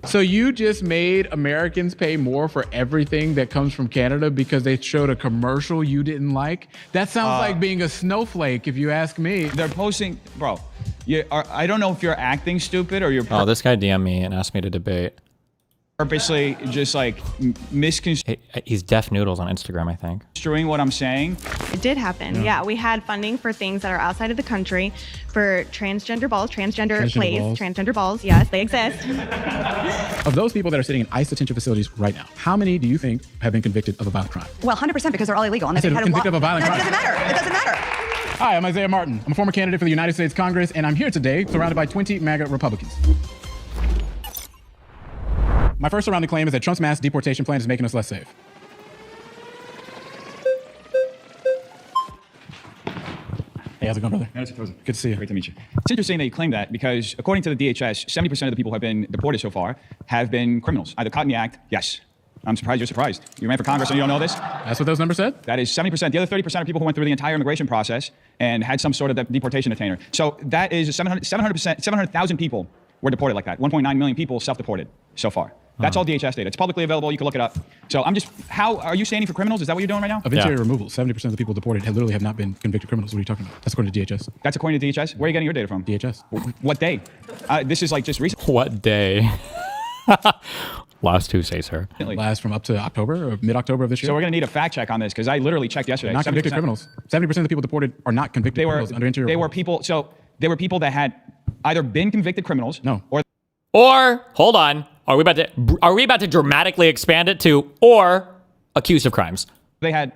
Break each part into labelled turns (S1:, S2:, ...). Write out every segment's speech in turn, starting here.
S1: So you just made Americans pay more for everything that comes from Canada because they showed a commercial you didn't like? That sounds like being a snowflake, if you ask me.
S2: They're posting, bro. I don't know if you're acting stupid or you're
S3: Oh, this guy DM'd me and asked me to debate.
S2: purposely just like misconstruing
S3: He's Deaf Noodles on Instagram, I think.
S2: what I'm saying.
S4: It did happen. Yeah, we had funding for things that are outside of the country for transgender balls, transgender plays, transgender balls. Yes, they exist.
S1: Of those people that are sitting in ICE detention facilities right now, how many do you think have been convicted of a violent crime?
S5: Well, 100% because they're all illegal. And
S1: I said convicted of a violent crime.
S5: It doesn't matter. It doesn't matter.
S1: Hi, I'm Isaiah Martin. I'm a former candidate for the United States Congress, and I'm here today surrounded by 20 MAGA Republicans. My first surrounding claim is that Trump's mass deportation plan is making us less safe. Hey, how's it going, brother? Good to see you.
S2: Great to meet you. It's interesting that you claim that because according to the DHS, 70% of the people who have been deported so far have been criminals, either caught in the act. Yes. I'm surprised you're surprised. You ran for Congress and you don't know this?
S1: That's what those numbers said?
S2: That is 70%. The other 30% of people who went through the entire immigration process and had some sort of deportation detainer. So that is 700,000 people were deported like that. 1.9 million people self-deported so far. That's all DHS data. It's publicly available. You can look it up. So how are you standing for criminals? Is that what you're doing right now?
S1: Of interior removal, 70% of the people deported literally have not been convicted criminals. What are you talking about? That's according to DHS.
S2: That's according to DHS? Where are you getting your data from?
S1: DHS.
S2: What day? This is like just recent.
S3: What day? Last Tuesday, sir.
S1: Last from up to October or mid-October of this year.
S2: So we're going to need a fact check on this because I literally checked yesterday.
S1: Not convicted criminals. 70% of the people deported are not convicted criminals under interior removal.
S2: They were people that had either been convicted criminals.
S1: No.
S3: Or, hold on, are we about to dramatically expand it to or accused of crimes?
S2: They had,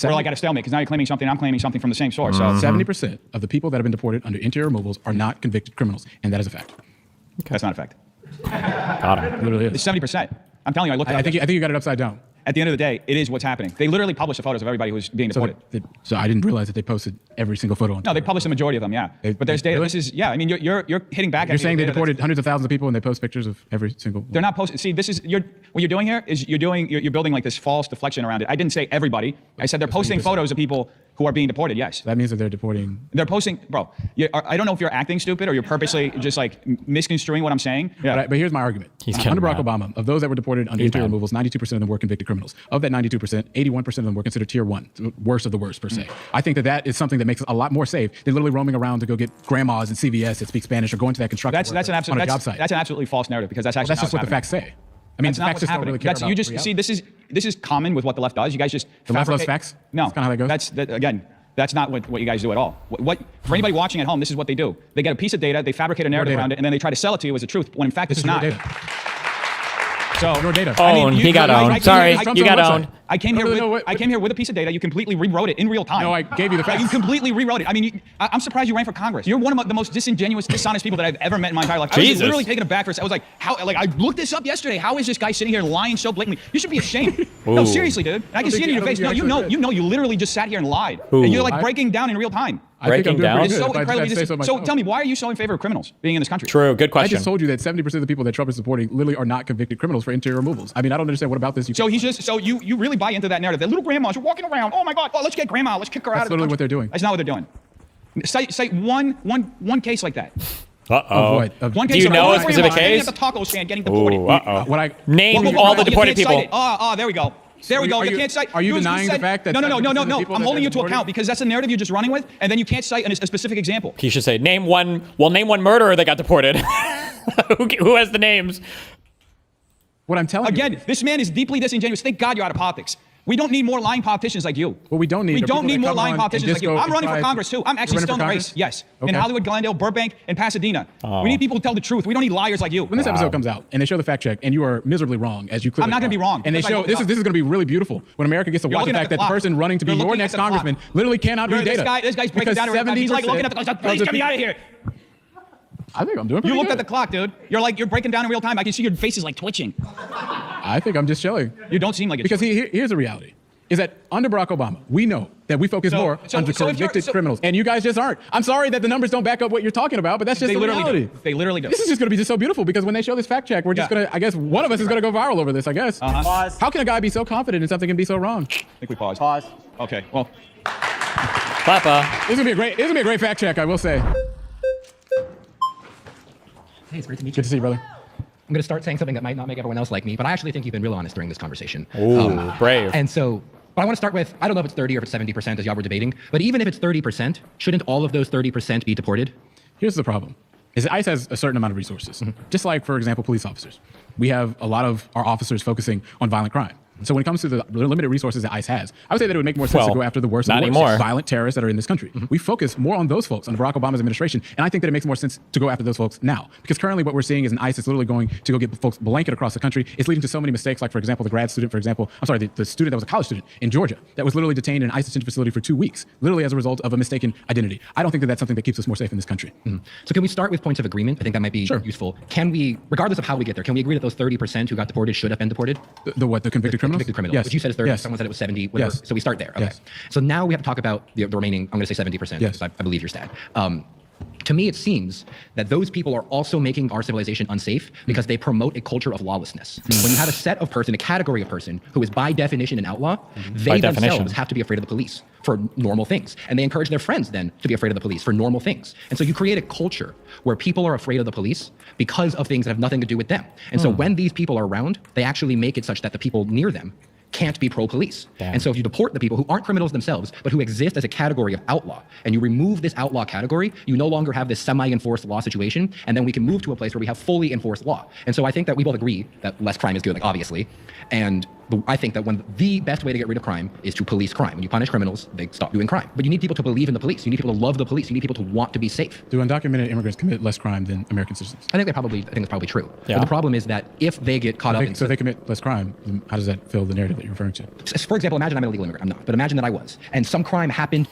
S2: we're like at a stalemate because now you're claiming something, I'm claiming something from the same source. So
S1: 70% of the people that have been deported under interior removals are not convicted criminals, and that is a fact.
S2: Okay. That's not a fact.
S3: Got him.
S1: It literally is.
S2: It's 70%. I'm telling you, I looked at
S1: I think you got it upside down.
S2: At the end of the day, it is what's happening. They literally publish the photos of everybody who's being deported.
S1: So I didn't realize that they posted every single photo on
S2: No, they published the majority of them, yeah. But there's data.
S1: Really?
S2: This is, yeah, I mean, you're hitting back at
S1: You're saying they deported hundreds of thousands of people and they post pictures of every single one?
S2: They're not posting. See, this is, what you're doing here is you're building like this false deflection around it. I didn't say everybody. I said they're posting photos of people who are being deported, yes.
S1: That means that they're deporting...
S2: They're posting, bro, I don't know if you're acting stupid or you're purposely just like misconstruing what I'm saying.
S1: Yeah. But here's my argument. Under Barack Obama, of those that were deported under interior removals, 92% of them were convicted criminals. Of that 92%, 81% of them were considered tier one, worst of the worst per se. I think that is something that makes us a lot more safe than literally roaming around to go get grandmas in CVS that speak Spanish or going to that construction on a job site.
S2: That's an absolutely false narrative because that's actually
S1: that's just what the facts say. I mean, the facts just don't really care about reality.
S2: See, this is common with what the left does. You guys just
S1: the left loves facts?
S2: No.
S1: That's kind of how that goes?
S2: Again, that's not what you guys do at all. For anybody watching at home, this is what they do. They get a piece of data, they fabricate a narrative around it, and then they try to sell it to you as the truth, when in fact it's not. So,
S1: your data.
S3: Oh, he got owned. Sorry, you got owned.
S2: I came here with a piece of data. You completely rewrote it in real time.
S1: No, I gave you the facts.
S2: You completely rewrote it. I mean, I'm surprised you ran for Congress. You're one of the most disingenuous, dishonest people that I've ever met in my entire life. I was literally taken aback for a second. I was like, how? Like, I looked this up yesterday. How is this guy sitting here lying so blatantly? You should be ashamed. No, seriously, dude. And I can see it in your face. No, you know, you literally just sat here and lied. And you're like breaking down in real time.
S3: Breaking down?
S2: It's so incredibly so tell me, why are you so in favor of criminals being in this country?
S3: True, good question.
S1: I just told you that 70% of the people that Trump is supporting literally are not convicted criminals for interior removals. I mean, I don't understand what about this.
S2: So you really buy into that narrative that little grandmas are walking around. Oh my God! Oh, let's get grandma. Let's kick her out of the country.
S1: That's literally what they're doing.
S2: That's not what they're doing. Cite one case like that.
S3: Uh-oh.
S2: One case.
S3: Do you know a specific case?
S2: At the taco stand getting deported.
S3: Name all the deported people.
S2: There we go. There we go. You can't cite.
S1: Are you denying the fact that?
S2: No. I'm holding you to account because that's the narrative you're just running with, and then you can't cite a specific example.
S3: He should say, name one murderer that got deported. Who has the names?
S1: What I'm telling you.
S2: Again, this man is deeply disingenuous. Thank God you're out of politics. We don't need more lying politicians like you.
S1: Well, we don't need
S2: more lying politicians like you. I'm running for Congress too. I'm actually still in the race. Yes. In Hollywood, Glendale, Burbank, and Pasadena. We need people who tell the truth. We don't need liars like you.
S1: When this episode comes out and they show the fact check and you are miserably wrong, as you clearly
S2: I'm not going to be wrong.
S1: And they show this is going to be really beautiful when America gets to watch the fact that the person running to be your next congressman literally cannot read data.
S2: This guy's breaking down. He's like looking at the clock. Please get me out of here.
S1: I think I'm doing pretty
S2: You looked
S1: good.
S2: at the clock, dude. You're breaking down in real time. I can see your face is like twitching.
S1: I think I'm just chilling.
S2: You don't seem like it.
S1: Because here's the reality. Is that under Barack Obama, we know that we focus more on the convicted criminals. And you guys just aren't. I'm sorry that the numbers don't back up what you're talking about, but that's just the reality.
S2: They literally do.
S1: This is just going to be just so beautiful because when they show this fact check, we're just going to, I guess one of us is going to go viral over this, I guess.
S6: Pause.
S1: How can a guy be so confident in something and be so wrong?
S2: I think we paused.
S6: Pause.
S2: Okay, well.
S3: Papa.
S1: This is going to be a great fact check, I will say.
S6: Hey, it's great to meet you.
S1: Good to see you, brother.
S6: I'm going to start saying something that might not make everyone else like me, but I actually think you've been real honest during this conversation.
S3: Ooh, brave.
S6: And so, but I want to start with, I don't know if it's 30 or if it's 70%, as y'all were debating, but even if it's 30%, shouldn't all of those 30% be deported?
S1: Here's the problem. Is that ICE has a certain amount of resources. Just like, for example, police officers. We have a lot of our officers focusing on violent crime. So when it comes to the limited resources that ICE has, I would say that it would make more sense to go after the worst of the worst violent terrorists that are in this country. We focus more on those folks under Barack Obama's administration, and I think that it makes more sense to go after those folks now. Because currently what we're seeing is an ICE is literally going to go get folks blanket across the country. It's leading to so many mistakes, like, for example, the grad student, the student that was a college student in Georgia that was literally detained in an ICE detention facility for 2 weeks, literally as a result of a mistaken identity. I don't think that that's something that keeps us more safe in this country.
S6: So can we start with points of agreement? I think that might be useful. Can we, regardless of how we get there, can we agree that those 30% who got deported should have been deported?
S1: The what? The convicted criminals?
S6: Convicted criminals.
S1: Yes.
S6: Which you said is 30.
S1: Yes.
S6: Someone said it was 70. Whatever.
S1: Yes.
S6: So we start there. Okay.
S1: Yes.
S6: So now we have to talk about the remaining, I'm going to say 70%,
S1: Yes.
S6: because I believe your stat. To me, it seems that those people are also making our civilization unsafe because they promote a culture of lawlessness. When you have a set of person, a category of person who is by definition an outlaw, they themselves have to be afraid of the police for normal things. And they encourage their friends then to be afraid of the police for normal things. And so you create a culture where people are afraid of the police because of things that have nothing to do with them. And so when these people are around, they actually make it such that the people near them can't be pro-police. And so if you deport the people who aren't criminals themselves, but who exist as a category of outlaw, and you remove this outlaw category, you no longer have this semi-enforced law situation, and then we can move to a place where we have fully enforced law. And so I think that we both agree that less crime is good, like obviously. And I think that when the best way to get rid of crime is to police crime. When you punish criminals, they stop doing crime. But you need people to believe in the police. You need people to love the police. You need people to want to be safe.
S1: Do undocumented immigrants commit less crime than American citizens?
S6: I think that's probably true.
S3: Yeah.
S6: But the problem is that if they get caught up in...
S1: So if they commit less crime, then how does that fill the narrative that you're referring to?
S6: For example, imagine I'm an illegal immigrant. I'm not. But imagine that I was. And some crime happened.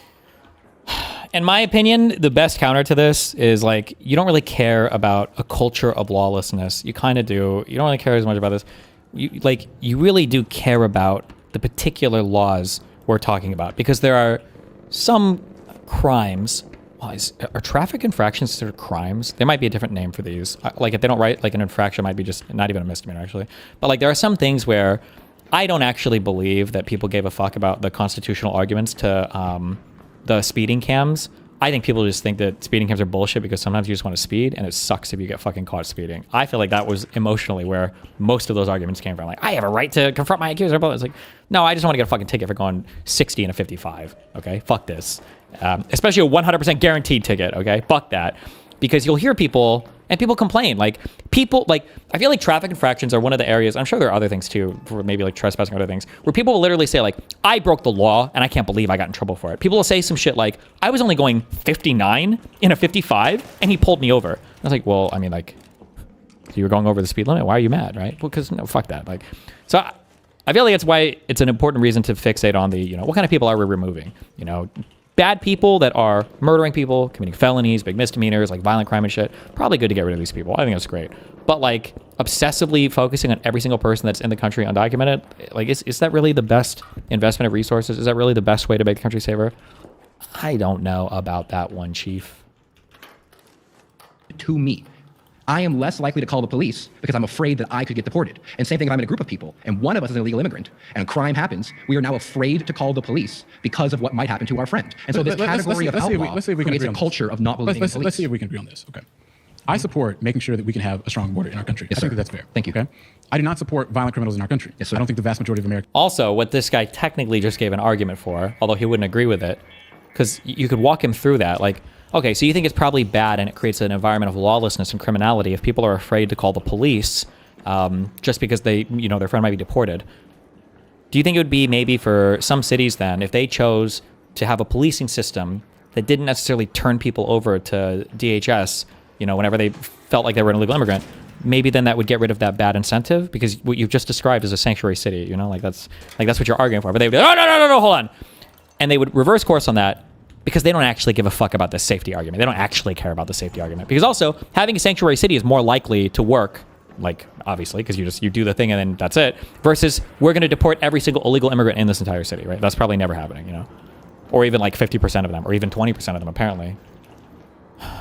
S3: In my opinion, the best counter to this is like, you don't really care about a culture of lawlessness. You kind of do. You don't really care as much about this. You really do care about the particular laws we're talking about, because there are some crimes. Well, are traffic infractions considered crimes? There might be a different name for these. Like if they don't write like an infraction, might be just not even a misdemeanor actually. But like there are some things where I don't actually believe that people gave a fuck about the constitutional arguments to the speeding cams. I think people just think that speeding cams are bullshit because sometimes you just want to speed and it sucks if you get fucking caught speeding. I feel like that was emotionally where most of those arguments came from. Like, I have a right to confront my accuser. It's like, no, I just want to get a fucking ticket for going 60 in a 55. Okay, fuck this. Especially a 100% guaranteed ticket. Okay, fuck that. Because you'll hear people and people complain. I feel like traffic infractions are one of the areas, I'm sure there are other things too, for maybe like trespassing or other things, where people will literally say like, I broke the law and I can't believe I got in trouble for it. People will say some shit like, I was only going 59 in a 55 and he pulled me over. I was like, well, I mean, like, you were going over the speed limit. Why are you mad, right? Well, because no, fuck that. So I feel like that's why it's an important reason to fixate on the, what kind of people are we removing? Bad people that are murdering people, committing felonies, big misdemeanors, like violent crime and shit, probably good to get rid of these people. I think that's great. But like obsessively focusing on every single person that's in the country undocumented, like is that really the best investment of resources? Is that really the best way to make the country safer? I don't know about that one, Chief.
S6: To me, I am less likely to call the police because I'm afraid that I could get deported. And same thing if I'm in a group of people and one of us is an illegal immigrant and crime happens, we are now afraid to call the police because of what might happen to our friend. And so this category of outlaw creates a culture of not believing in police.
S1: Let's see if we can agree on this. Okay. I support making sure that we can have a strong border in our country.
S6: Yes,
S1: I think that that's fair.
S6: Thank you.
S1: Okay. I do not support violent criminals in our country.
S6: Yes, sir.
S1: I don't think the vast majority of Americans.
S3: Also, what this guy technically just gave an argument for, although he wouldn't agree with it, because you could walk him through that. Like, okay, so you think it's probably bad and it creates an environment of lawlessness and criminality if people are afraid to call the police just because they, their friend might be deported. Do you think it would be maybe for some cities then, if they chose to have a policing system that didn't necessarily turn people over to DHS, whenever they felt like they were an illegal immigrant, maybe then that would get rid of that bad incentive? Because what you've just described is a sanctuary city, that's what you're arguing for. But they would be, no, hold on. And they would reverse course on that because they don't actually give a fuck about the safety argument. They don't actually care about the safety argument. Because also, having a sanctuary city is more likely to work, like, obviously, because you do the thing and then that's it, versus we're going to deport every single illegal immigrant in this entire city, right? That's probably never happening, Or even like 50% of them, or even 20% of them, apparently.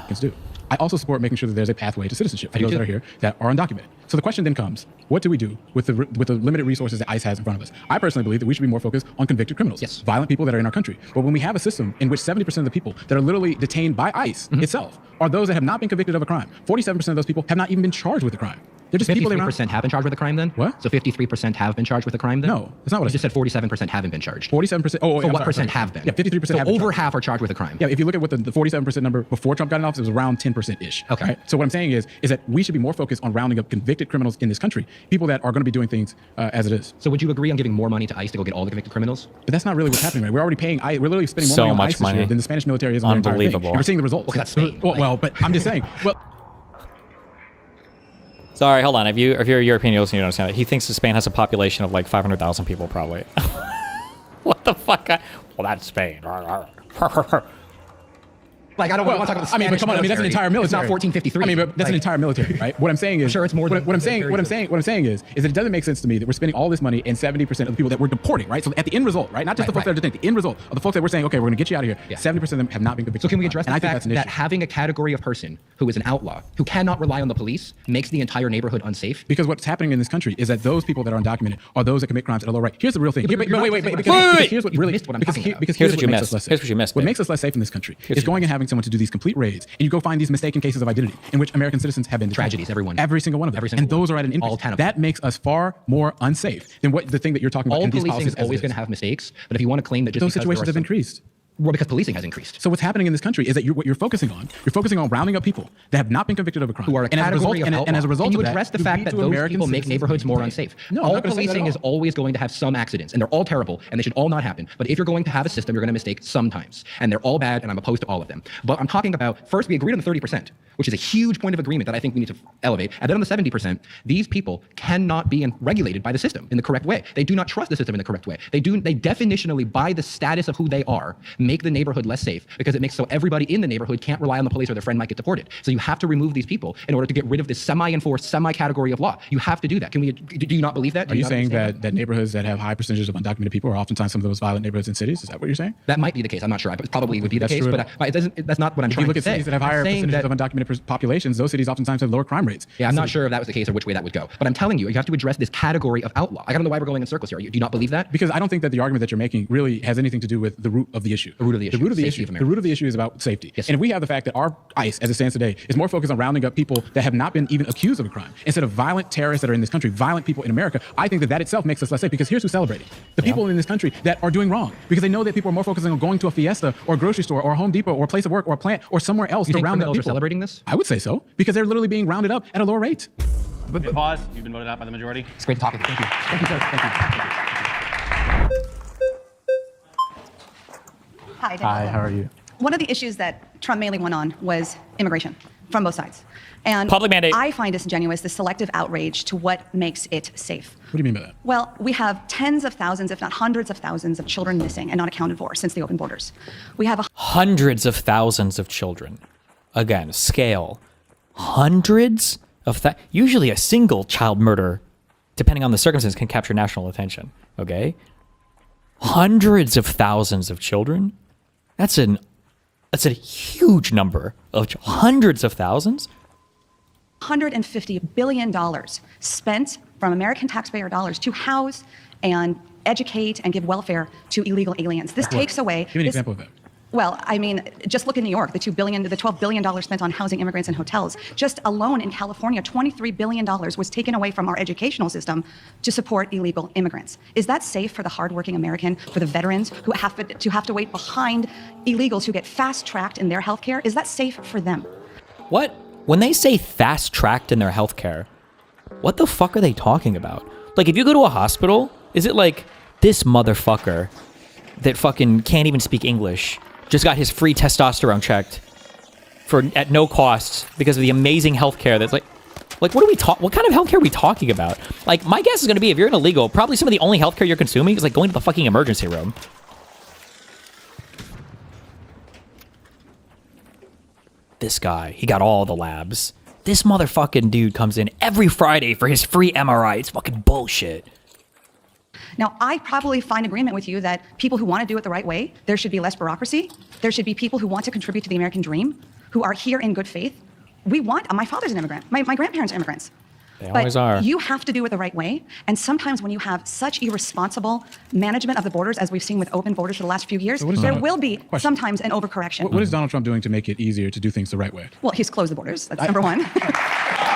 S1: Let's do. I also support making sure that there's a pathway to citizenship for those that are here that are undocumented. So the question then comes, what do we do with the limited resources that ICE has in front of us? I personally believe that we should be more focused on convicted criminals, violent people that are in our country. But when we have a system in which 70% of the people that are literally detained by ICE itself are those that have not been convicted of a crime, 47% of those people have not even been charged with a crime. They're just people.
S6: 53% have been charged with a crime then?
S1: What?
S6: So 53% have been charged with a crime then?
S1: No, that's not what I
S6: just said 47% haven't been charged.
S1: 47%. Oh,
S6: so what percent have been?
S1: Yeah, 53%
S6: so
S1: have been
S6: over
S1: charged.
S6: half are charged with a crime.
S1: Yeah, if you look at what the 47% number before Trump got in office, it was around 10%-ish.
S6: Okay.
S1: Right? So what I'm saying is that we should be more focused on rounding up convicted criminals in this country, people that are going to be doing things as it is.
S6: So would you agree on giving more money to ICE to go get all the convicted criminals?
S1: But that's not really what's happening, right? We're already paying. We're literally spending more
S3: So
S1: money on
S3: much
S1: ICE this year
S3: money.
S1: than the Spanish military is on their entire thing.
S3: Unbelievable.
S1: And we're seeing the results.
S6: Well, that's Spain.
S1: Well, but I'm just saying. Well.
S3: Sorry, hold on. If you're European, you don't understand that. He thinks that Spain has a population of like 500,000 people, probably. What the fuck? Well, that's Spain.
S6: Like, I don't want to talk about the Spanish
S1: but come on. I mean, that's an entire military.
S6: It's not 1453.
S1: I mean, but that's an entire military, right? What I'm saying is,
S6: sure it's more.
S1: What I'm saying is that it doesn't make sense to me that we're spending all this money and 70% of the people that we're deporting, right? So at the end result, right? Not just the folks that are detained. The end result of the folks that we're saying, okay, we're going to get you out of here. 70% of them have not been convicted.
S6: So can we address the
S1: and I think
S6: fact
S1: that's an
S6: that
S1: issue.
S6: having a category of person who is an outlaw, who cannot rely on the police, makes the entire neighborhood unsafe?
S1: Because what's happening in this country is that those people that are undocumented are those that commit crimes at a low rate. Here's the real thing.
S6: Wait.
S1: Because here's what really
S6: missed what I'm talking about.
S1: because
S3: Here's
S1: here's
S3: what you
S1: makes
S3: missed.
S1: us less safe.
S3: Here's what you missed,
S1: What
S3: babe.
S1: makes us less safe in this country is going and having someone to do these complete raids, and you go find these mistaken cases of identity in which American citizens have been detained.
S6: Tragedies, everyone.
S1: Every single one of them.
S6: Every single
S1: and those
S6: one.
S1: are at an increase.
S6: All 10 of them.
S1: That makes us far more unsafe than what the thing that you're talking about.
S6: All
S1: in these
S6: policing
S1: policies
S6: is always going to have mistakes, but if you want to claim that just
S1: those
S6: because
S1: situations have increased.
S6: Well, because policing has increased.
S1: So what's happening in this country is that what you're focusing on rounding up people that have not been convicted of a crime.
S6: Who are a category of
S1: and as a result
S6: Can you
S1: of
S6: address
S1: that,
S6: the fact
S1: lead
S6: that
S1: to
S6: those
S1: American
S6: people make
S1: citizens
S6: neighborhoods more
S1: being
S6: unsafe?
S1: No, I'm
S6: all
S1: not gonna say that at
S6: policing
S1: all.
S6: is always going to have some accidents, and they're all terrible, and they should all not happen. But if you're going to have a system, you're going to mistake sometimes, and they're all bad, and I'm opposed to all of them. But I'm talking about, first, we agreed on the 30%, which is a huge point of agreement that I think we need to elevate. And then on the 70%, these people cannot be regulated by the system in the correct way. They do not trust the system in the correct way. They definitionally, by the status of who they are, make the neighborhood less safe because it makes so everybody in the neighborhood can't rely on the police or their friend might get deported. So you have to remove these people in order to get rid of this semi-enforced, semi-category of law. You have to do that. Do you not believe that?
S1: Are you saying that neighborhoods that have high percentages of undocumented people are oftentimes some of the most violent neighborhoods in cities? Is that what you're saying?
S6: That might be the case. I'm not sure. It probably would be the case,
S1: true.
S6: but that's not what I'm
S1: If
S6: trying
S1: you look
S6: to
S1: at
S6: say.
S1: cities that have higher percentages of undocumented populations, those cities oftentimes have lower crime rates.
S6: Yeah, I'm not sure if that was the case or which way that would go. But I'm telling you, you have to address this category of outlaw. I don't know why we're going in circles here. Do you not believe that?
S1: Because I don't think that the argument that you're making really has anything to do with the root of the issue.
S6: The root of the issue.
S1: The root of the
S6: Safety
S1: issue.
S6: of
S1: The root of the issue is about safety.
S6: Yes,
S1: and if we have the fact that our ICE, as it stands today, is more focused on rounding up people that have not been even accused of a crime instead of violent terrorists that are in this country, violent people in America, I think that itself makes us less safe. Because here's who's celebrating: the people in this country that are doing wrong, because they know that people are more focusing on going to a Fiesta or a grocery store or a Home Depot or a place of work or a plant or somewhere else
S6: You
S1: to
S6: think
S1: round up
S6: criminals are
S1: people.
S6: celebrating this?
S1: I would say so, because they're literally being rounded up at a lower rate.
S7: Pause. You've been voted out by the majority.
S6: It's great to talk with you. Thank you. Thank you, sir. Thank you.
S5: Hi,
S1: Hi, how are you?
S5: One of the issues that Trump mainly went on was immigration from both sides. And
S3: Public mandate.
S5: I find disingenuous the selective outrage to what makes it safe.
S1: What do you mean by that?
S5: Well, we have tens of thousands, if not hundreds of thousands, of children missing and not accounted for since the open borders. We have
S3: Hundreds of thousands of children. Again, scale. Hundreds of usually a single child murder, depending on the circumstance, can capture national attention. Okay? Hundreds of thousands of children. That's a huge number of hundreds of thousands.
S5: $150 billion spent from American taxpayer dollars to house and educate and give welfare to illegal aliens. This takes away.
S1: Give me an example of that.
S5: Well, I mean, just look in New York, the $12 billion spent on housing immigrants in hotels. Just alone in California, $23 billion was taken away from our educational system to support illegal immigrants. Is that safe for the hardworking American, for the veterans who have to wait behind illegals who get fast-tracked in their health care? Is that safe for them?
S3: What? When they say fast-tracked in their healthcare, what the fuck are they talking about? Like, if you go to a hospital, is it like this motherfucker that fucking can't even speak English just got his free testosterone checked at no cost because of the amazing healthcare that's like what are we what kind of healthcare are we talking about? Like, my guess is going to be, if you're an illegal, probably some of the only healthcare you're consuming is like going to the fucking emergency room. This guy, he got all the labs. This motherfucking dude comes in every Friday for his free MRI. It's fucking bullshit.
S5: Now, I probably find agreement with you that people who want to do it the right way, there should be less bureaucracy. There should be people who want to contribute to the American dream, who are here in good faith. My father's an immigrant. My grandparents are immigrants.
S3: They always are.
S5: You have to do it the right way. And sometimes when you have such irresponsible management of the borders, as we've seen with open borders for the last few years, there will be sometimes an overcorrection.
S1: What is Donald Trump doing to make it easier to do things the right way?
S5: Well, he's closed the borders. That's number one.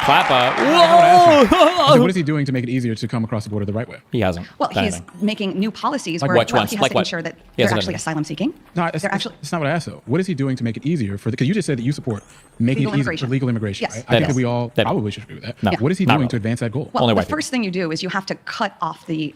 S3: Clappa.
S1: So
S3: Whoa!
S1: what is he doing to make it easier to come across the border the right way?
S3: He hasn't.
S5: Well,
S3: done
S5: he's
S3: anything.
S5: making new policies
S3: Like
S5: where
S3: which
S5: well,
S3: ones?
S5: he has
S3: Like
S5: to
S3: what?
S5: ensure that
S3: He
S5: they're
S3: hasn't
S5: actually
S3: done
S5: asylum seeking.
S1: No, that's not what I asked though. What is he doing to make it easier for because you just said that you support making
S5: Legal
S1: it easier
S5: immigration.
S1: for legal immigration.
S5: Yes.
S1: Right? I think
S3: is.
S1: that we all
S3: That-
S1: probably should agree with that.
S3: No.
S1: What is he
S3: Not
S1: doing
S3: really.
S1: to advance that goal?
S5: Well,
S3: Only
S5: the
S3: white people.
S5: first thing you do is you have to cut off the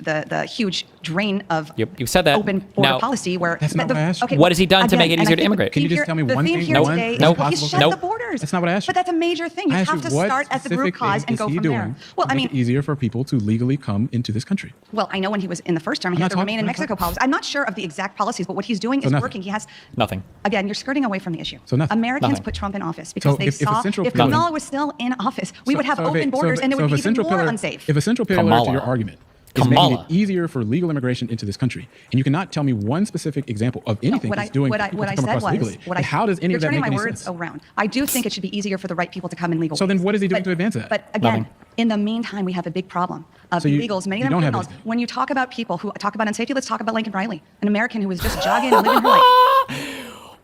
S5: huge drain of
S3: You said that.
S5: open border
S3: Now-
S5: policy where
S1: That's not what I asked you.
S5: okay,
S3: What has he done to make it
S5: and I
S3: easier to
S5: think
S3: immigrate?
S5: the
S1: Can you
S5: theme
S1: just tell me
S5: here-
S1: one
S5: the theme
S1: thing?
S5: here
S3: Nope.
S5: today
S3: Nope.
S5: is he shut
S3: Nope.
S5: the borders.
S1: That's not what I asked you.
S5: But that's a major thing. You
S1: I asked
S5: have to
S1: what
S5: start at the root
S1: specific
S5: cause
S1: thing
S5: and
S1: is
S5: go
S1: he
S5: from
S1: doing
S5: there. Well,
S1: to
S5: I
S1: make
S5: mean,
S1: it easier for people to legally come into this country.
S5: well, I know when he was in the first term, he
S1: I'm
S5: had
S1: not
S5: the
S1: talking-
S5: remain in
S1: I'm not
S5: Mexico
S1: talking-
S5: policy. I'm not sure of the exact policies, but what he's doing is
S1: nothing.
S5: working. He has
S3: Nothing.
S5: Again, you're skirting away from the issue.
S1: So nothing.
S5: Americans
S3: Nothing.
S5: put Trump in office because
S1: So
S5: they
S1: if a
S5: saw
S1: central
S5: if
S1: pillar-
S5: Kamala was still in office, we would have open borders and it would be even more unsafe.
S1: If a central pillar to
S3: Kamala.
S1: your argument is making
S3: Kamala.
S1: it easier for legal immigration into this country, and you cannot tell me one specific example of anything
S5: what
S1: he's
S5: I,
S1: doing
S5: what
S1: for
S5: I,
S1: people
S5: what
S1: to
S5: I
S1: come
S5: said
S1: across
S5: was,
S1: legally,
S5: what
S1: and how does any
S5: you're
S1: of that
S5: turning
S1: make
S5: my
S1: any
S5: words
S1: sense?
S5: around. I do think it should be easier for the right people to come in legal
S1: So then
S5: ways.
S1: what is he doing to advance that?
S5: But again,
S3: Nothing.
S5: in the meantime, we have a big problem of
S1: So you-
S5: illegals, many
S1: you
S5: of them
S1: don't have
S5: criminals.
S1: anything.
S5: When you talk about people who talk about unsafety, let's talk about Lincoln Riley, an American who was just jogging and living her life.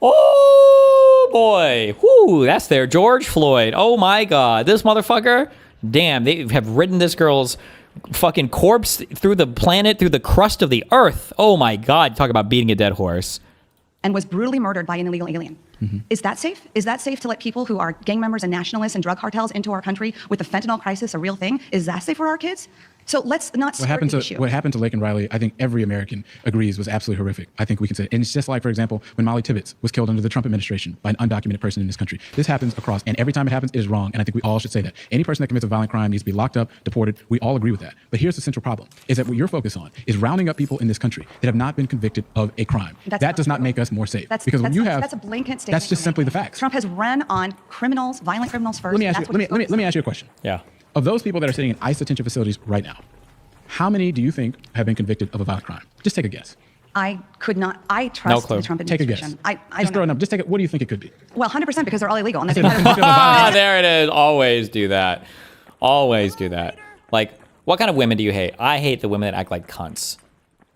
S3: Oh boy. Whoo, that's there. George Floyd. Oh my God. This motherfucker. Damn, they have ridden this girl's fucking corpse through the planet, through the crust of the earth. Oh my God. Talk about beating a dead horse.
S5: And was brutally murdered by an illegal alien.
S1: Mm-hmm.
S5: Is that safe? Is that safe to let people who are gang members and nationalists and drug cartels into our country with the fentanyl crisis a real thing? Is that safe for our kids? So let's not skirt the issue.
S1: What happened to Laken Riley, I think every American agrees was absolutely horrific. I think we can say, and it's just like, for example, when Molly Tibbetts was killed under the Trump administration by an undocumented person in this country. This happens across, and every time it happens, it is wrong. And I think we all should say that. Any person that commits a violent crime needs to be locked up, deported. We all agree with that. But here's the central problem: is that what you're focused on is rounding up people in this country that have not been convicted of a crime. That does not make us more safe.
S5: Because when you have, that's a blanket statement.
S1: That's just simply the facts.
S5: Trump has run on criminals, violent criminals first.
S1: Let me ask you a question.
S3: Yeah.
S1: Of those people that are sitting in ICE detention facilities right now, how many do you think have been convicted of a violent crime? Just take a guess.
S5: I could not. I trust
S3: clue.
S5: the Trump
S1: Take a
S5: administration.
S1: guess.
S5: I
S1: Just
S5: don't
S1: throw a
S5: know.
S1: number. Just take it. What do you think it could be?
S5: Well, 100% because they're all illegal. And
S1: I
S5: they've
S1: said
S5: had
S1: convicted of a violent
S3: Ah, there it is. Always do that. Always do that. Like, what kind of women do you hate? I hate the women that act like cunts.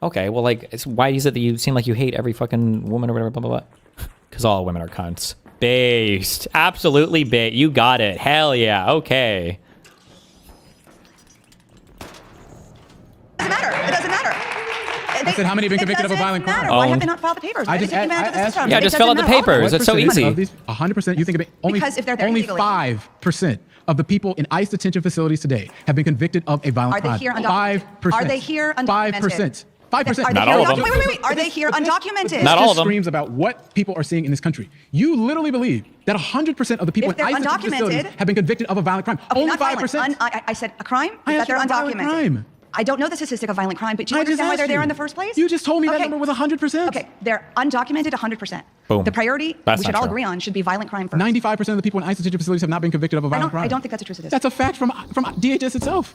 S3: Okay, well, like, why is it that you seem like you hate every fucking woman or whatever, blah, blah, blah? Because all women are cunts. Based. Absolutely based. You got it. Hell yeah. Okay.
S5: It doesn't matter. It doesn't matter.
S1: I said, how many have been convicted of a violent crime?
S5: Why have
S3: Owned.
S5: they not filed the papers?
S1: I
S5: Why are they
S1: just
S5: taking advantage of the
S1: asked
S5: system?
S1: you.
S3: Yeah,
S5: It
S3: just
S5: doesn't
S3: fill out the
S5: matter.
S3: papers. It's so
S1: percentage
S3: easy.
S1: Of these 100%, you think only,
S5: Because if they're there
S1: only
S5: illegally.
S1: 5% of the people in ICE detention facilities today have been convicted of a violent
S5: Are they
S1: crime.
S5: here undocumented?
S1: 5%.
S5: Are they here undocumented?
S1: 5%. 5%.
S5: Are they
S3: Not
S5: here
S3: all of them.
S5: Wait. Are they here undocumented?
S3: Not all
S1: This
S3: of them.
S1: screams about what people are seeing in this country. You literally believe that 100% of the people
S5: If
S1: in
S5: they're
S1: ICE detention facilities
S5: undocumented-
S1: have been convicted of a violent crime.
S5: Okay,
S1: Only
S5: not violent.
S1: 5%.
S5: I said a crime?
S1: I
S5: Is
S1: asked
S5: that they're
S1: you about violent
S5: undocumented?
S1: crime.
S5: I don't know the statistic of violent crime, but do you
S1: I just
S5: understand why
S1: asked
S5: they're there
S1: you.
S5: in the first place?
S1: You just told me that
S5: Okay.
S1: number was 100%.
S5: Okay, they're undocumented 100%.
S3: Boom.
S5: The priority,
S3: That's
S5: we should
S3: not
S5: all
S3: true.
S5: agree on, should be violent crime first.
S1: 95% of the people in ICE detention facilities have not been convicted of a violent crime.
S5: I don't think that's a true statistic.
S1: That's a fact from DHS itself.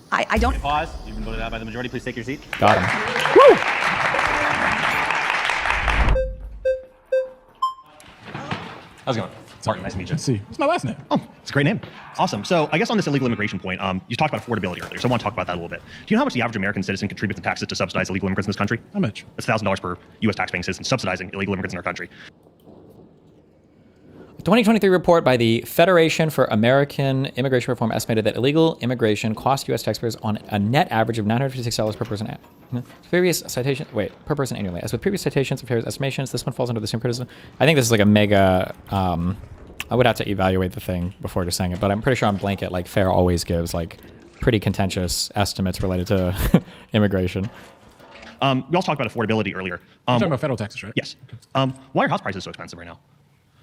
S5: I don't.
S7: Pause. You've been voted out by the majority. Please take your seat.
S3: Got him.
S8: How's it going? Martin, nice to meet you.
S1: Let's see. It's my last name.
S8: Oh, it's a great name. Awesome. So I guess on this illegal immigration point, you talked about affordability earlier, so I want to talk about that a little bit. Do you know how much the average American citizen contributes to taxes to subsidize illegal immigrants in this country?
S1: How much?
S8: That's $1,000 per U.S. taxpaying citizen subsidizing illegal immigrants in our country.
S3: 2023 report by the Federation for American Immigration Reform estimated that illegal immigration cost U.S. taxpayers on a net average of $956 per person. Previous citation, per person annually. As with previous citations of various estimations, this one falls under the same criticism. I think this is like a mega. I would have to evaluate the thing before just saying it, but I'm pretty sure on blanket, like FAIR always gives like pretty contentious estimates related to immigration.
S8: We also talked about affordability earlier.
S1: You're talking about federal taxes, right?
S8: Yes. Why are house prices so expensive right now?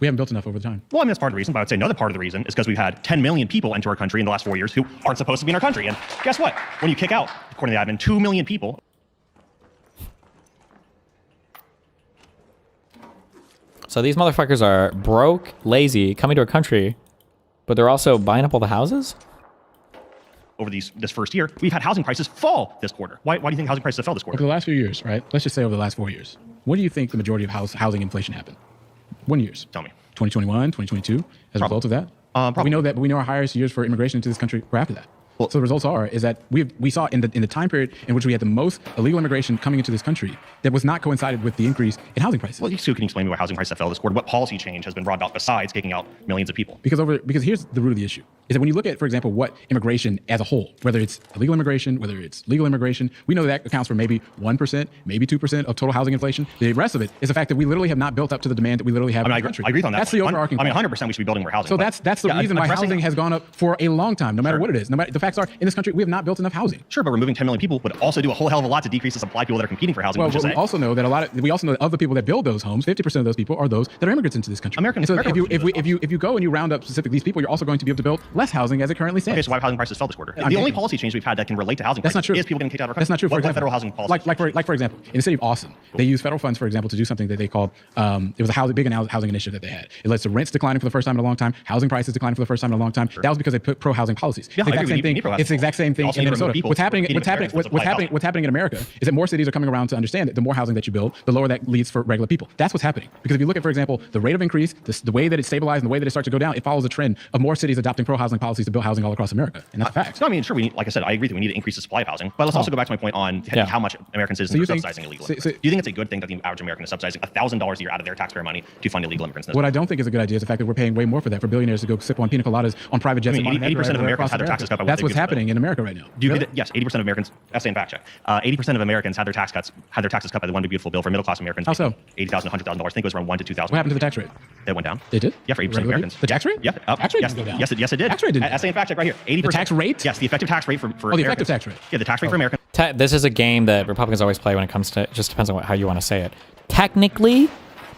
S1: We haven't built enough over the time.
S8: Well, I mean, that's part of the reason, but I would say another part of the reason is because we've had 10 million people enter our country in the last 4 years who aren't supposed to be in our country. And guess what? When you kick out, according to the admin, 2 million people.
S3: So these motherfuckers are broke, lazy, coming to a country, but they're also buying up all the houses?
S8: Over this first year, we've had housing prices fall this quarter. Why do you think housing prices have fell this
S1: Over
S8: quarter?
S1: the last few years, right? Let's just say over the last 4 years. When do you think the majority of housing inflation happened? When years?
S8: Tell me.
S1: 2021, 2022, as a result of that?
S8: Probably.
S1: We know that, but we know our highest years for immigration into this country were after that. So the results is that we saw in the time period in which we had the most illegal immigration coming into this country that was not coincided with the increase in housing prices.
S8: Well, you still can explain me why housing prices have fell this quarter. What policy change has been brought about besides kicking out millions of people?
S1: Because here's the root of the issue. Is that when you look at, for example, what immigration as a whole, whether it's illegal immigration, whether it's legal immigration, we know that accounts for maybe 1%, maybe 2% of total housing inflation. The rest of it is the fact that we literally have not built up to the demand that we literally have in the country.
S8: I agree on that.
S1: That's the overarching point.
S8: 100% we should be building more housing.
S1: So that's the reason why housing has gone up for a long time, no matter what it is. No matter, the facts are, in this country, we have not built enough housing.
S8: Sure, but removing 10 million people would also do a whole hell of a lot to decrease the supply of people that are competing for housing.
S1: Well, we also know that of the people that build those homes, 50% of those people are those that are immigrants into this country. If you go and you round up specific these people, you're also going to be able to build less housing as it currently stands.
S8: Okay, so why have housing prices fell this quarter? The only policy change we've had that can relate to housing prices is people getting kicked out of our country.
S1: That's not true.
S8: What federal housing policy?
S1: Like for example, in the city of Austin, they use federal funds, for example, to do something that they called it was a big housing initiative that they had. It led to rents declining for the first time in a long time, housing prices declining for the first time in a long time. Sure. That was because they put pro-housing policies.
S8: Yeah,
S1: it's the exact same thing in Minnesota. What's happening in America is that more cities are coming around to understand that the more housing that you build, the lower that leads for regular people. That's what's happening. Because if you look at, for example, the rate of increase, the way that it stabilized and the way that it starts to go down, it follows a trend of more cities adopting pro-housing policies to build housing all across America. And that's a fact.
S8: No, I mean, sure, like I said, I agree that we need to increase the supply of housing. But let's also go back to my point on how much American citizens are subsidizing illegal immigrants. Do you think it's a good thing that the average American is subsidizing $1,000 a year out of their taxpayer money to fund illegal immigrants?
S1: What I don't think is a good idea is the fact that we're paying way more for that, for billionaires to go sip on pina coladas on private jets.
S8: 80% of Americans had their taxes cut by
S1: That's what's happening in America right now.
S8: Yes, 80% of Americans. That's in fact check. 80% of Americans had their taxes cut by the One Big Beautiful Bill for middle class Americans.
S1: How so?
S8: $80,000, $100,000. I think it was around $1,000 to $2,000.
S1: What happened to the tax rate?
S8: It went down.
S1: It did?
S8: Yeah, for 80% of Americans.
S1: The tax rate?
S8: Yeah.
S1: Tax rate didn't go down.
S8: Yes, it did.
S1: Tax rate didn't.
S8: That's in fact check right here. 80%.
S1: The tax rate?
S8: Yes, the effective tax rate for
S1: the effective tax rate.
S8: Yeah, the tax rate for Americans.
S3: This is a game that Republicans always play when it comes to, it just depends on how you want to say it. Technically,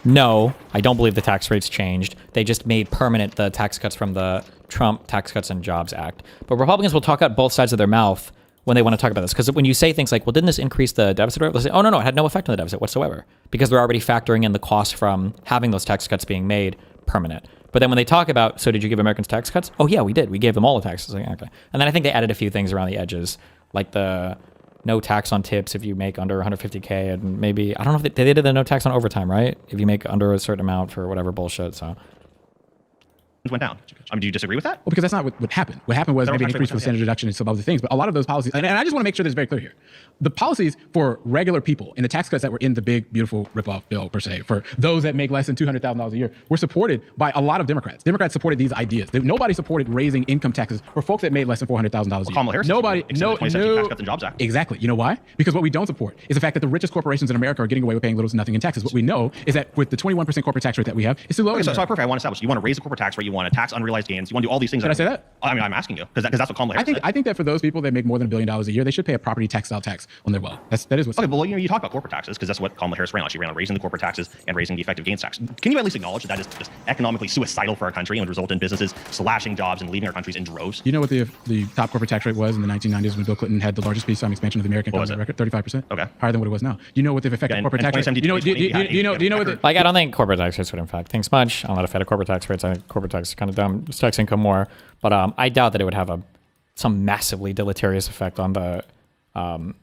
S3: no, I don't believe the tax rates changed. They just made permanent the tax cuts from the Trump Tax Cuts and Jobs Act. But Republicans will talk out both sides of their mouth when they want to talk about this. Because when you say things like, well, didn't this increase the deficit? They'll say, oh, no, it had no effect on the deficit whatsoever. Because they're already factoring in the cost from having those tax cuts being made permanent. But then when they talk about, so did you give Americans tax cuts? Oh, yeah, we did. We gave them all the taxes. Like, okay. And then I think they added a few things around the edges, like the no tax on tips if you make under 150K, and maybe, I don't know if they did the no tax on overtime, right? If you make under a certain amount for whatever bullshit, so.
S8: Went down. Do you disagree with that?
S1: Well, because that's not what happened. What happened was maybe an increase percentage deduction and some other things. But a lot of those policies, and I just want to make sure this is very clear here. The policies for regular people and the tax cuts that were in the big, beautiful ripoff bill, per se, for those that make less than $200,000 a year, were supported by a lot of Democrats. Democrats supported these ideas. Nobody supported raising income taxes for folks that made less than $400,000 a year.
S8: Kamala Harris
S1: Nobody. No.
S8: Tax Cuts and Jobs Act.
S1: Exactly. You know why? Because what we don't support is the fact that the richest corporations in America are getting away with paying little to nothing in taxes. What we know is that with the 21% corporate tax rate that we have, it's too low.
S8: Okay, so perfect. I want to establish. You want to raise the corporate tax rate. You want to tax unrealized gains. You want to do all these things.
S1: Did I say that?
S8: I mean, I'm asking you because that's what Kamala Harris said.
S1: I think that for those people that make more than $1 billion a year, they should pay a property tax style tax on their wealth. That is what's
S8: okay. Well, you talk about corporate taxes because that's what Kamala Harris ran on. She ran on raising the corporate taxes and raising the effective gains tax. Can you at least acknowledge that is just economically suicidal for our country and would result in businesses slashing jobs and leaving our countries in droves?
S1: You know what the top corporate tax rate was in the 1990s when Bill Clinton had the largest peacetime expansion of the American economy record? 35%.
S8: Okay.
S1: Higher than what it was now. You know what the effective corporate tax rate? Do you know what the
S3: like? I don't think corporate tax rates would impact things much. I'm not a fan of corporate tax rates. I think corporate tax is kind of dumb. It's tax income more, but I doubt that it would have some massively deleterious effect on the on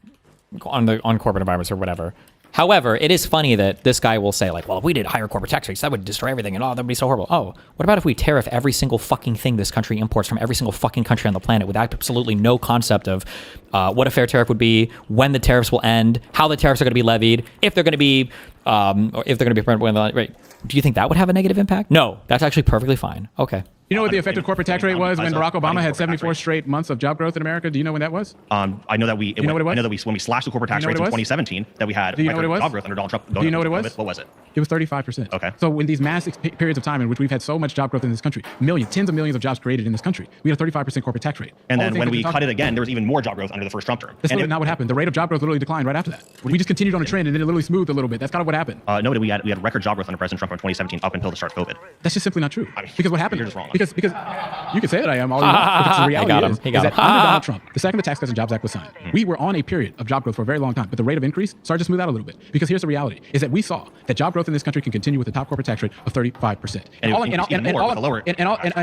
S3: corporate environments or whatever. However, it is funny that this guy will say like, well, if we did higher corporate tax rates, that would destroy everything and that would be so horrible. Oh, what about if we tariff every single fucking thing this country imports from every single fucking country on the planet with absolutely no concept of what a fair tariff would be, when the tariffs will end, how the tariffs are going to be levied, if they're going to be, or if they're going to be permanent, right? Do you think that would have a negative impact? No, that's actually perfectly fine. Okay.
S1: You know what the effective corporate tax rate was when Barack Obama had 74 straight months of job growth in America? Do you know when that was?
S8: I know that we.
S1: You know what it was?
S8: I know that when we slashed the corporate tax rates in 2017, that we had job growth under Donald Trump.
S1: Do you know what it was?
S8: What was it?
S1: It was 35%.
S8: Okay.
S1: So in these massive periods of time in which we've had so much job growth in this country, tens of millions of jobs created in this country, we had a 35% corporate tax rate.
S8: And then when we cut it again, there was even more job growth under the first Trump term.
S1: That's literally not what happened. The rate of job growth literally declined right after that. We just continued on a trend and then it literally smoothed a little bit. That's kind of what happened.
S8: No, we had record job growth under President Trump in 2017 up until the start of COVID.
S1: That's just simply not true. Because what happened?
S8: You're just wrong.
S1: Because you can say that I am all you want, but the reality is that under Donald Trump, the second the Tax Cuts and Jobs Act was signed, we were on a period of job growth for a very long time, but the rate of increase started to smooth out a little bit. Because here's the reality, is that we saw that job growth in this country can continue with the top corporate tax rate of 35%. And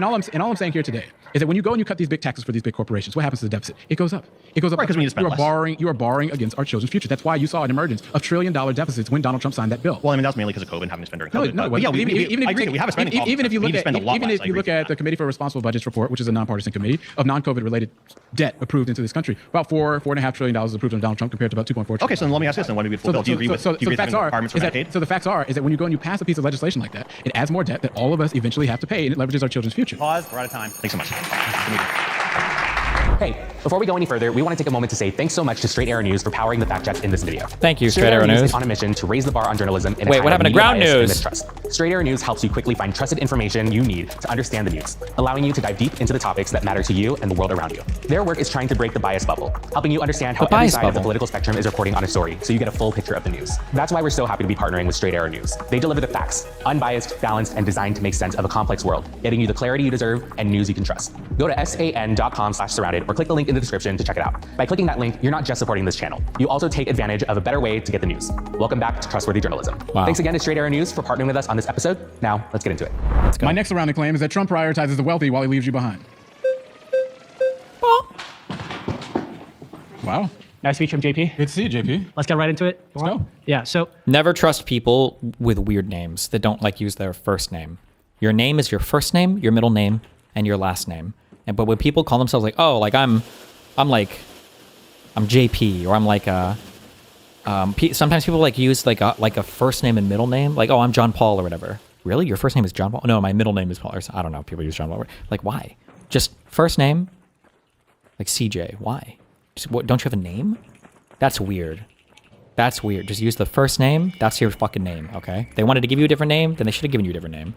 S1: all I'm saying here today is that when you go and you cut these big taxes for these big corporations, what happens to the deficit? It goes up. It goes up
S8: because we need to spend less.
S1: You are borrowing against our children's future. That's why you saw an emergence of $1 trillion deficits when Donald Trump signed that bill.
S8: Well, I mean, that was mainly because of COVID and having to spend during COVID.
S1: No,
S8: I agree that we have a spending problem.
S1: Even if you look that the Committee for Responsible Budgets report, which is a nonpartisan committee of non-COVID related debt approved into this country, about $4.5 trillion approved on Donald Trump compared to about 2.4 trillion.
S8: Okay, so then let me ask this: then when we fulfill, do you agree with? Do you agree with having requirements for Medicaid?
S1: So the facts are is that when you go and you pass a piece of legislation like that, it adds more debt that all of us eventually have to pay, and it leverages our children's future.
S7: Pause. We're out of time.
S8: Thanks so much.
S9: Hey, before we go any further, we want to take a moment to say thanks so much to Straight Arrow News for powering the fact checks in this video.
S3: Thank you, Straight Arrow News.
S9: is on a mission to raise the bar on journalism in a
S3: Wait,
S9: time
S3: what
S9: of
S3: happened to
S9: media
S3: Ground
S9: bias and
S3: News?
S9: mistrust. Straight Arrow News helps you quickly find trusted information you need to understand the news, allowing you to dive deep into the topics that matter to you and the world around you. Their work is trying to break the bias bubble, helping you understand how every side of the political spectrum is reporting on a story so you get a full picture of the news. That's why we're so happy to be partnering with Straight Arrow News. They deliver the facts, unbiased, balanced, and designed to make sense of a complex world, getting you the clarity you deserve and news you can trust. Go to san.com/surrounded or click the link in the description to check it out. By clicking that link, you're not just supporting this channel. You also take advantage of a better way to get the news. Welcome back to Trustworthy Journalism.
S3: Wow.
S9: Thanks again to Straight Arrow News for partnering with us on this episode. Now, let's get into it.
S1: My next surrounding claim is that Trump prioritizes the wealthy while he leaves you behind. Wow.
S10: Nice to meet you, I'm JP.
S1: Good to see you, JP.
S10: Let's get right into it.
S1: Let's go.
S10: Yeah, so
S3: Never trust people with weird names that don't like use their first name. Your name is your first name, your middle name, and your last name. But when people call themselves like, oh, like I'm JP, or I'm like sometimes people like use like a first name and middle name, like, oh, I'm John Paul or whatever. Really? Your first name is John Paul? No, my middle name is Paul. Or I don't know. People use John Paul. Like, why? Just first name, like CJ. Why? Just, what, don't you have a name? That's weird. That's weird. Just use the first name. That's your fucking name, okay? They wanted to give you a different name, then they should have given you a different name.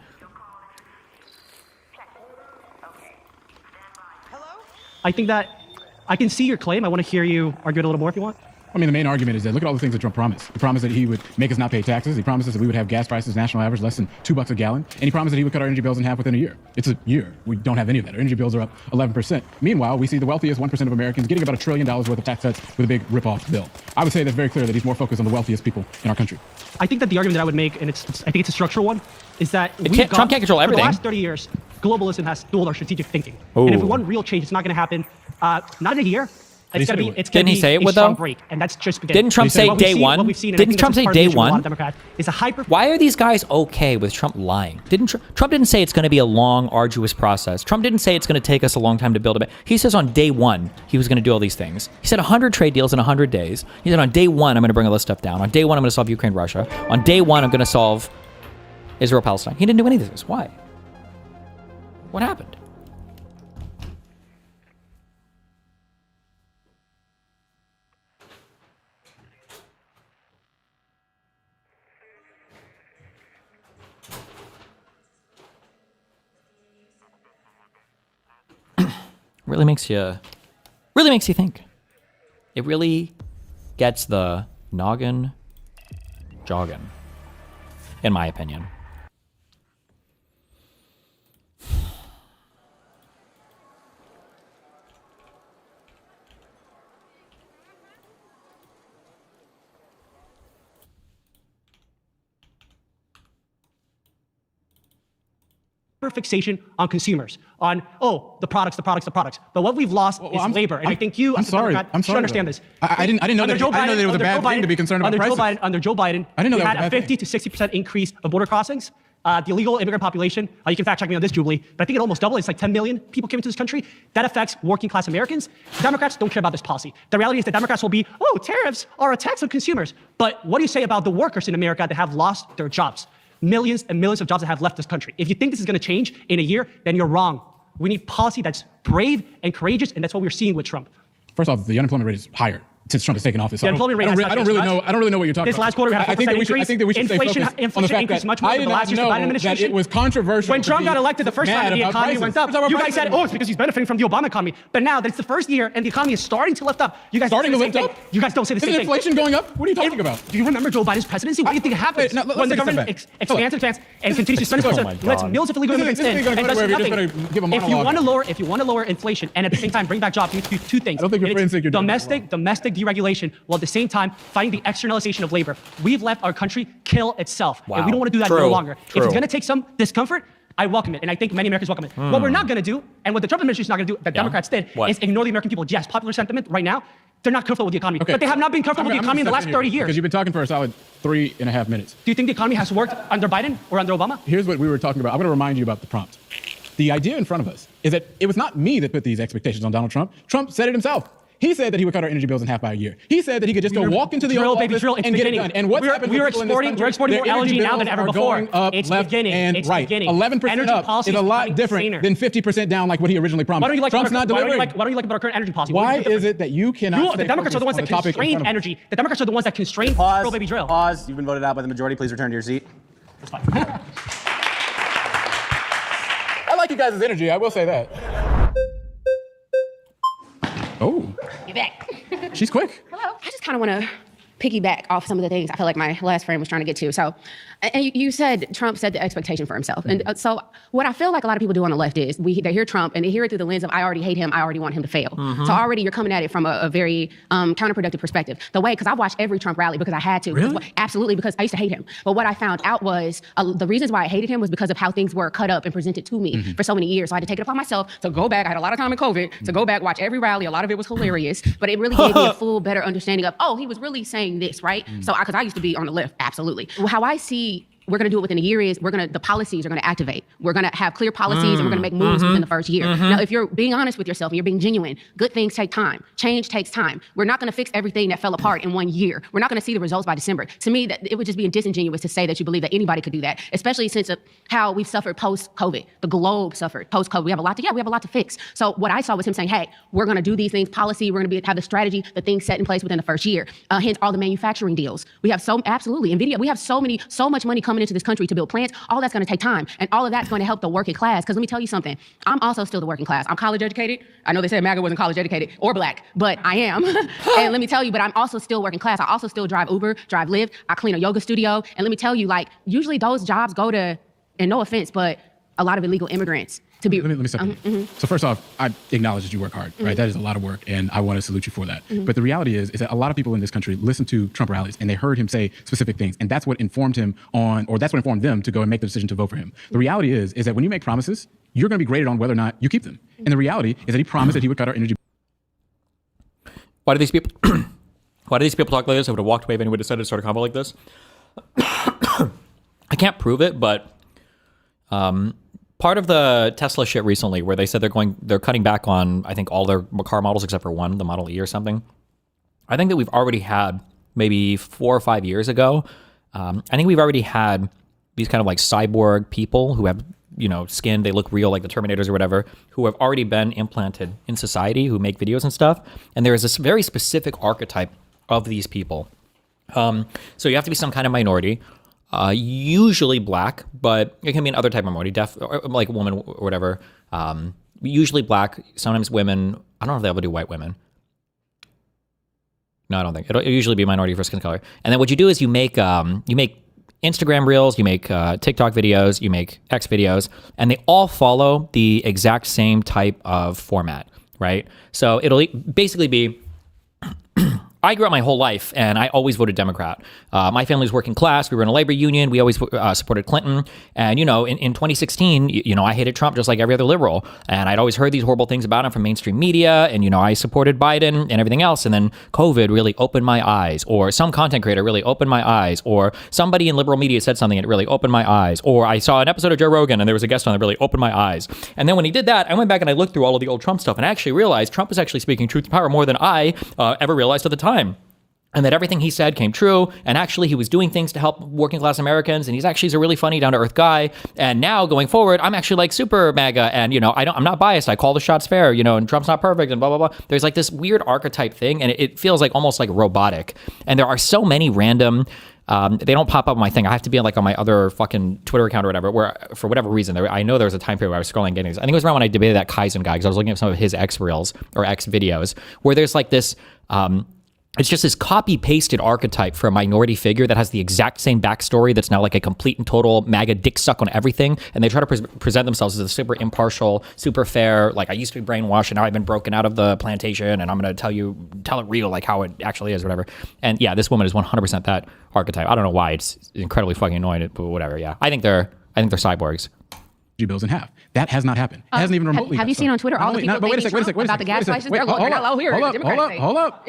S10: I think that I can see your claim. I want to hear you argue it a little more if you want.
S1: I mean, the main argument is that look at all the things that Trump promised. He promised that he would make us not pay taxes. He promised us that we would have gas prices national average less than $2 a gallon. And he promised that he would cut our energy bills in half within a year. It's a year. We don't have any of that. Our energy bills are up 11%. Meanwhile, we see the wealthiest 1% of Americans getting about $1 trillion worth of tax cuts with a big rip-off bill. I would say that's very clear that he's more focused on the wealthiest people in our country.
S10: I think that the argument that I would make, and I think it's a structural one, is that
S3: Trump can't control everything.
S10: For the last 30 years, globalism has fueled our strategic thinking.
S3: Ooh.
S10: And if we want real change, it's not going to happen. Not in a year. It's going to be.
S3: Didn't he say it
S10: a
S3: would
S10: strong
S3: though?
S10: break, and that's just beginning.
S3: Didn't Trump say day one? Didn't Trump say day one? Why are these guys okay with Trump lying? Trump didn't say it's going to be a long, arduous process. Trump didn't say it's going to take us a long time to build it. He says on day one he was going to do all these things. He said 100 trade deals in 100 days. He said on day one I'm going to bring all this stuff down. On day one I'm going to solve Ukraine, Russia. On day one I'm going to solve Israel, Palestine. He didn't do any of this. Why? What happened? Really makes you think. It really gets the noggin jogging, in my opinion.
S10: Fixation on consumers, on the products. But what we've lost is labor, and I think you, as a Democrat, should understand this.
S1: I didn't know that. I didn't know that it was a bad thing to be concerned about prices.
S10: Under Joe Biden,
S1: I didn't know
S10: we
S1: that
S10: had a 50 to 60% increase of border crossings. The illegal immigrant population, you can fact check me on this, Jubilee, but I think it almost doubled. It's like 10 million people came into this country. That affects working class Americans. Democrats don't care about this policy. The reality is that Democrats will be, tariffs are a tax on consumers. But what do you say about the workers in America that have lost their jobs? Millions and millions of jobs that have left this country. If you think this is going to change in a year, then you're wrong. We need policy that's brave and courageous, and that's what we're seeing with Trump.
S1: First off, the unemployment rate is higher since Trump has taken office.
S10: The unemployment rate
S1: I don't really know what you're talking about.
S10: This last quarter, we had a 4% increase.
S1: I think that we should stay focused on the fact that
S10: much more
S1: I
S10: than
S1: did
S10: the last
S1: not
S10: year's Biden
S1: know
S10: administration.
S1: that it was controversial.
S10: When Trump got elected the first time, the economy went up. You guys said, it's because he's benefiting from the Obama economy. But now that it's the first year and the economy is starting to lift up, you guys
S1: starting to lift up?
S10: You guys don't say the same thing.
S1: Is inflation going up? What are you talking about?
S10: Do you remember Joe Biden's presidency? What do you think happens when the government expands and continues to spend lets millions of illegal immigrants in and does nothing? If you want to lower inflation and at the same time bring back jobs, you need to do two things.
S1: I don't think your friends think you're doing
S10: domestic deregulation, while at the same time fighting the externalization of labor. We've let our country kill itself, and we don't want to do that no longer. If it's going to take some discomfort, I welcome it, and I think many Americans welcome it. What we're not going to do, and what the Trump administration is not going to do, that Democrats did, is ignore the American people. Yes, popular sentiment right now, they're not comfortable with the economy, but they have not been comfortable with the economy in the last 30 years.
S1: Because you've been talking for a solid 3.5 minutes.
S10: Do you think the economy has worked under Biden or under Obama?
S1: Here's what we were talking about. I'm going to remind you about the prompt. The idea in front of us is that it was not me that put these expectations on Donald Trump. Trump said it himself. He said that he would cut our energy bills in half by a year. He said that he could just go walk into the Oval Office and get it done. And what's happened
S10: we're exporting more LNG now than ever before.
S1: It's beginning. And it's beginning. 11% up is a lot different than 50% down like what he originally promised.
S10: Why don't you like
S1: Trump's not delivering.
S10: Why don't you like about our current energy policy?
S1: Why is it that you cannot?
S10: The Democrats are the ones that constrain energy. The Democrats are the ones that constrain drill, baby, drill.
S7: Pause. You've been voted out by the majority. Please return to your seat.
S1: I like you guys' energy. I will say that. Oh.
S11: You're back.
S1: She's quick.
S11: Hello. I just kind of want to piggyback off some of the things I feel like my last friend was trying to get to. So, and you said Trump set the expectation for himself. And so what I feel like a lot of people do on the left is they hear Trump and they hear it through the lens of, I already hate him, I already want him to fail. So already you're coming at it from a very counterproductive perspective. The way, because I watched every Trump rally because I had to.
S1: Really?
S11: Absolutely, because I used to hate him. But what I found out was the reasons why I hated him was because of how things were cut up and presented to me for so many years. So I had to take it upon myself to go back. I had a lot of time in COVID to go back, watch every rally. A lot of it was hilarious, but it really gave me a full, better understanding of, oh, he was really saying this, right? So, because I used to be on the left, absolutely. How I see we're going to do it within a year is the policies are going to activate. We're going to have clear policies and we're going to make moves within the first year. Now, if you're being honest with yourself and you're being genuine, good things take time. Change takes time. We're not going to fix everything that fell apart in 1 year. We're not going to see the results by December. To me, that it would just be disingenuous to say that you believe that anybody could do that, especially since of how we've suffered post-COVID. The globe suffered post-COVID. We have a lot to fix. So what I saw was him saying, hey, we're going to do these things, policy, we're going to have the strategy, the things set in place within the first year. Hence all the manufacturing deals. We have absolutely, NVIDIA, we have so much money coming into this country to build plants. All that's going to take time. And all of that's going to help the working class. Because let me tell you something. I'm also still the working class. I'm college educated. I know they said MAGA wasn't college educated or black, but I am. And let me tell you, but I'm also still working class. I also still drive Uber, drive Lyft. I clean a yoga studio. And let me tell you, like, usually those jobs go to, and no offense, but a lot of illegal immigrants. To be,
S1: let me stop you. So first off, I acknowledge that you work hard, right? That is a lot of work, and I want to salute you for that. But the reality is that a lot of people in this country listen to Trump rallies, and they heard him say specific things, and that's what informed him that's what informed them to go and make the decision to vote for him. The reality is that when you make promises, you're going to be graded on whether or not you keep them. And the reality is that he promised that he would cut our energy.
S3: Why do these people talk like this? I would have walked away if anyone decided to start a convo like this. I can't prove it, but part of the Tesla shit recently, where they said they're cutting back on, I think, all their car models except for one, the Model E or something. I think that we've already had, maybe 4 or 5 years ago, I think we've already had these kind of like cyborg people who have, skin, they look real like the Terminators or whatever, who have already been implanted in society, who make videos and stuff. And there is this very specific archetype of these people. So you have to be some kind of minority. Usually black, but it can be an other type of minority, like a woman or whatever. Usually black, sometimes women. I don't know if they ever do white women. No, I don't think. It'll usually be a minority for skin color. And then what you do is you make Instagram reels, you make TikTok videos, you make X videos, and they all follow the exact same type of format, right? So it'll basically be, I grew up my whole life, and I always voted Democrat. My family's working class. We were in a labor union. We always supported Clinton. And, in 2016, I hated Trump just like every other liberal. And I'd always heard these horrible things about him from mainstream media. And, I supported Biden and everything else. And then COVID really opened my eyes. Or some content creator really opened my eyes. Or somebody in liberal media said something and it really opened my eyes. Or I saw an episode of Joe Rogan and there was a guest on that really opened my eyes. And then when he did that, I went back and I looked through all of the old Trump stuff and I actually realized Trump was actually speaking truth to power more than I ever realized at the time. And that everything he said came true. And actually, he was doing things to help working class Americans. And he's a really funny, down to earth guy. And now going forward, I'm actually like super MAGA. And, I'm not biased. I call the shots fair, and Trump's not perfect and blah, blah, blah. There's like this weird archetype thing. And it feels like almost like robotic. And there are so many random, they don't pop up on my thing. I have to be like on my other fucking Twitter account or whatever, where for whatever reason, I know there was a time period where I was scrolling getting these. I think it was around when I debated that Kaizen guy, because I was looking at some of his X reels or X videos, where there's like this, it's just this copy-pasted archetype for a minority figure that has the exact same backstory that's now like a complete and total MAGA dick suck on everything. And they try to present themselves as a super impartial, super fair, like I used to be brainwashed and now I've been broken out of the plantation and I'm going to tell it real, like how it actually is, whatever. And yeah, this woman is 100% that archetype. I don't know why. It's incredibly fucking annoying, but whatever, yeah. I think they're cyborgs.
S1: bills in half. That has not happened. It hasn't even remotely.
S11: Have you seen on Twitter all the people blaming Trump about the gas prices? They're not low here.
S1: Hold up.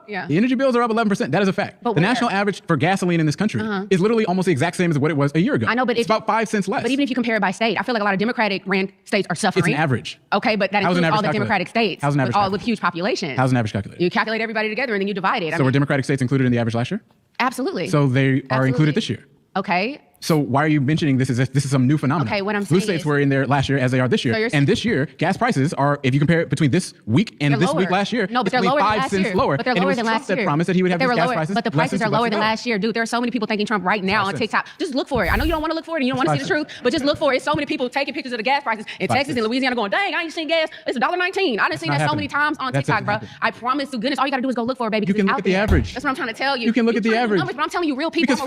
S11: Yeah.
S1: The energy bills are up 11%. That is a fact.
S11: But
S1: the national average for gasoline in this country is literally almost the exact same as what it was a year ago.
S11: I know, but
S1: it's about 5 cents less.
S11: But even if you compare it by state, I feel like a lot of Democratic ran states are suffering.
S1: It's an average.
S11: Okay, but that includes all the Democratic states.
S1: How's an average
S11: with huge populations.
S1: How's an average calculated?
S11: You calculate everybody together and then you divide it.
S1: So were Democratic states included in the average last year?
S11: Absolutely.
S1: So they are included this year.
S11: Okay.
S1: So why are you mentioning this is some new phenomenon?
S11: Okay, what I'm
S1: Blue
S11: saying
S1: states
S11: is,
S1: were in there last year as they are this year.
S11: So
S1: and this year, gas prices are, if you compare it between this week and this week last year,
S11: no, but
S1: it's
S11: they're lower than
S1: 5
S11: last
S1: cents
S11: year.
S1: lower.
S11: But they're
S1: and
S11: lower
S1: it was
S11: than
S1: Trump
S11: last year.
S1: that promised that he would have these gas prices.
S11: But the prices are lower than last year, dude. There are so many people thanking Trump right now on TikTok. Just look for it. I know you don't want to look for it and you don't want to see the truth, but just look for it. It's so many people taking pictures of the gas prices in Texas and Louisiana going, dang, I ain't seen gas. It's $1.19. I done seen that so many times on TikTok, bro. I promise to goodness, all you got to do is go look for it, baby.
S1: You can look at the average.
S11: That's what I'm trying to tell you.
S1: You can look at the average.
S11: But I'm telling you, real people.
S1: Because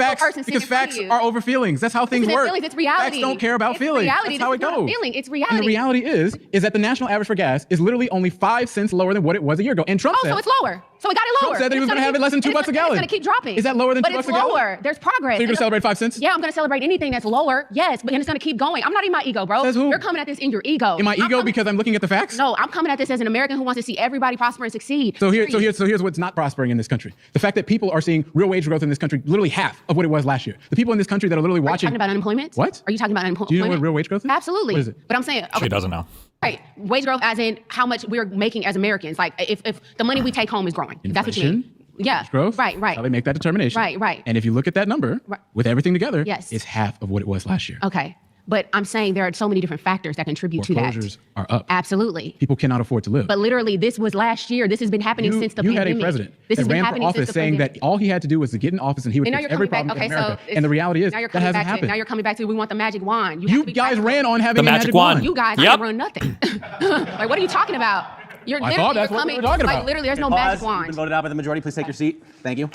S1: facts are over feelings. That's how things work.
S11: It's reality.
S1: Facts don't care about feelings.
S11: Reality.
S1: That's how it goes.
S11: It's reality.
S1: And the reality is that the national average for gas is literally only 5 cents lower than what it was a year ago. And Trump said,
S11: so it's lower. So we got it lower.
S1: Trump said that he was going to have it less than $2 a gallon.
S11: It's going to keep dropping.
S1: Is that lower than $2 a gallon?
S11: But it's lower. There's progress.
S1: So you're going to celebrate 5 cents?
S11: Yeah, I'm going to celebrate anything that's lower. Yes, but it's going to keep going. I'm not in my ego, bro.
S1: Says who?
S11: You're coming at this in your ego.
S1: In my ego because I'm looking at the facts?
S11: No, I'm coming at this as an American who wants to see everybody prosper and succeed.
S1: So here's what's not prospering in this country. The fact that people are seeing real wage growth in this country, literally half of what it was last year. The people in this country that are literally watching.
S11: Are you talking about unemployment?
S1: What?
S11: Are you talking about unemployment?
S1: Do you know what real wage growth is?
S11: Absolutely.
S1: What is it?
S11: But I'm saying, okay.
S3: She doesn't know.
S11: Right. Wage growth as in how much we're making as Americans. Like if the money we take home is growing. That's what you mean. Yeah.
S1: Growth.
S11: Right.
S1: How they make that determination.
S11: Right.
S1: And if you look at that number with everything together,
S11: yes,
S1: it's half of what it was last year.
S11: Okay. But I'm saying there are so many different factors that contribute to that.
S1: Foreclosures are up.
S11: Absolutely.
S1: People cannot afford to live.
S11: But literally, this was last year. This has been happening since the pandemic.
S1: You had a president
S11: that
S1: ran for office saying that all he had to do was to get in office and he would fix every problem in America. And the reality is that hasn't happened.
S11: Now you're coming back to we want the magic wand.
S1: You guys ran on having a magic wand.
S11: You guys didn't run nothing. Like, what are you talking about? You're
S1: I thought that's what we were talking about.
S11: Like, literally, there's no magic wand.
S7: You've been voted out by the majority. Please take your seat. Thank you.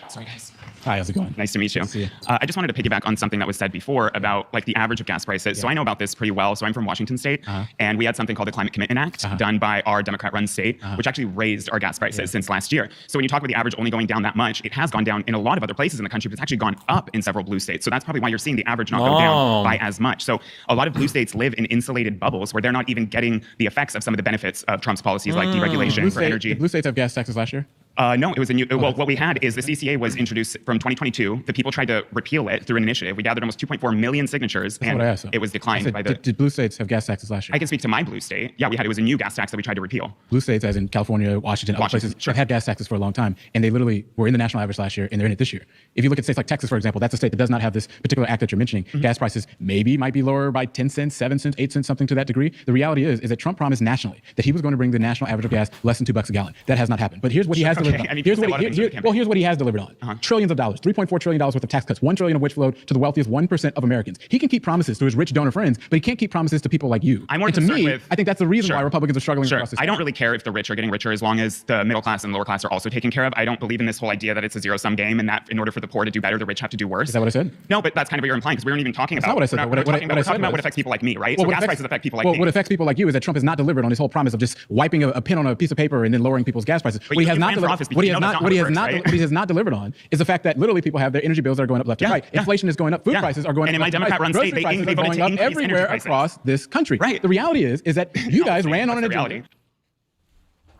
S12: Sorry, guys.
S1: Hi, how's it going?
S12: Nice to meet you. I just wanted to piggyback on something that was said before about like the average of gas prices. Yeah. So I know about this pretty well. So I'm from Washington State, and we had something called the Climate Commitment Act done by our Democrat-run state, which actually raised our gas prices since last year. So when you talk about the average only going down that much, it has gone down in a lot of other places in the country, but it's actually gone up in several blue states. So that's probably why you're seeing the average not go down by as much. So a lot of blue states live in insulated bubbles where they're not even getting the effects of some of the benefits of Trump's policies like deregulation for energy.
S1: Did blue states have gas taxes last year?
S12: No, it was a new. Well, what we had is the CCA was introduced from 2022. The people tried to repeal it through an initiative. We gathered almost 2.4 million signatures, and it was declined by the.
S1: Did blue states have gas taxes last year?
S12: I can speak to my blue state. Yeah, we had. It was a new gas tax that we tried to repeal.
S1: Blue states, as in California, Washington, other places, have had gas taxes for a long time, and they literally were in the national average last year, and they're in it this year. If you look at states like Texas, for example, that's a state that does not have this particular act that you're mentioning. Gas prices might be lower by 10 cents, 7 cents, 8 cents, something to that degree. The reality is that Trump promised nationally that he was going to bring the national average of gas less than $2 a gallon. That has not happened. But here's what he has delivered on. Here's what he has delivered on. Trillions of dollars, $3.4 trillion worth of tax cuts, $1 trillion of which flowed to the wealthiest 1% of Americans. He can keep promises to his rich donor friends, but he can't keep promises to people like you.
S12: I'm more concerned with.
S1: I think that's the reason why Republicans are struggling across this.
S12: I don't really care if the rich are getting richer as long as the middle class and lower class are also taken care of. I don't believe in this whole idea that it's a zero-sum game and that in order for the poor to do better, the rich have to do worse.
S1: Is that what I said?
S12: No, but that's kind of what you're implying because we weren't even talking about.
S1: That's not what I said.
S12: We're talking about what affects people like me, right?
S1: Well,
S12: so gas prices affect people like me.
S1: What affects people like you is that Trump has not delivered on his whole promise of just wiping a pen on a piece of paper and then lowering people's gas prices. What he has not delivered on is the fact that literally people have their energy bills that are going up left and right. Inflation is going up. Food prices are going up.
S12: And in my Democrat-run state, they voted to increase
S1: everywhere across this country. Right. The reality is that you guys ran on an agenda.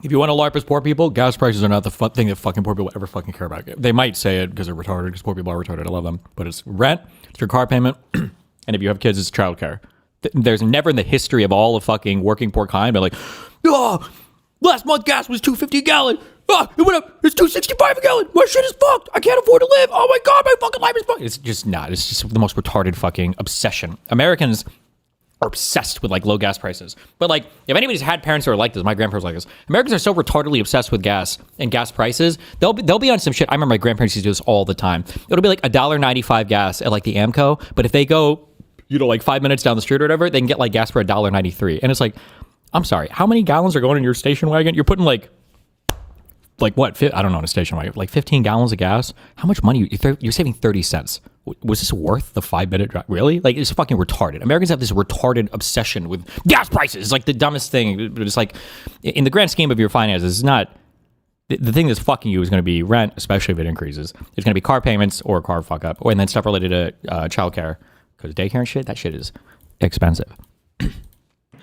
S3: If you want to LARP as poor people, gas prices are not the thing that fucking poor people ever fucking care about. They might say it because they're retarded, because poor people are retarded. I love them. But it's rent, it's your car payment, and if you have kids, it's childcare. There's never in the history of all of fucking working poor kind been like, last month gas was $2.50 a gallon. It went up. It's $2.65 a gallon. My shit is fucked. I can't afford to live. Oh my God, my fucking life is fucked. It's just not. It's just the most retarded fucking obsession. Americans are obsessed with like low gas prices. But like, if anybody's had parents who are like this, my grandparents are like this. Americans are so retardedly obsessed with gas and gas prices. They'll be on some shit. I remember my grandparents used to do this all the time. It'll be like $1.95 gas at like the Amco. But if they go, like 5 minutes down the street or whatever, they can get like gas for $1.93. And it's like, I'm sorry, how many gallons are going in your station wagon? You're putting like what? I don't know, in a station wagon, like 15 gallons of gas. How much money? You're saving 30 cents. Was this worth the 5-minute drive? Really? Like, it's fucking retarded. Americans have this retarded obsession with gas prices. It's like the dumbest thing. But it's like, in the grand scheme of your finances, it's not the thing that's fucking you is going to be rent, especially if it increases. It's going to be car payments or car fuck up, and then stuff related to childcare, because daycare and shit, that shit is expensive.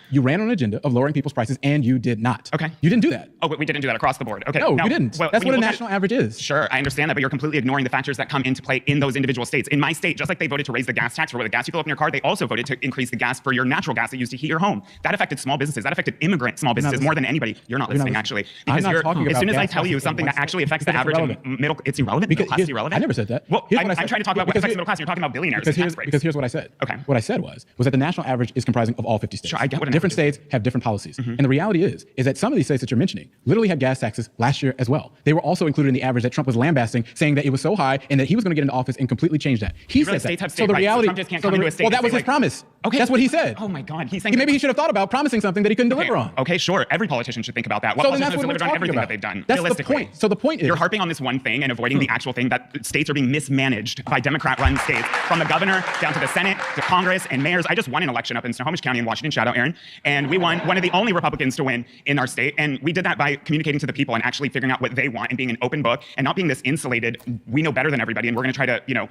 S1: You ran on an agenda of lowering people's prices, and you did not.
S12: Okay.
S1: You didn't do that.
S12: Oh, but we didn't do that across the board. Okay.
S1: No,
S12: now,
S1: you didn't.
S12: Well,
S1: That's
S12: when
S1: what a
S12: you look
S1: national average is.
S12: Sure, I understand that, but you're completely ignoring the factors that come into play in those individual states. In my state, just like they voted to raise the gas tax for the gas you fill up in your car, they also voted to increase the gas for your natural gas that you use to heat your home. That affected small businesses. That affected immigrant small businesses more than anybody. You're not listening, actually.
S1: Because
S12: as soon as I
S1: gas
S12: tell you something that actually affects the average middle, it's irrelevant. Middle class is irrelevant.
S1: I never said that.
S12: Well, I'm trying to talk about what affects the middle class. You're talking about billionaires.
S1: Because here's what I said.
S12: Okay.
S1: What I said was that the national average is comprising of all 50 states.
S12: Sure, I get what
S1: different states have different policies. And the reality is that some of these states that you're mentioning literally had gas taxes last year as well. They were also included in the average that Trump was lambasting, saying that it was so high and that he was going to get into office and completely change that. He said
S12: states
S1: that.
S12: have state
S1: So the
S12: rights,
S1: reality,
S12: Trump just can't come into a state
S1: well, that
S12: and
S1: was
S12: say,
S1: his promise.
S12: Okay.
S1: That's what he said.
S12: Oh my God, he's saying
S1: Maybe he should have thought about promising something that he couldn't deliver on.
S12: Okay, sure. Every politician should think about that. What
S1: So then
S12: politician
S1: that's
S12: has
S1: what we're
S12: delivered on
S1: talking
S12: everything
S1: about.
S12: that they've done?
S1: That's the
S12: Realistically.
S1: point. So the point is,
S12: you're harping on this one thing and avoiding the actual thing that states are being mismanaged by Democrat-run states, from the governor down to the Senate to Congress and mayors. I just won an election up in Snohomish County in Washington. Shout out, Aaron. And we won, one of the only Republicans to win in our state. And we did that by communicating to the people and actually figuring out what they want and being an open book and not being this insulated, we know better than everybody and we're going to try to,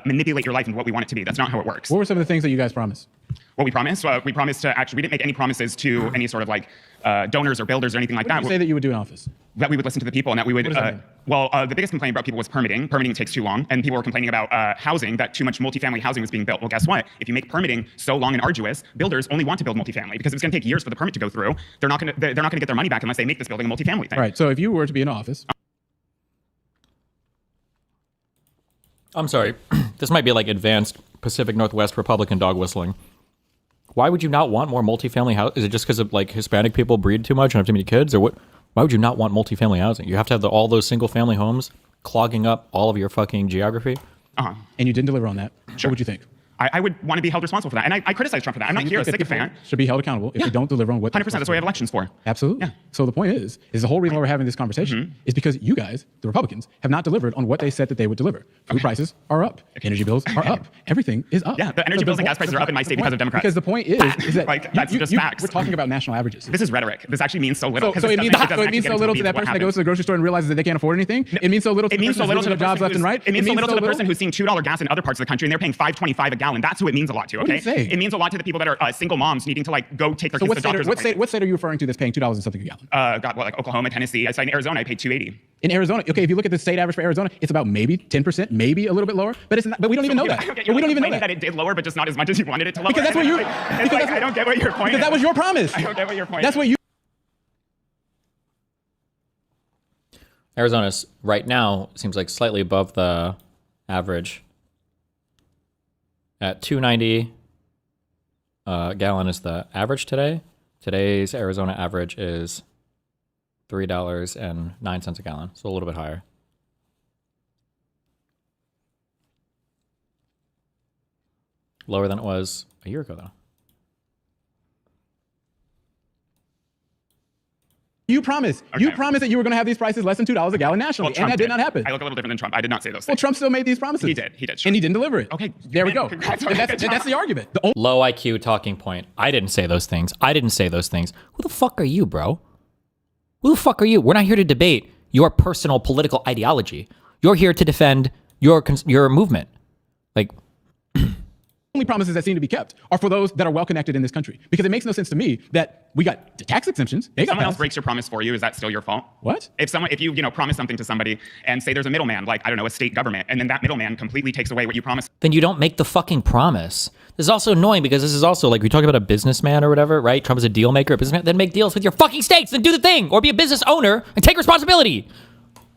S12: manipulate your life into what we want it to be. That's not how it works.
S1: what were some of the things that you guys promised?
S12: What we promised? We promised to actually, we didn't make any promises to any sort of like donors or builders or anything like that.
S1: What did you say that you would do in office?
S12: That we would listen to the people and that we would, the biggest complaint about people was permitting. Permitting takes too long, and people were complaining about housing, that too much multifamily housing was being built. Well, guess what? If you make permitting so long and arduous, builders only want to build multifamily because it's going to take years for the permit to go through. They're not going to get their money back unless they make this building a multifamily thing.
S1: Right. So if you were to be in office.
S3: I'm sorry. This might be like advanced Pacific Northwest Republican dog whistling. Why would you not want more multifamily housing? Is it just because of like Hispanic people breed too much and have too many kids, or what? Why would you not want multifamily housing? You have to have all those single family homes clogging up all of your fucking geography.
S12: Uh-huh.
S1: And you didn't deliver on that.
S12: Sure.
S1: What would you think?
S12: I would want to be held responsible for that. And I criticize Trump for that. I'm not here a sycophant.
S1: Should be held accountable if they don't deliver on what
S12: 100%. That's what we have elections for.
S1: Absolutely. Yeah. So the point is the whole reason why we're having this conversation is because you guys, the Republicans, have not delivered on what they said that they would deliver. Food prices are up. Energy bills are up. Everything is up.
S12: Yeah, the energy bills and gas prices are up in my state because of Democrats.
S1: Because the point is that
S12: like, that's just facts.
S1: We're talking about national averages.
S12: This is rhetoric. This actually means so little.
S1: So it means so little to that person that goes to the grocery store and realizes that they can't afford anything. It means so little to the person who's losing jobs left and right.
S12: It means so little to the person who's seeing $2 gas in other parts of the country and they're paying $5.25 a gallon. That's who it means a lot to. Okay. It means a lot to the people that are single moms needing to like go take their kids to the doctor's appointment.
S1: What state are you referring to that's paying $2 and something a gallon?
S12: Like Oklahoma, Tennessee. I said in Arizona, I paid $2.80.
S1: In Arizona, okay, if you look at the state average for Arizona, it's about maybe 10%, maybe a little bit lower, but it's not, but we don't even know that.
S12: Okay, we don't even know that it did lower, but just not as much as you wanted it to lower.
S1: Because that's what you.
S12: I don't get what your point is.
S1: Because that was your promise.
S12: I don't get what your point is.
S1: That's what you.
S3: Arizona's right now seems like slightly above the average. At $2.90 a gallon is the average today. Today's Arizona average is $3.09 a gallon, so a little bit higher. Lower than it was a year ago, though.
S1: You promised. Okay. You promised that you were going to have these prices less than $2 a gallon nationally, and that did not happen.
S12: I look a little different than Trump. I did not say those things.
S1: Well, Trump still made these promises.
S12: He did. Sure.
S1: And he didn't deliver it.
S12: Okay.
S1: There we go. That's the argument.
S3: Low IQ talking point. I didn't say those things. Who the fuck are you, bro? Who the fuck are you? We're not here to debate your personal political ideology. You're here to defend your movement. Like,
S1: only promises that seem to be kept are for those that are well connected in this country. Because it makes no sense to me that we got the tax exemptions.
S12: If someone else breaks your promise for you, is that still your fault?
S1: What?
S12: If you promise something to somebody and say there's a middleman, like, I don't know, a state government, and then that middleman completely takes away what you promised.
S3: Then you don't make the fucking promise. This is also annoying because this is also like we talk about a businessman or whatever, right? Trump is a deal maker, a businessman. Then make deals with your fucking states, then do the thing, or be a business owner and take responsibility.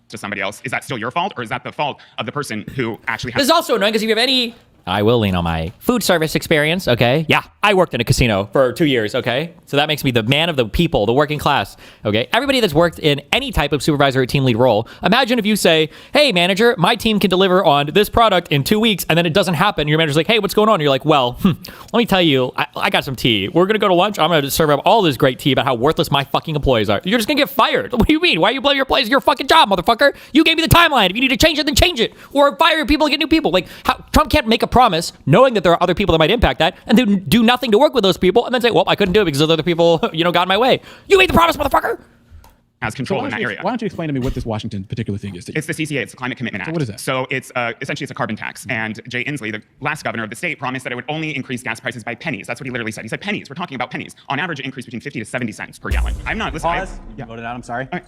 S12: To somebody else, is that still your fault, or is that the fault of the person who actually has?
S3: This is also annoying because if you have any. I will lean on my food service experience, okay? Yeah, I worked in a casino for 2 years, okay? So that makes me the man of the people, the working class, okay? Everybody that's worked in any type of supervisor or team lead role, imagine if you say, hey, manager, my team can deliver on this product in 2 weeks, and then it doesn't happen. Your manager's like, hey, what's going on? And you're like, well, let me tell you, I got some tea. We're going to go to lunch. I'm going to serve up all this great tea about how worthless my fucking employees are. You're just going to get fired. What do you mean? Why are you blaming your employees? It's your fucking job, motherfucker. You gave me the timeline. If you need to change it, then change it. Or fire your people and get new people. Like, Trump can't make a promise knowing that there are other people that might impact that, and then do nothing to work with those people, and then say, well, I couldn't do it because those other people, got in my way. You made the promise, motherfucker!
S12: has control in that area.
S1: Why don't you explain to me what this Washington particular thing is?
S12: It's the CCA, it's the Climate Commitment Act.
S1: So what is that?
S12: So it's essentially it's a carbon tax. And Jay Inslee, the last governor of the state, promised that it would only increase gas prices by pennies. That's what he literally said. He said pennies. We're talking about pennies. On average, it increased between 50 to 70 cents per gallon. I'm not listening.
S7: Pause. You voted out. I'm sorry.
S12: All right.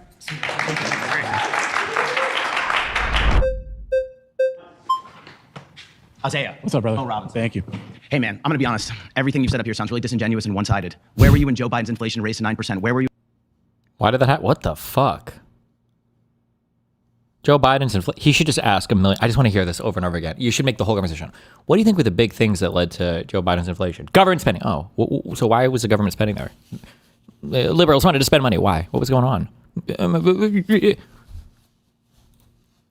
S7: Isaiah.
S1: What's up, brother?
S7: Oh, Robinson.
S1: Thank you.
S7: Hey, man, I'm going to be honest. Everything you've said up here sounds really disingenuous and one-sided. Where were you when Joe Biden's inflation raised to 9%? Where were you?
S3: Why did that happen? What the fuck? Joe Biden's inflation. He should just ask a million. I just want to hear this over and over again. You should make the whole conversation. What do you think were the big things that led to Joe Biden's inflation? Government spending. Oh, so why was the government spending there? Liberals wanted to spend money. Why? What was going on?
S7: You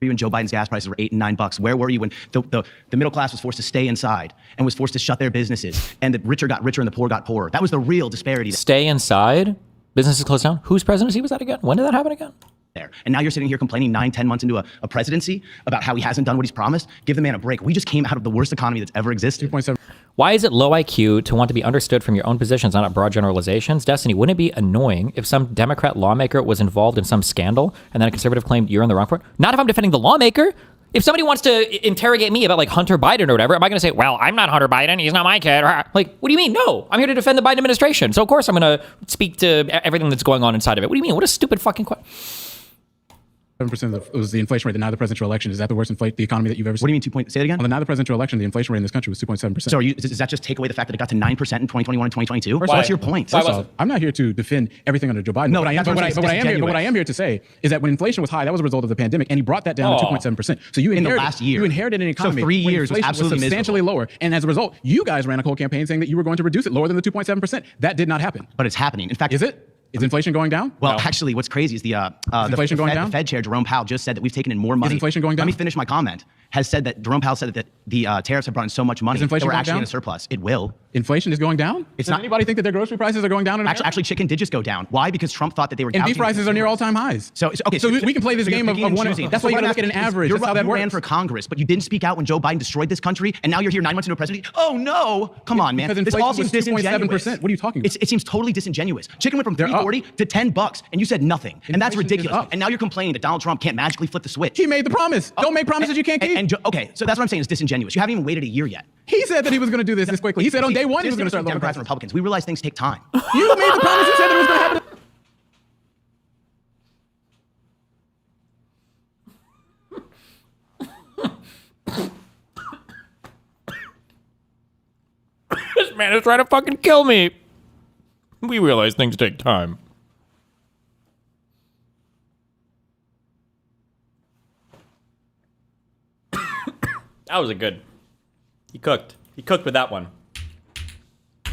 S7: when Joe Biden's gas prices were $8 and $9? Where were you when the middle class was forced to stay inside and was forced to shut their businesses and the richer got richer and the poor got poorer? That was the real disparity.
S3: Stay inside? Businesses closed down? Whose presidency was that again? When did that happen again?
S7: There. And now you're sitting here complaining 9-10 months into a presidency about how he hasn't done what he's promised. Give the man a break. We just came out of the worst economy that's ever existed.
S1: 2.7.
S3: Why is it low IQ to want to be understood from your own positions, not broad generalizations? Destiny, wouldn't it be annoying if some Democrat lawmaker was involved in some scandal and then a conservative claimed you're in the wrong for it? Not if I'm defending the lawmaker. If somebody wants to interrogate me about like Hunter Biden or whatever, am I going to say, well, I'm not Hunter Biden, he's not my kid? Like, what do you mean? No, I'm here to defend the Biden administration. So of course I'm going to speak to everything that's going on inside of it. What do you mean? What a stupid fucking question.
S1: 7% was the inflation rate. The the presidential election. Is that the worst the economy that you've ever seen?
S7: What do you mean 2 point? Say it again.
S1: On the presidential election, the inflation rate in this country was 2.7%.
S7: So does that just take away the fact that it got to 9% in 2021 and 2022?
S1: What's your point? First off, I'm not here to defend everything under Joe Biden.
S7: No,
S1: but what I am here to say is that when inflation was high, that was a result of the pandemic, and he brought that down to 2.7%. So you inherited,
S7: in the last year,
S1: you inherited an economy.
S7: So 3 years was
S1: inflation
S7: absolutely
S1: substantially
S7: miserable.
S1: lower, and as a result, you guys ran a whole campaign saying that you were going to reduce it lower than the 2.7%. That did not happen.
S7: But it's happening. In fact,
S1: is it? Is inflation going down?
S7: Well, actually, what's crazy is
S1: inflation going down?
S7: The Fed chair, Jerome Powell, just said that we've taken in more money.
S1: Is inflation going down?
S7: Let me finish my comment. Jerome Powell said that the tariffs have brought in so much money
S1: is inflation
S7: that we're
S1: going
S7: actually
S1: down?
S7: in a surplus. It will.
S1: Inflation is going down? Does anybody think that their grocery prices are going down in America?
S7: Actually, chicken did just go down. Why? Because Trump thought that they were
S1: and beef prices are near all-time highs. So we can play this game of one. That's why you got to look at an average. That's how that works.
S7: You ran for Congress, but you didn't speak out when Joe Biden destroyed this country, and now you're here 9 months into a presidency. Oh no! Come on, man.
S1: Because
S7: this all seems disingenuous.
S1: 2.7%. What are you talking about?
S7: It seems totally disingenuous. Chicken went from $3.40 to $10, and you said nothing, and that's ridiculous. And now you're complaining that Donald Trump can't magically flip the switch.
S1: He made the promise. Don't make promises you can't keep.
S7: Okay, so that's what I'm saying is disingenuous. You haven't even waited a year yet.
S1: He said that he was going to do this quickly. He said on day one he was going to start lowering
S7: Democrats and Republicans. We realize things take time.
S1: You made the promise and said that it was going to
S3: happen. This man is trying to fucking kill me. We realize things take time. That was a good. He cooked. He cooked with that one.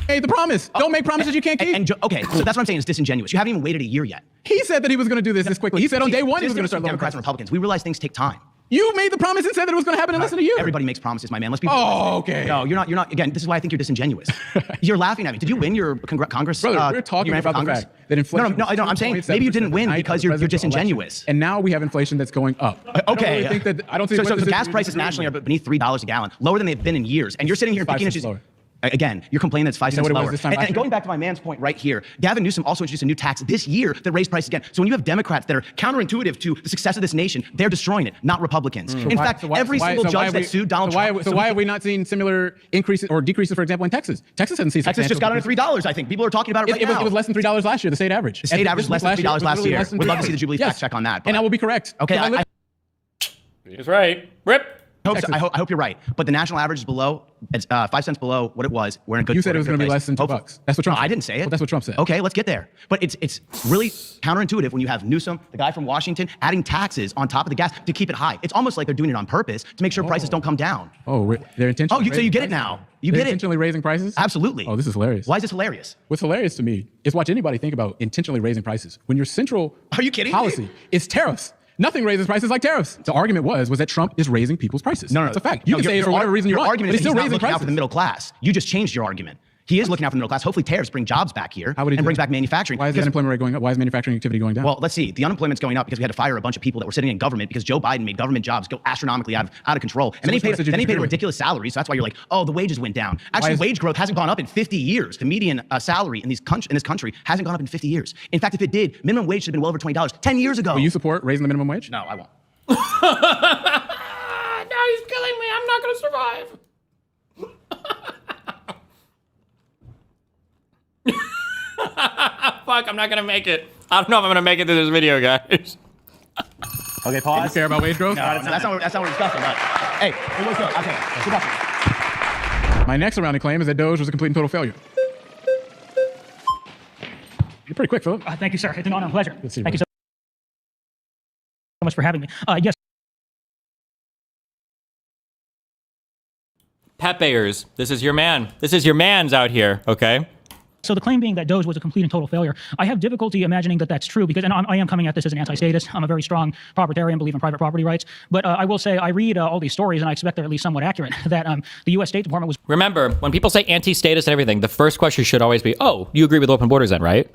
S1: Hey, the promise. Don't make promises you can't keep.
S7: Okay, so that's what I'm saying is disingenuous. You haven't even waited a year yet.
S1: He said that he was going to do this quickly. He said on day one he was going to start lowering
S7: Democrats and Republicans. We realize things take time.
S1: You made the promise and said that it was going to happen in less than a year.
S7: Everybody makes promises, my man. Let's be.
S1: Oh, okay.
S7: No, you're not. Again, this is why I think you're disingenuous. You're laughing at me. Did you win your Congress?
S1: Brother, we're talking about the fact that inflation.
S7: No. I'm saying maybe you didn't win because you're disingenuous.
S1: And now we have inflation that's going up.
S7: Okay.
S1: I don't think
S7: so the gas prices nationally are beneath $3 a gallon, lower than they've been in years. And you're sitting here picking issues. Again, you're complaining that it's 5 cents lower. And going back to my man's point right here, Gavin Newsom also introduced a new tax this year that raised prices again. So when you have Democrats that are counterintuitive to the success of this nation, they're destroying it, not Republicans. In fact, every single judge that sued Donald Trump.
S1: So why have we not seen similar increases or decreases, for example, in Texas? Texas hasn't seen.
S7: Texas just got under $3, I think. People are talking about it right now.
S1: It was less than $3 last year, the state average.
S7: The state average was less than $3 last year. We'd love to see the Jubilee fact check on that.
S1: And I will be correct.
S7: Okay.
S3: He's right. Rip.
S7: I hope you're right. But the national average is below. It's 5 cents below what it was. We're in a good.
S1: You said it was going to be less than $2. That's what Trump.
S7: No, I didn't say it.
S1: Well, that's what Trump said.
S7: Okay, let's get there. But it's really counterintuitive when you have Newsom, the guy from Washington, adding taxes on top of the gas to keep it high. It's almost like they're doing it on purpose to make sure prices don't come down.
S1: Oh, they're intentionally.
S7: Oh, so you get it now. You get it.
S1: Intentionally raising prices?
S7: Absolutely.
S1: Oh, this is hilarious.
S7: Why is this hilarious?
S1: What's hilarious to me is watch anybody think about intentionally raising prices when your central policy is tariffs. Nothing raises prices like tariffs. The argument was that Trump is raising people's prices.
S7: No,
S1: it's a fact. You can say it for whatever reason you want.
S7: Your argument
S1: but
S7: is
S1: it's still
S7: he's not
S1: raising
S7: looking
S1: prices
S7: out for the middle class. You just changed your argument. He is looking out for the middle class. Hopefully tariffs bring jobs back here and brings back manufacturing.
S1: Why is the unemployment rate going up? Why is manufacturing activity going down?
S7: Well, let's see. The unemployment's going up because we had to fire a bunch of people that were sitting in government because Joe Biden made government jobs go astronomically out of control. And then he paid a ridiculous salary. So that's why you're like, oh, the wages went down. Actually, wage growth hasn't gone up in 50 years. The median salary in this country hasn't gone up in 50 years. In fact, if it did, minimum wage should have been well over $20 10 years ago.
S1: Will you support raising the minimum wage?
S7: No, I won't.
S3: Now he's killing me. I'm not going to survive. Fuck, I'm not gonna make it. I don't know if I'm gonna make it through this video, guys.
S7: Okay, pause.
S1: You care about wage growth?
S7: No, that's not what we're discussing, but hey, it was good. Okay, good luck.
S1: My next surrounding claim is that DOGE was a complete and total failure. You're pretty quick, Philip.
S10: Thank you, sir. It's an honor and pleasure. Thank you so much for having me. Yes.
S3: Pet Bayers, this is your man. This is your man's out here, okay?
S10: So the claim being that DOGE was a complete and total failure, I have difficulty imagining that that's true because, and I am coming at this as an anti-statist. I'm a very strong proprietarian, believe in private property rights. But I will say I read all these stories and I expect they're at least somewhat accurate, that the U.S. State Department was...
S3: Remember, when people say anti-statist and everything, the first question should always be, oh, you agree with open borders then, right?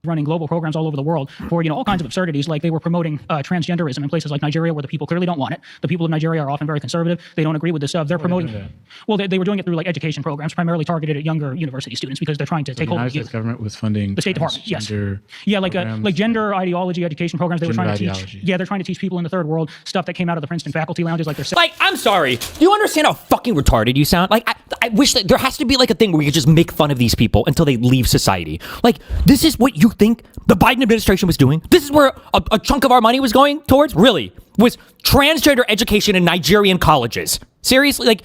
S10: running global programs all over the world for, all kinds of absurdities, like they were promoting transgenderism in places like Nigeria where the people clearly don't want it. The people of Nigeria are often very conservative. They don't agree with this stuff. They're promoting... Well, they were doing it through like education programs, primarily targeted at younger university students because they're trying to take hold of the
S1: United States government was funding
S10: the State Department, yes. Yeah, like gender ideology education programs. They were trying to teach... Yeah, they're trying to teach people in the third world stuff that came out of the Princeton faculty lounges, like they're...
S3: Like, I'm sorry. Do you understand how fucking retarded you sound? Like, I wish that there has to be like a thing where you could just make fun of these people until they leave society. Like, this is what you think the Biden administration was doing? This is where a chunk of our money was going towards? Really? Was transgender education in Nigerian colleges? Seriously? Like,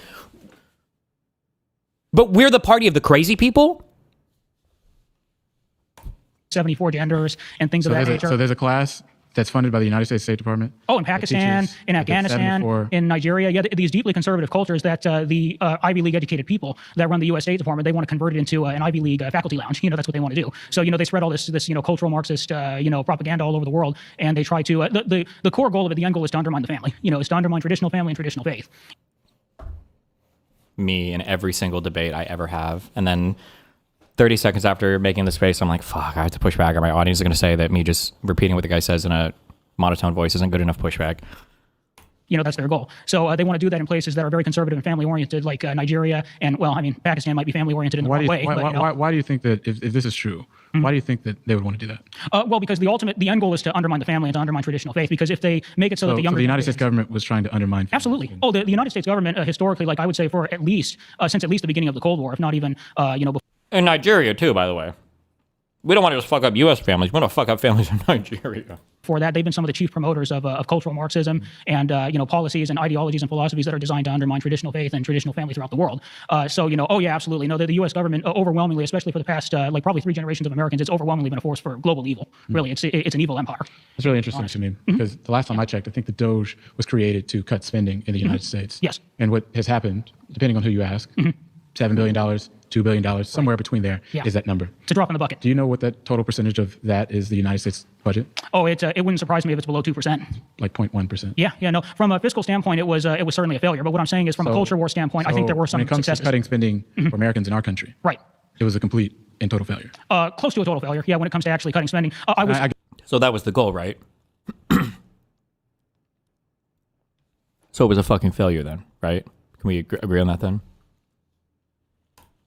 S3: but we're the party of the crazy people?
S10: 74 genders and things of that nature.
S1: So there's a class that's funded by the United States State Department?
S10: Oh, in Pakistan, in Afghanistan, in Nigeria. Yeah, these deeply conservative cultures that the Ivy League educated people that run the U.S. State Department, they want to convert it into an Ivy League faculty lounge. That's what they want to do. So, they spread all this cultural Marxist, propaganda all over the world. And they try to, the core goal of it, the end goal is to undermine the family. Is to undermine traditional family and traditional faith.
S3: Me in every single debate I ever have. And then 30 seconds after making the space, I'm like, fuck, I have to push back, or my audience is going to say that me just repeating what the guy says in a monotone voice isn't good enough pushback.
S10: That's their goal. So they want to do that in places that are very conservative and family-oriented, like Nigeria, and, Pakistan might be family-oriented in the wrong way.
S1: Why do you think that, if this is true, why do you think that they would want to do that?
S10: Well, because the end goal is to undermine the family and to undermine traditional faith, because if they make it so that the younger...
S1: So the United States government was trying to undermine...
S10: Absolutely. Oh, the United States government, historically, like I would say for at least, since at least the beginning of the Cold War, if not even, before...
S3: In Nigeria, too, by the way. We don't want to just fuck up U.S. families. We want to fuck up families in Nigeria.
S10: For that, they've been some of the chief promoters of cultural Marxism and, policies and ideologies and philosophies that are designed to undermine traditional faith and traditional family throughout the world. Oh, yeah, absolutely. No, the U.S. government overwhelmingly, especially for the past, probably 3 generations of Americans, it's overwhelmingly been a force for global evil. Really, it's an evil empire.
S1: It's really interesting to me because the last time I checked, I think the DOGE was created to cut spending in the United States.
S10: Yes.
S1: And what has happened, depending on who you ask, $7 billion, $2 billion, somewhere between there is that number.
S10: It's a drop in the bucket.
S1: Do you know what that total percentage of that is the United States budget?
S10: Oh, it wouldn't surprise me if it's below 2%.
S1: Like 0.1%?
S10: Yeah, no. From a fiscal standpoint, it was certainly a failure. But what I'm saying is from a culture war standpoint, I think there were some successes.
S1: When it comes to cutting spending for Americans in our country,
S10: right,
S1: it was a complete and total failure.
S10: Close to a total failure, yeah, when it comes to actually cutting spending.
S3: So that was the goal, right? So it was a fucking failure then, right? Can we agree on that then?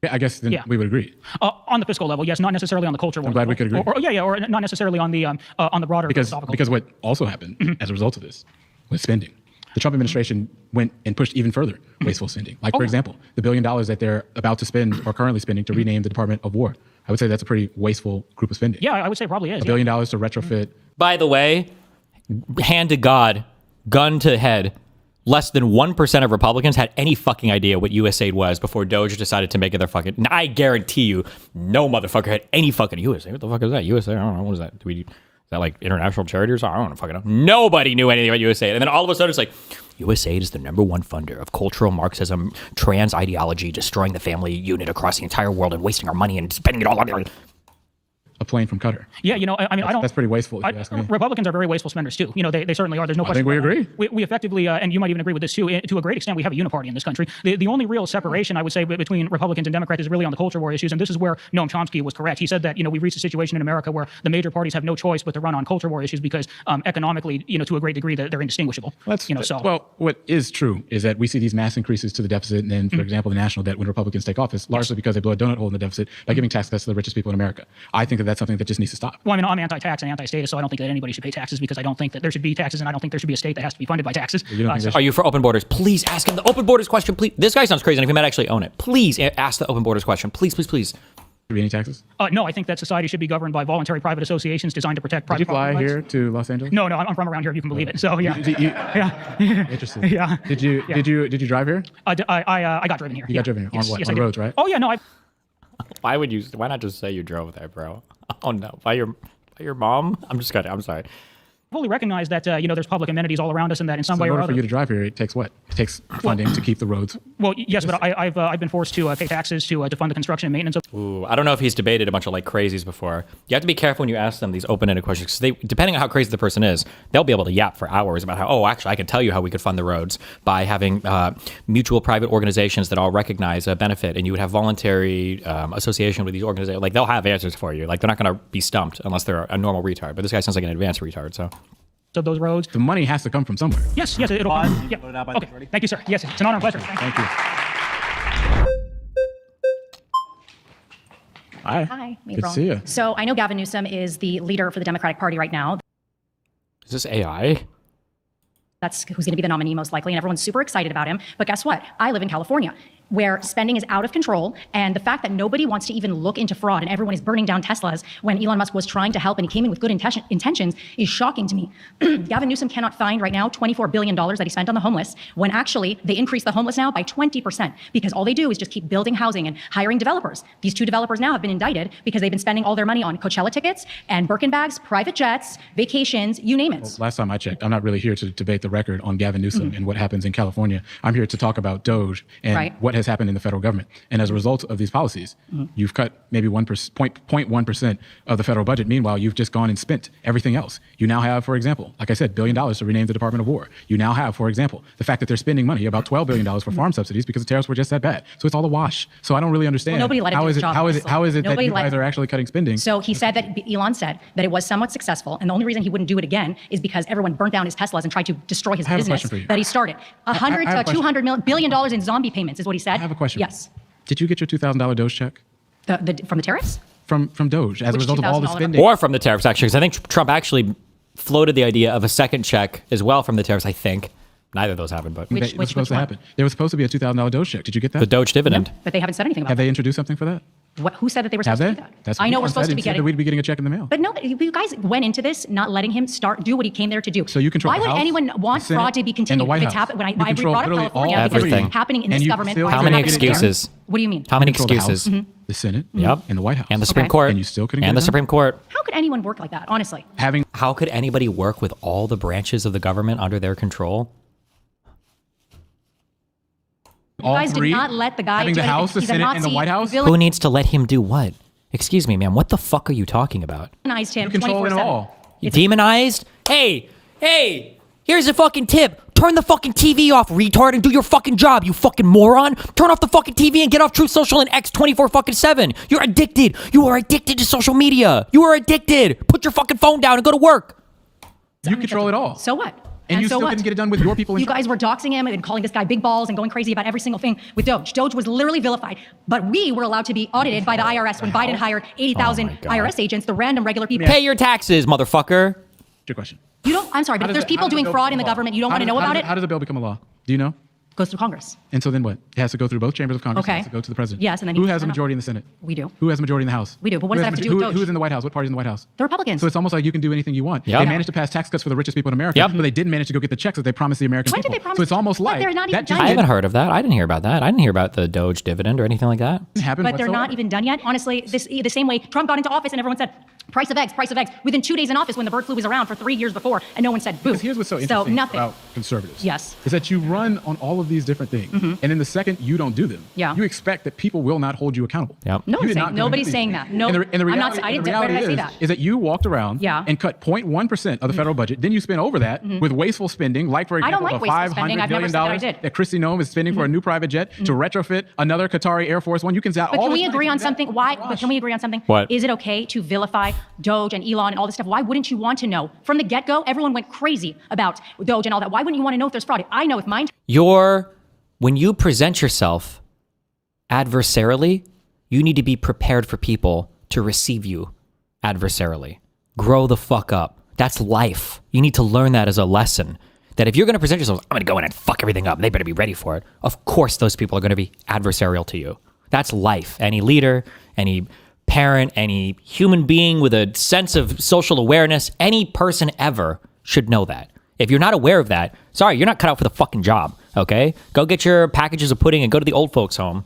S1: Yeah, I guess then we would agree.
S10: On the fiscal level, yes, not necessarily on the culture.
S1: I'm glad we could agree.
S10: Or not necessarily on the broader philosophical.
S1: Because what also happened as a result of this was spending. The Trump administration went and pushed even further wasteful spending. Like, for example, the $1 billion that they're about to spend or currently spending to rename the Department of War. I would say that's a pretty wasteful group of spending.
S10: Yeah, I would say it probably is.
S1: $1 billion to retrofit.
S3: By the way, hand to God, gun to head, less than 1% of Republicans had any fucking idea what USAID was before DOGE decided to make it their fucking... I guarantee you, no motherfucker had any fucking USAID. What the fuck is that? USAID? I don't know. What is that? Is that like international charity or something? I don't fucking know. Nobody knew anything about USAID. And then all of a sudden it's like, USAID is the #1 funder of cultural Marxism, trans ideology, destroying the family unit across the entire world and wasting our money and spending it all on...
S1: a plane from Qatar.
S2: Yeah, I mean,
S1: That's pretty wasteful, if you ask me.
S2: Republicans are very wasteful spenders too. They certainly are. There's no question.
S1: I think we agree.
S2: We effectively, and you might even agree with this too, to a great extent, we have a uniparty in this country. The only real separation, I would say, between Republicans and Democrats is really on the culture war issues, and this is where Noam Chomsky was correct. He said that, we've reached a situation in America where the major parties have no choice but to run on culture war issues because economically, to a great degree, they're indistinguishable.
S1: Well, what is true is that we see these mass increases to the deficit and then, for example, the national debt when Republicans take office, largely because they blow a donut hole in the deficit by giving tax cuts to the richest people in America. I think that that's something that just needs to stop.
S2: Well, I mean, I'm anti-tax and anti-status, so I don't think that anybody should pay taxes because I don't think that there should be taxes, and I don't think there should be a state that has to be funded by taxes.
S3: Are you for open borders? Please ask him the open borders question, please. This guy sounds crazy, and if he might actually own it, please ask the open borders question. Please, please, please.
S1: Should there be any taxes?
S2: No, I think that society should be governed by voluntary private associations designed to protect private property
S1: rights. Did you fly here to Los Angeles?
S2: No, I'm from around here, if you can believe it. So, yeah.
S1: Interesting.
S2: Yeah.
S1: Did you drive here?
S2: I got driven here.
S1: You got driven here?
S2: Yes,
S1: on what?
S2: yes,
S1: On the roads, right?
S2: Oh, yeah, no,
S3: Why not just say you drove there, bro? Oh, no. By your mom? I'm sorry.
S2: fully recognize that there's public amenities all around us, and that in some way
S1: in
S2: or
S1: order
S2: other.
S1: for you to drive here, it takes what? It takes funding to keep the roads.
S2: Well, yes, but I've been forced to pay taxes to fund the construction and maintenance of.
S3: Ooh, I don't know if he's debated a bunch of crazies before. You have to be careful when you ask them these open-ended questions because depending on how crazy the person is, they'll be able to yap for hours about how, actually, I can tell you how we could fund the roads by having mutual private organizations that all recognize a benefit, and you would have voluntary association with these organizations. They'll have answers for you. They're not going to be stumped unless they're a normal retard. But this guy sounds like an advanced retard, so.
S2: Of those roads.
S1: The money has to come from somewhere.
S2: Yes, it'll come. Yeah. Okay. Thank you, sir. Yes, it's an honor and pleasure.
S1: Thank you. Hi.
S13: Hi,
S1: Good to see you.
S13: So I know Gavin Newsom is the leader for the Democratic Party right now.
S3: Is this AI?
S13: That's who's going to be the nominee most likely, and everyone's super excited about him. But guess what? I live in California, where spending is out of control, and the fact that nobody wants to even look into fraud and everyone is burning down Teslas when Elon Musk was trying to help and he came in with good intentions is shocking to me. Gavin Newsom cannot find right now $24 billion that he spent on the homeless when actually they increased the homeless now by 20% because all they do is just keep building housing and hiring developers. These two developers now have been indicted because they've been spending all their money on Coachella tickets and Birkin bags, private jets, vacations, you name it.
S1: Well, last time I checked, I'm not really here to debate the record on Gavin Newsom and what happens in California. I'm here to talk about DOGE and what has happened in the federal government. And as a result of these policies, you've cut maybe 0.1% of the federal budget. Meanwhile, you've just gone and spent everything else. You now have, for example, like I said, $1 billion to rename the Department of War. You now have, for example, the fact that they're spending money, about $12 billion for farm subsidies because the tariffs were just that bad. So it's all a wash. So I don't really understand.
S13: Well, nobody let him do his job,
S1: how is it that you guys are actually cutting spending?
S13: So he said that Elon said that it was somewhat successful, and the only reason he wouldn't do it again is because everyone burnt down his Teslas and tried to destroy his business that he started. $100 to $200 billion in zombie payments is what he said.
S1: I have a question.
S13: Yes.
S1: Did you get your $2,000 DOGE check?
S13: From the tariffs?
S1: From DOGE as a result of all the spending?
S3: Or from the tariffs, actually, because I think Trump actually floated the idea of a second check as well from the tariffs, I think. Neither of those happened, but
S1: Which was supposed to happen. There was supposed to be a $2,000 DOGE check. Did you get that?
S3: The DOGE dividend.
S13: No, but they haven't said anything about
S1: Have they introduced something for that?
S13: Who said that they were supposed to do that?
S1: That's
S13: I know we're supposed to be getting.
S1: We'd be getting a check in the mail.
S13: But no, you guys went into this not letting him do what he came there to do.
S1: So you control.
S13: Why would anyone want fraud to be continued if it's happening? When I brought up California, because it's happening in this government.
S3: How many excuses?
S13: What do you mean?
S3: How many excuses?
S1: The Senate,
S3: and
S1: the White House,
S3: and the Supreme Court,
S1: and you still couldn't.
S3: And the Supreme Court.
S13: How could anyone work like that? Honestly.
S3: How could anybody work with all the branches of the government under their control?
S13: You guys did not let the guy
S1: having
S13: do
S1: the House, the Senate, and the White House.
S3: Who needs to let him do what? Excuse me, ma'am. What the fuck are you talking about?
S13: Demonized him.
S1: You control it all.
S3: You demonized? Hey, here's a fucking tip. Turn the fucking TV off, retard, and do your fucking job, you fucking moron. Turn off the fucking TV and get off Truth Social and X 24/7. You're addicted. You are addicted to social media. You are addicted. Put your fucking phone down and go to work.
S1: You control it all.
S13: So what?
S1: And you
S13: so
S1: still couldn't get it done with your people in
S13: You guys were doxing him and calling this guy big balls and going crazy about every single thing with DOGE. DOGE was literally vilified. But we were allowed to be audited by the IRS when Biden hired 80,000 IRS agents, the random regular people.
S3: Pay your taxes, motherfucker.
S1: Your question.
S13: You don't, I'm sorry, but if there's people doing fraud in the government, you don't want to know about it?
S1: How does a bill become a law? Do you know?
S13: Goes through Congress.
S1: And so then what? It has to go through both chambers of Congress.
S13: Okay.
S1: It has to go to the president.
S13: Yes, and then
S1: who has a majority in the Senate?
S13: We do.
S1: Who has a majority in the House?
S13: We do. But what does that have to do with DOGE?
S1: Who's in the White House? What party's in the White House?
S13: The Republicans.
S1: So it's almost like you can do anything you want.
S3: Yep.
S1: They managed to pass tax cuts for the richest people in America, but they didn't manage to go get the checks that they promised the American people.
S13: When did they promise?
S1: So it's almost like
S13: they're not even done
S3: I
S13: yet.
S3: haven't heard of that. I didn't hear about that. I didn't hear about the DOGE dividend or anything like that.
S1: Didn't happen
S13: But they're
S1: whatsoever.
S13: not even done yet. Honestly, the same way Trump got into office and everyone said, Price of eggs, within 2 days in office when the bird flu was around for 3 years before, and no one said boo.
S1: Because here's what's so interesting about conservatives.
S13: Yes.
S1: Is that you run on all of these different things, and then the second you don't do them, you expect that people will not hold you accountable.
S3: Yep.
S13: Nobody's saying that. No,
S1: and the reality,
S13: I didn't. Where did I say that?
S1: Is that you walked around and cut 0.1% of the federal budget, then you spent over that with wasteful spending, like for example, the $500 billion that Kristi Noem is spending for a new private jet to retrofit another Qatari Air Force One. You can say,
S13: but can we agree on something? Why? But can we agree on something?
S3: What?
S13: Is it okay to vilify DOGE and Elon and all this stuff? Why wouldn't you want to know from the get-go? Everyone went crazy about DOGE and all that. Why wouldn't you want to know if there's fraud? I know if mine.
S3: When you present yourself adversarially, you need to be prepared for people to receive you adversarially. Grow the fuck up. That's life. You need to learn that as a lesson. That if you're going to present yourself, I'm going to go in and fuck everything up, they better be ready for it. Of course, those people are going to be adversarial to you. That's life. Any leader, any parent, any human being with a sense of social awareness, any person ever should know that. If you're not aware of that, sorry, you're not cut out for the fucking job, okay? Go get your packages of pudding and go to the old folks' home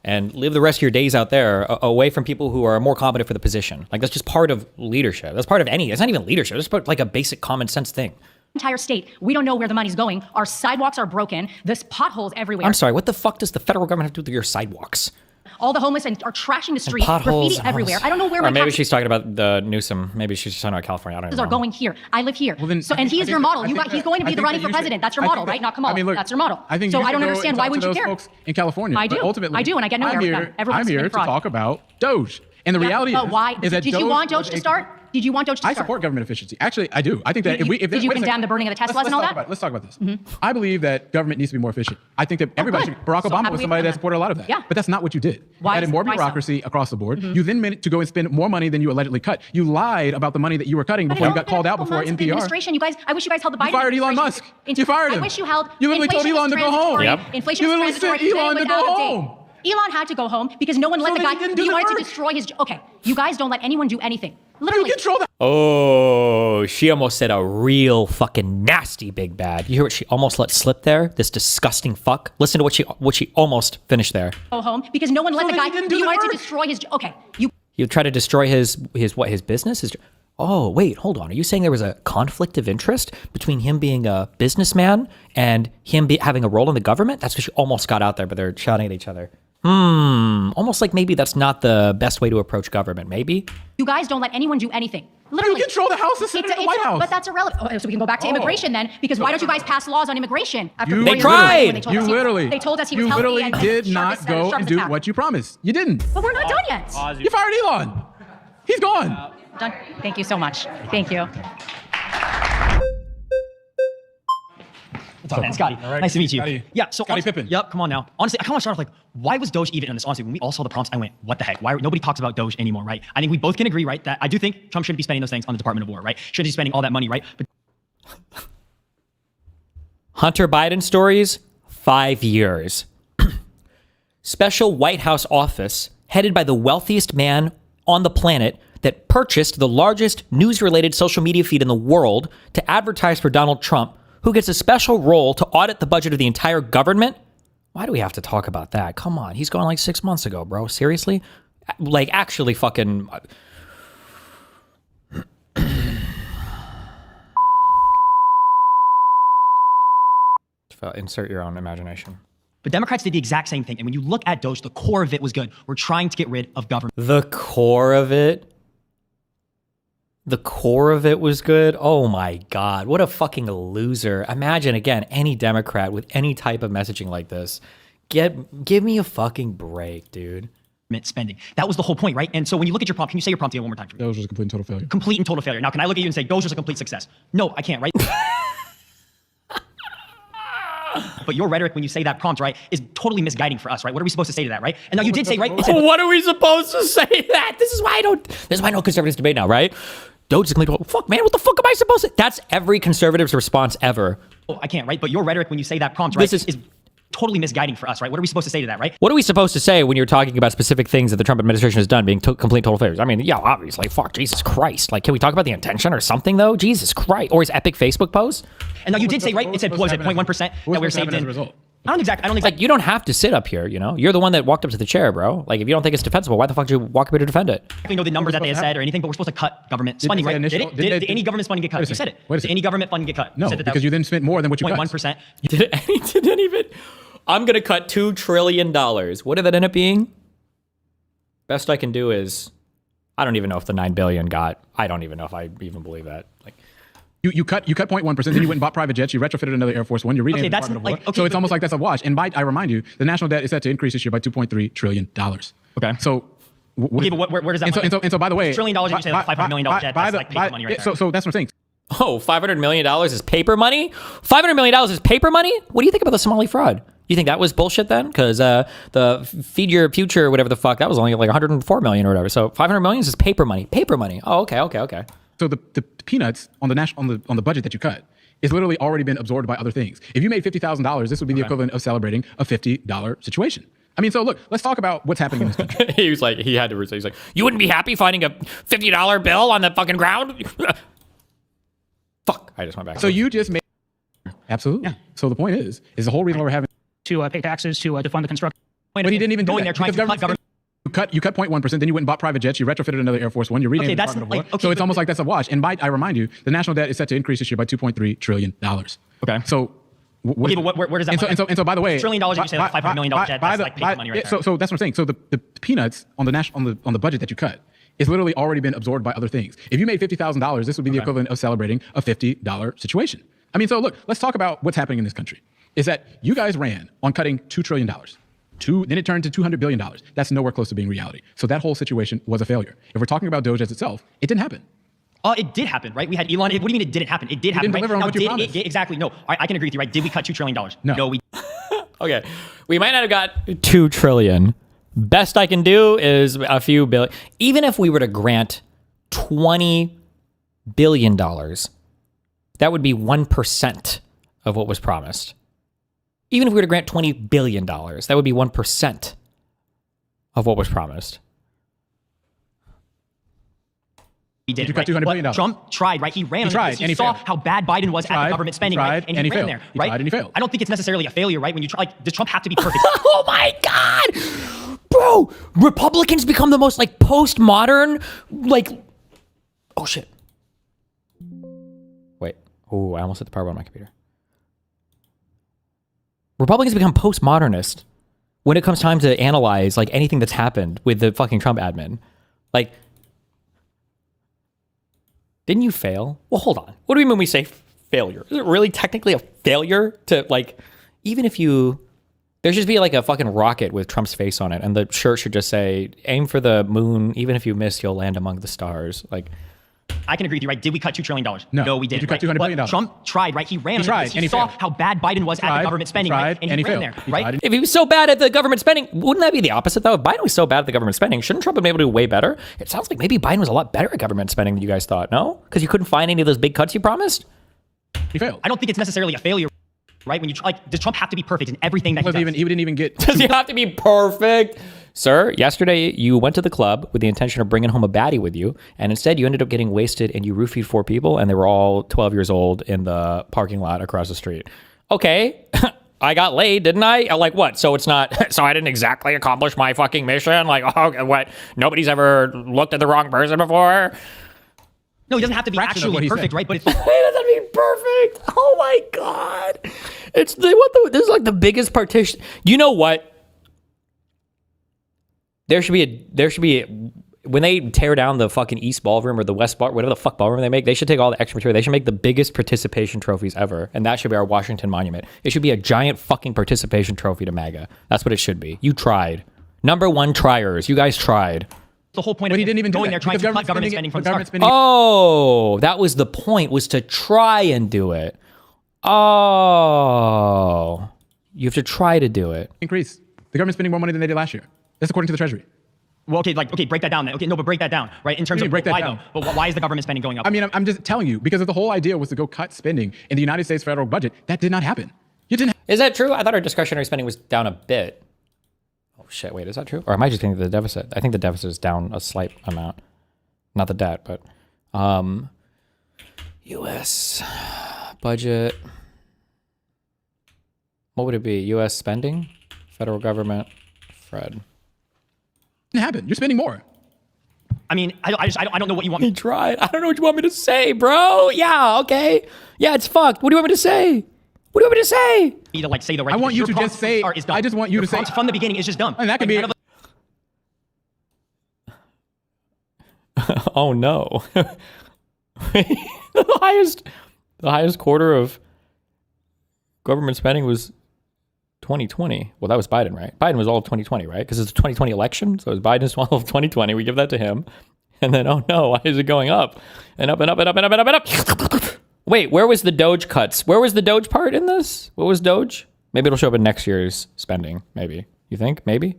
S3: and live the rest of your days out there away from people who are more competent for the position. Like, that's just part of leadership. That's part of it's not even leadership. It's part like a basic common sense thing.
S13: Entire state, we don't know where the money's going. Our sidewalks are broken. There's potholes everywhere.
S3: I'm sorry, what the fuck does the federal government have to do with your sidewalks?
S13: All the homeless are trashing the street, graffiti everywhere. I don't know where
S3: or maybe she's talking about the Newsom. Maybe she's talking about California. I don't know.
S13: Are going here. I live here. Well, then, and he's your model. He's going to be the running for president. That's your model, right? Not Kamala. I mean, look, that's your model.
S1: I think
S13: so. I don't understand why wouldn't you care?
S1: Folks in California,
S13: I do.
S1: Ultimately,
S13: I do, and I get nowhere with that.
S1: I'm here to talk about DOGE. And the reality is that
S13: did you want DOGE to start? Did you want DOGE to start?
S1: I support government efficiency. Actually, I do. I think that
S13: did you condemn the burning of the Teslas and all that?
S1: Let's talk about this. I believe that government needs to be more efficient. I think that everybody Barack Obama was somebody that supported a lot of that.
S13: Yeah.
S1: But that's not what you did. You added more bureaucracy across the board. You then meant to go and spend more money than you allegedly cut. You lied about the money that you were cutting before you got called out before NPR.
S13: Administration, you guys, I wish you guys held the Biden.
S1: You fired Elon Musk. You fired him.
S13: I wish you held.
S1: You literally told Elon to go home.
S13: Inflation
S1: you literally said Elon to go home.
S13: Elon had to go home because no one let the guy. He wanted to destroy his. Okay, you guys don't let anyone do anything. Literally.
S1: You control that.
S3: Oh, she almost said a real fucking nasty big bad. You hear what she almost let slip there? This disgusting fuck. Listen to what she almost finished there.
S13: Go home because no one let the guy. He wanted to destroy his. Okay,
S3: You try to destroy his business? Oh, wait, hold on. Are you saying there was a conflict of interest between him being a businessman and him having a role in the government? That's what she almost got out there, but they're shouting at each other. Almost like maybe that's not the best way to approach government, maybe?
S13: You guys don't let anyone do anything. Literally.
S1: You control the House, the Senate, and the White House.
S13: But that's irrelevant. Oh, so we can go back to immigration then, because why don't you guys pass laws on immigration?
S3: They tried.
S13: They told us he was healthy.
S1: You literally did not go and do what you promised. You didn't.
S13: But we're not done yet.
S1: You fired Elon. He's gone.
S13: Done. Thank you so much. Thank you.
S2: What's up, man? Scotty.
S1: Right.
S2: Nice to meet you.
S1: Scotty.
S2: Yeah, so
S1: Scotty Pippen.
S2: Yep, come on now. Honestly, I kind of want to start off like, why was DOGE even in this? Honestly, when we all saw the prompts, I went, what the heck? Why nobody talks about DOGE anymore, right? I think we both can agree, right, that I do think Trump shouldn't be spending those things on the Department of War, right? Shouldn't be spending all that money, right? But
S3: Hunter Biden stories, 5 years. Special White House office headed by the wealthiest man on the planet that purchased the largest news-related social media feed in the world to advertise for Donald Trump, who gets a special role to audit the budget of the entire government. Why do we have to talk about that? Come on. He's gone like 6 months ago, bro. Seriously? Like, actually fucking... Insert your own imagination.
S2: But Democrats did the exact same thing. And when you look at DOGE, the core of it was good. We're trying to get rid of government.
S3: The core of it? The core of it was good? Oh my God. What a fucking loser. Imagine, again, any Democrat with any type of messaging like this. Give me a fucking break, dude.
S2: Spending. That was the whole point, right? And so when you look at your prompt, can you say your prompt again one more time for me?
S1: DOGE was a complete and total failure.
S2: Complete and total failure. Now, can I look at you and say DOGE was a complete success? No, I can't, right? But your rhetoric when you say that prompt, right, is totally misguiding for us, right? What are we supposed to say to that, right? And now you did say, right?
S3: What are we supposed to say to that? This is why I know conservatives debate now, right? DOGE is complete. Fuck, man, what the fuck am I supposed to? That's every conservative's response ever.
S2: Oh, I can't, right? But your rhetoric when you say that prompt, right, is totally misguiding for us, right? What are we supposed to say to that, right?
S3: What are we supposed to say when you're talking about specific things that the Trump administration has done being complete total failures? I mean, yeah, obviously, fuck, Jesus Christ. Like, can we talk about the intention or something, though? Jesus Christ. Or his epic Facebook post?
S2: And now you did say, right, it said, what was it, 0.1% that we were saved in?
S7: I don't exactly.
S3: Like, you don't have to sit up here, you know? You're the one that walked up to the chair, bro. Like, if you don't think it's defensible, why the fuck did you walk up here to defend it?
S7: I don't know the numbers that they had said or anything, but we're supposed to cut government spending, right? Did any government funding get cut? You said it. Did any government funding get cut?
S1: No, because you then spent more than what you cut.
S7: 0.1%.
S3: Didn't even. I'm going to cut $2 trillion. What did that end up being? Best I can do is, I don't even know if the 9 billion got, I don't even know if I even believe that. Like,
S1: You cut 0.1%, then you went and bought private jets, you retrofitted another Air Force One, you renamed the Department of War. So it's almost like that's a wash. And I remind you, the national debt is set to increase this year by $2.3 trillion.
S7: Okay.
S1: So
S7: okay, but where does that money?
S1: And so by the way,
S7: $1 trillion, you say like $500 million debt, that's like paper money right there.
S1: So that's what I'm saying.
S3: Oh, $500 million is paper money? $500 million is paper money? What do you think about the Somali fraud? You think that was bullshit then? Because the Feed Your Future, whatever the fuck, that was only like 104 million or whatever. So 500 million is paper money. Paper money. Oh, okay.
S1: So the peanuts on the budget that you cut is literally already been absorbed by other things. If you made $50,000, this would be the equivalent of celebrating a $50 situation. I mean, so look, let's talk about what's happening in this country.
S3: He's like, you wouldn't be happy finding a $50 bill on the fucking ground? Fuck, I just went back.
S1: So you just made, absolutely. Yeah. So the point is the whole reason we're having
S10: to pay taxes to fund the construction.
S1: But he didn't even do
S7: going
S1: that.
S7: there trying to cut government.
S1: You cut 0.1%, then you went and bought private jets, you retrofitted another Air Force One, you renamed the Department of War. So it's almost like that's a wash. And I remind you, the national debt is set to increase this year by $2.3 trillion.
S7: Okay.
S1: So
S7: where does that money?
S1: And so by the way,
S7: $1 trillion, you say like $500 million debt, that's like paper money right there.
S1: So that's what I'm saying. So the peanuts on the budget that you cut is literally already been absorbed by other things. If you made $50,000, this would be the equivalent of celebrating a $50 situation. I mean, so look, let's talk about what's happening in this country. Is that you guys ran on cutting $2 trillion. Then it turned to $200 billion. That's nowhere close to being reality. So that whole situation was a failure. If we're talking about DOGE as itself, it didn't happen.
S7: It did happen, right? We had Elon. What do you mean it didn't happen? It did happen, right?
S1: Deliver on what you promised.
S7: Exactly. No, I can agree with you, right? Did we cut $2 trillion? No, we.
S3: Okay, we might not have got $2 trillion. Best I can do is a few billion. Even if we were to grant $20 billion, that would be 1% of what was promised. Even if we were to grant $20 billion, that would be 1% of what was promised.
S7: He did.
S1: You cut $200 billion.
S7: Trump tried, right? He ran.
S1: He
S7: saw
S1: failed.
S7: how bad Biden was at the government spending, right? And he ran there, right?
S1: He tried and he failed.
S7: I don't think it's necessarily a failure, right? When you try, like, does Trump have to be perfect?
S3: Oh my God, bro! Republicans become the most like postmodern, like. Oh shit! Wait. Oh, I almost hit the power button on my computer. Republicans become postmodernist when it comes time to analyze like anything that's happened with the fucking Trump admin. Like, didn't you fail? Well, hold on. What do we mean when we say failure? Is it really technically a failure to like, even if you, there should be like a fucking rocket with Trump's face on it and the shirt should just say, aim for the moon. Even if you miss, you'll land among the stars. Like,
S7: I can agree with you, right? Did we cut $2 trillion?
S1: No,
S7: we didn't.
S1: You cut $200 billion.
S7: Trump tried, right? He ran.
S1: He
S7: saw
S1: failed.
S7: how bad Biden was at the government spending, right? And he ran there, right?
S3: If he was so bad at the government spending, wouldn't that be the opposite though? If Biden was so bad at the government spending, shouldn't Trump have been able to do way better? It sounds like maybe Biden was a lot better at government spending than you guys thought, no? Because you couldn't find any of those big cuts you promised?
S1: He failed.
S7: I don't think it's necessarily a failure, right? When you like, does Trump have to be perfect in everything that he does?
S1: He didn't even get.
S3: Does he have to be perfect? Sir, yesterday you went to the club with the intention of bringing home a baddie with you, and instead you ended up getting wasted and you roofied 4 people, and they were all 12 years old in the parking lot across the street. Okay, I got laid, didn't I? Like what? So it's not, so I didn't exactly accomplish my fucking mission? Like, oh, what? Nobody's ever looked at the wrong person before?
S7: No, he doesn't have to be actually perfect, right? But it's
S3: He doesn't be perfect. Oh my God. This is like the biggest partition. You know what? There should be when they tear down the fucking East Ballroom or the West Ballroom, whatever the fuck ballroom they make, they should take all the extra material. They should make the biggest participation trophies ever. And that should be our Washington Monument. It should be a giant fucking participation trophy to MAGA. That's what it should be. You tried. Number 1 triers. You guys tried.
S7: The whole point of
S1: he didn't even
S7: going
S1: do
S7: there trying to cut government spending from the start.
S3: Oh, that was the point, was to try and do it. Oh, you have to try to do it.
S1: Increase. The government's spending more money than they did last year. That's according to the Treasury.
S7: Well, okay, break that down then. Okay, no, but break that down, right? In terms of why though? But why is the government spending going up?
S1: I mean, I'm just telling you, because if the whole idea was to go cut spending in the United States federal budget, that did not happen. You didn't.
S3: Is that true? I thought our discretionary spending was down a bit. Oh shit, wait, is that true? Or am I just thinking the deficit? I think the deficit is down a slight amount. Not the debt, but US budget. What would it be? U.S. spending? Federal government? Fred.
S1: It happened. You're spending more.
S7: I mean, I don't know what you want me.
S3: He tried. I don't know what you want me to say, bro. Yeah, okay. Yeah, it's fucked. What do you want me to say? What do you want me to say?
S7: Me to like say the right.
S1: I want you
S7: Your
S1: to just say.
S7: is dumb.
S1: I just want you to say
S7: from the beginning. It's just dumb.
S1: And that can be.
S3: Oh no. the highest quarter of government spending was 2020. Well, that was Biden, right? Biden was all of 2020, right? Because it's a 2020 election. So it was Biden's all of 2020. We give that to him. And then, oh no, why is it going up? And up and up and up and up and up and up. Wait, where was the DOGE cuts? Where was the DOGE part in this? What was DOGE? Maybe it'll show up in next year's spending. Maybe. You think? Maybe?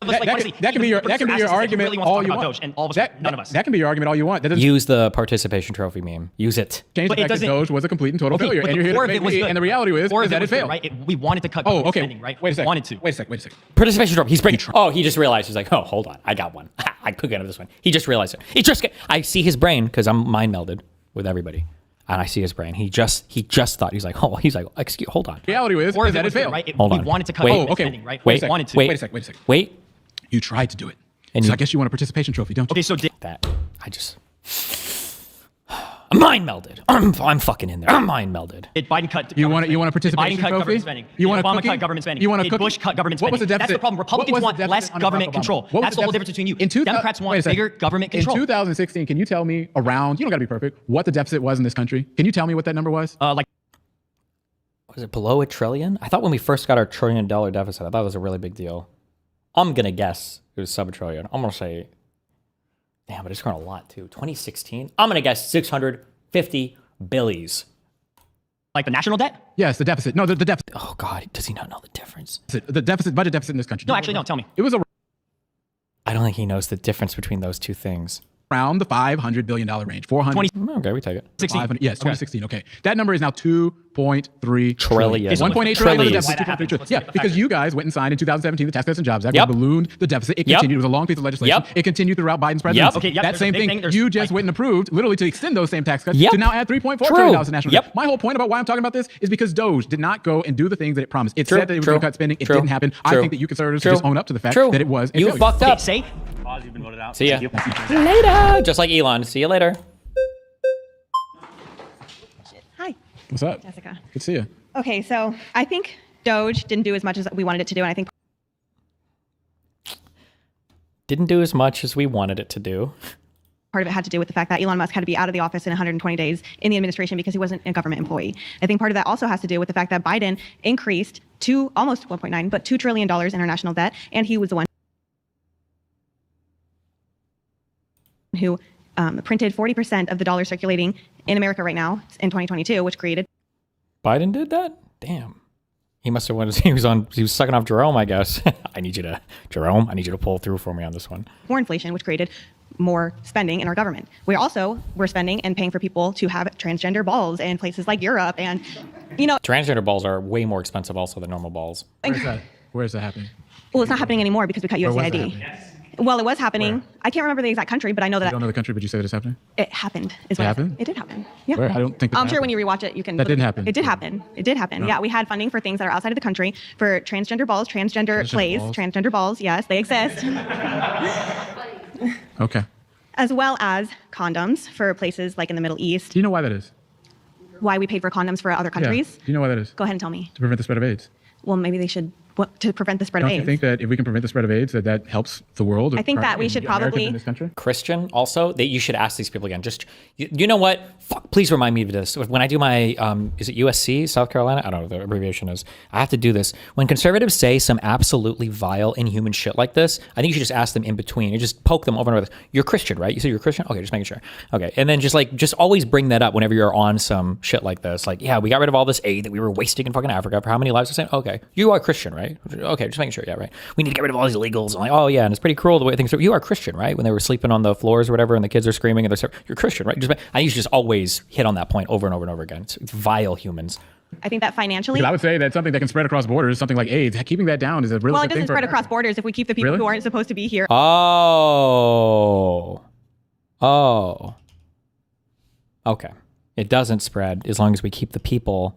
S1: That can be your argument all you want.
S7: And all of us, none of us.
S1: That can be your argument all you want. That
S3: Use the participation trophy meme. Use it.
S1: Change the fact that DOGE was a complete and total failure. And you're here to make me, and the reality is that it failed.
S7: Right? We wanted to cut spending, right?
S1: Wait a second.
S7: Wanted to.
S1: Wait a second.
S3: Participation trophy. He's breaking. Oh, he just realized. He's like, oh, hold on. I got one. I could get this one. He just realized it. I see his brain because I'm mind melded with everybody. And I see his brain. He just thought. He's like, excuse, hold on.
S1: Reality is that it failed.
S7: Right?
S3: Hold on.
S7: We wanted to cut spending, right?
S3: Wait a second. Wait.
S1: You tried to do it.
S3: And
S1: so I guess you want a participation trophy, don't you?
S7: Okay, so
S3: I'm mind melded. I'm fucking in there. I'm mind melded.
S7: Did Biden cut?
S1: You want a participation
S7: Biden cut
S1: trophy?
S7: Government spending.
S1: You want
S7: Obama cut government spending.
S1: You want
S7: Did Bush cut government spending?
S1: What was the deficit?
S7: That's the problem. Republicans want less government control. That's the whole difference between you. Democrats want bigger government control.
S1: In 2016, can you tell me around? You don't got to be perfect. What the deficit was in this country? Can you tell me what that number was?
S3: Was it below $1 trillion? I thought when we first got our $1 trillion deficit, I thought it was a really big deal. I'm gonna guess it was sub $1 trillion. I'm gonna say, damn, but it's grown a lot too. 2016. I'm gonna guess 650 billies.
S7: Like the national debt?
S1: Yes, the deficit. No, the deficit.
S3: Oh God, does he not know the difference?
S1: The deficit, budget deficit in this country.
S7: No, actually, no. Tell me.
S1: It was
S3: I don't think he knows the difference between those two things.
S1: Around the $500 billion range. 400.
S3: Okay, we take it.
S1: 16. Yes, 2016. Okay. That number is now 2.3
S3: trillion.
S1: 1.8 trillion. Yeah, because you guys went and signed in 2017 the Tax Cuts and Jobs Act, which ballooned the deficit. It continued. It was a long piece of legislation. It continued throughout Biden's presidency.
S7: Okay,
S1: that same thing you just went and approved, literally to extend those same tax cuts to now add $3.4 trillion to national debt. My whole point about why I'm talking about this is because DOGE did not go and do the things that it promised. It said that it was going to cut spending. It didn't happen. I think that you conservatives should just own up to the fact that it was a
S3: failure. You fucked up.
S7: Say.
S8: You've been voted out.
S3: See ya. Later. Just like Elon. See you later.
S4: Hi.
S1: What's up?
S4: Jessica.
S1: Good to see you.
S4: Okay, so I think DOGE didn't do as much as we wanted it to do, and I think
S3: didn't do as much as we wanted it to do.
S4: part of it had to do with the fact that Elon Musk had to be out of the office in 120 days in the administration because he wasn't a government employee. I think part of that also has to do with the fact that Biden increased to almost 1.9, but $2 trillion international debt, and he was the one who printed 40% of the dollar circulating in America right now in 2022, which created.
S3: Biden did that? Damn. He must have went. He was sucking off Jerome, I guess. I need you to pull through for me on this one.
S4: More inflation, which created more spending in our government. We're spending and paying for people to have transgender balls in places like Europe, and
S3: transgender balls are way more expensive also than normal balls.
S1: Where is that happening?
S4: Well, it's not happening anymore because we cut USAID. Well, it was happening. Where? I can't remember the exact country, but I know that.
S1: You don't know the country, but you say that it's happening?
S4: It happened. It
S1: happened?
S4: It did happen. Yeah.
S1: Where? I don't think that
S4: I'm sure when you rewatch it, you can.
S1: That didn't happen.
S4: It did happen. It did happen. No. Yeah, we had funding for things that are outside of the country for transgender balls, transgender plays, transgender balls. Yes, they exist.
S1: Okay.
S4: As well as condoms for places like in the Middle East.
S1: Do you know why that is?
S4: Why we paid for condoms for other countries?
S1: Yeah. Do you know why that is?
S4: Go ahead and tell me.
S1: To prevent the spread of AIDS.
S4: Well, maybe they should. To prevent the spread of AIDS.
S1: Don't you think that if we can prevent the spread of AIDS, that helps the world?
S4: I think that we should probably.
S1: In this country?
S3: Christian, also, that you should ask these people again. Just, you know what? Fuck, please remind me of this. When I do my, is it USC, South Carolina? I don't know what the abbreviation is. I have to do this. When conservatives say some absolutely vile, inhuman shit like this, I think you should just ask them in between. You just poke them over and over. You're Christian, right? You say you're Christian? Okay, just making sure. Okay, and then just always bring that up whenever you're on some shit like this. Like, yeah, we got rid of all this aid that we were wasting in fucking Africa for how many lives? Okay, you are Christian, right? Okay, just making sure. Yeah, right. We need to get rid of all these illegals. I'm like, oh yeah, and it's pretty cruel the way things are. You are Christian, right? When they were sleeping on the floors or whatever, and the kids are screaming, and you're Christian, right? I used to just always hit on that point over and over and over again. It's vile humans.
S4: I think that financially.
S1: Because I would say that something that can spread across borders, something like AIDS, keeping that down is a really.
S4: Well, it doesn't spread across borders if we keep the people who aren't supposed to be here.
S3: Oh. Okay. It doesn't spread as long as we keep the people.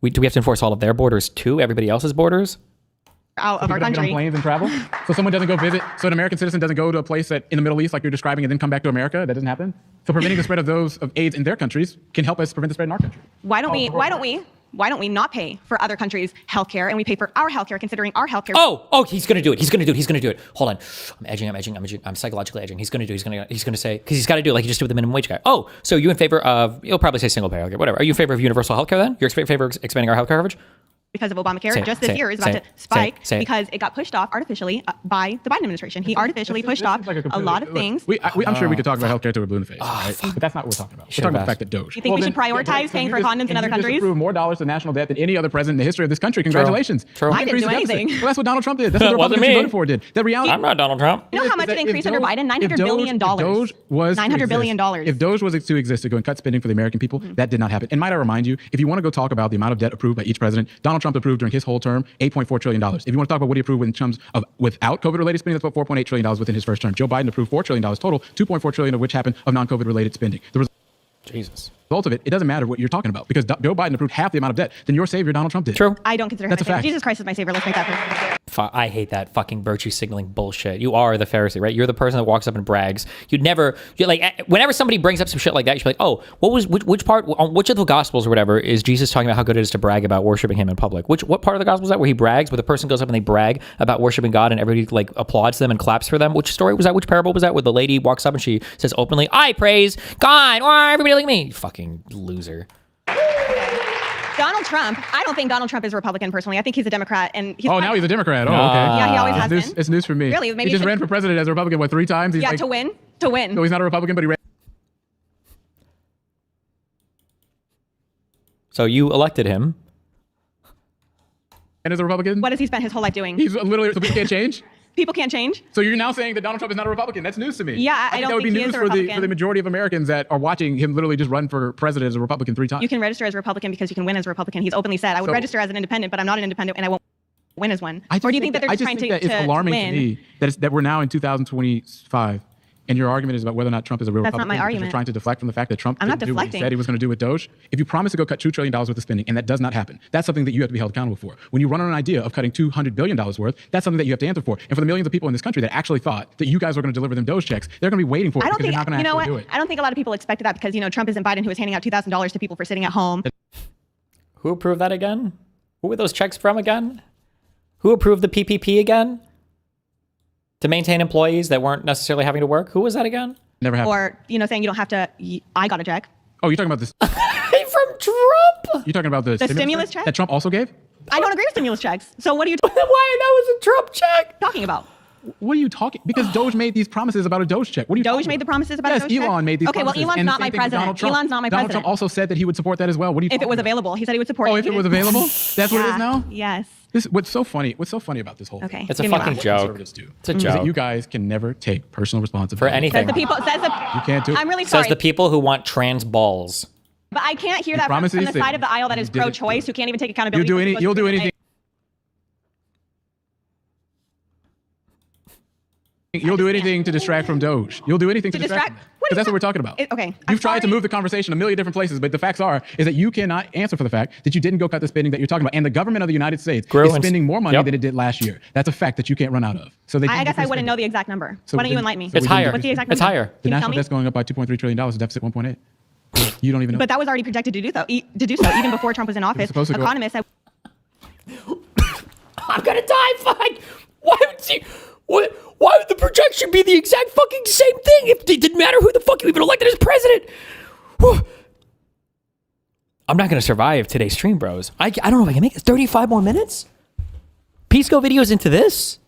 S3: Do we have to enforce all of their borders too? Everybody else's borders?
S4: Out of our
S1: Get on
S4: country.
S1: planes and travel. So someone doesn't go visit. So an American citizen doesn't go to a place that in the Middle East, like you're describing, and then come back to America. That doesn't happen. So preventing the spread of those of AIDS in their countries can help us prevent the spread in our country.
S4: Why don't we not pay for other countries' healthcare and we pay for our healthcare, considering our healthcare?
S3: Oh, he's gonna do it. He's gonna do it. Hold on. I'm edging. I'm psychologically edging. He's gonna say, because he's got to do it like he just did with the minimum wage guy. Oh, so you in favor of? You'll probably say single payer healthcare, whatever. Are you in favor of universal healthcare then? You're in favor of expanding our healthcare coverage?
S4: Because of Obamacare, just this year is about to spike because it got pushed off artificially by the Biden administration. He artificially pushed off a lot of things.
S1: I'm sure we could talk about healthcare till we're blue in the face, right? But that's not what we're talking about. We're talking about the fact that DOGE.
S4: You think we should prioritize paying for condoms in other countries?
S1: Approve more dollars to national debt than any other president in the history of this country. Congratulations.
S3: True.
S4: I didn't do anything.
S1: Well, that's what Donald Trump did. That's what the Republicans you voted for did. The reality.
S3: I'm not Donald Trump.
S4: You know how much it increased under Biden? $900 billion. $900 billion.
S1: If DOGE was to exist to go and cut spending for the American people, that did not happen. And might I remind you, if you want to go talk about the amount of debt approved by each president, Donald Trump approved during his whole term $8.4 trillion. If you want to talk about what he approved in terms of without COVID-related spending, that's about $4.8 trillion within his first term. Joe Biden approved $4 trillion total, $2.4 trillion of which happened of non-COVID related spending.
S3: Jesus.
S1: Result of it doesn't matter what you're talking about because Joe Biden approved half the amount of debt than your savior Donald Trump did.
S3: True.
S4: I don't consider him my savior. Jesus Christ is my savior. Let's make that clear.
S3: I hate that fucking virtue signaling bullshit. You are the Pharisee, right? You're the person that walks up and brags. You're like, whenever somebody brings up some shit like that, you should be like, oh, which of the Gospels or whatever is Jesus talking about how good it is to brag about worshiping him in public? What part of the Gospel is that where he brags, where the person goes up and they brag about worshiping God and everybody like applauds them and claps for them? Which story was that? Which parable was that? Where the lady walks up and she says openly, I praise God, or everybody like me. You fucking loser.
S4: Donald Trump, I don't think Donald Trump is a Republican personally. I think he's a Democrat. And
S1: now he's a Democrat. Oh, okay.
S4: Yeah, he always has been.
S1: It's news for me.
S4: Really? Maybe
S1: he just ran for president as a Republican, 3 times?
S4: Yeah, to win.
S1: No, he's not a Republican, but he ran.
S3: So you elected him.
S1: And as a Republican?
S4: What has he spent his whole life doing?
S1: He's literally, so people can't change?
S4: People can't change.
S1: So you're now saying that Donald Trump is not a Republican. That's news to me.
S4: Yeah, I don't
S1: that would
S4: think
S1: be
S4: he is
S1: news
S4: a
S1: for
S4: Republican.
S1: the majority of Americans that are watching him literally just run for president as a Republican 3 times.
S4: You can register as a Republican because you can win as a Republican. He's openly said, I would register as an independent, but I'm not an independent and I won't win as one. Or do you think that they're just trying to win?
S1: It's alarming to me that we're now in 2025 and your argument is about whether or not Trump is a real Republican.
S4: That's not my argument.
S1: You're trying to deflect from the fact that Trump
S4: I'm not
S1: didn't do what he
S4: deflecting.
S1: said he was going to do with DOGE. If you promise to go cut $2 trillion worth of spending and that does not happen, that's something that you have to be held accountable for. When you run on an idea of cutting $200 billion worth, that's something that you have to answer for. And for the millions of people in this country that actually thought that you guys were going to deliver them DOGE checks, they're going to be waiting for it because you're not going to actually do it.
S4: I don't think a lot of people expected that because, Trump isn't Biden who was handing out $2,000 to people for sitting at home.
S3: Who approved that again? Who were those checks from again? Who approved the PPP again? To maintain employees that weren't necessarily having to work? Who was that again?
S1: Never happened.
S4: Or, saying you don't have to, I got a check.
S1: Oh, you're talking about this?
S3: From Trump?
S1: You're talking about the
S4: stimulus check?
S1: That Trump also gave?
S4: I don't agree with stimulus checks. So what are you
S3: Why? That was a Trump check.
S4: talking about?
S1: What are you talking? Because DOGE made these promises about a DOGE check. What are you
S4: DOGE made the promises about a DOGE check?
S1: Yes, Elon made these promises.
S4: Okay, well, Elon's not my president. Elon's not my
S1: Donald
S4: president.
S1: Trump also said that he would support that as well. What are you
S4: If it was available. He said he would support it.
S1: Oh, if it was available? That's what it is now?
S4: Yes.
S1: What's so funny about this whole thing?
S4: Okay.
S3: It's a fucking joke. It's a
S1: Is
S3: joke.
S1: that you guys can never take personal responsibility
S3: for anything.
S4: You
S1: can't do it.
S4: I'm really sorry.
S3: Says the people who want trans balls.
S4: But I can't hear that from the side of the aisle that is pro-choice, who can't even take accountability.
S1: You'll do anything. You'll do anything to distract from DOGE. You'll do anything to distract. Because that's what we're talking about.
S4: Okay.
S1: You've tried to move the conversation a million different places, but the facts is that you cannot answer for the fact that you didn't go cut the spending that you're talking about. And the government of the United States is spending more money than it did last year. That's a fact that you can't run out of. So I guess
S4: I wouldn't know the exact number. Why don't you enlighten me?
S3: It's higher.
S4: What's the exact number?
S3: It's higher.
S1: The national debt's going up by $2.3 trillion, the deficit 1.8. You don't even know.
S4: But that was already projected to do so even before Trump was in office. Economists said,
S3: I'm gonna die. Fine. Why would the projection be the exact fucking same thing if it didn't matter who the fuck you even elected as president? Whew. I'm not gonna survive today's stream, bros. I don't know if I can make it 35 more minutes. Pisco videos into this.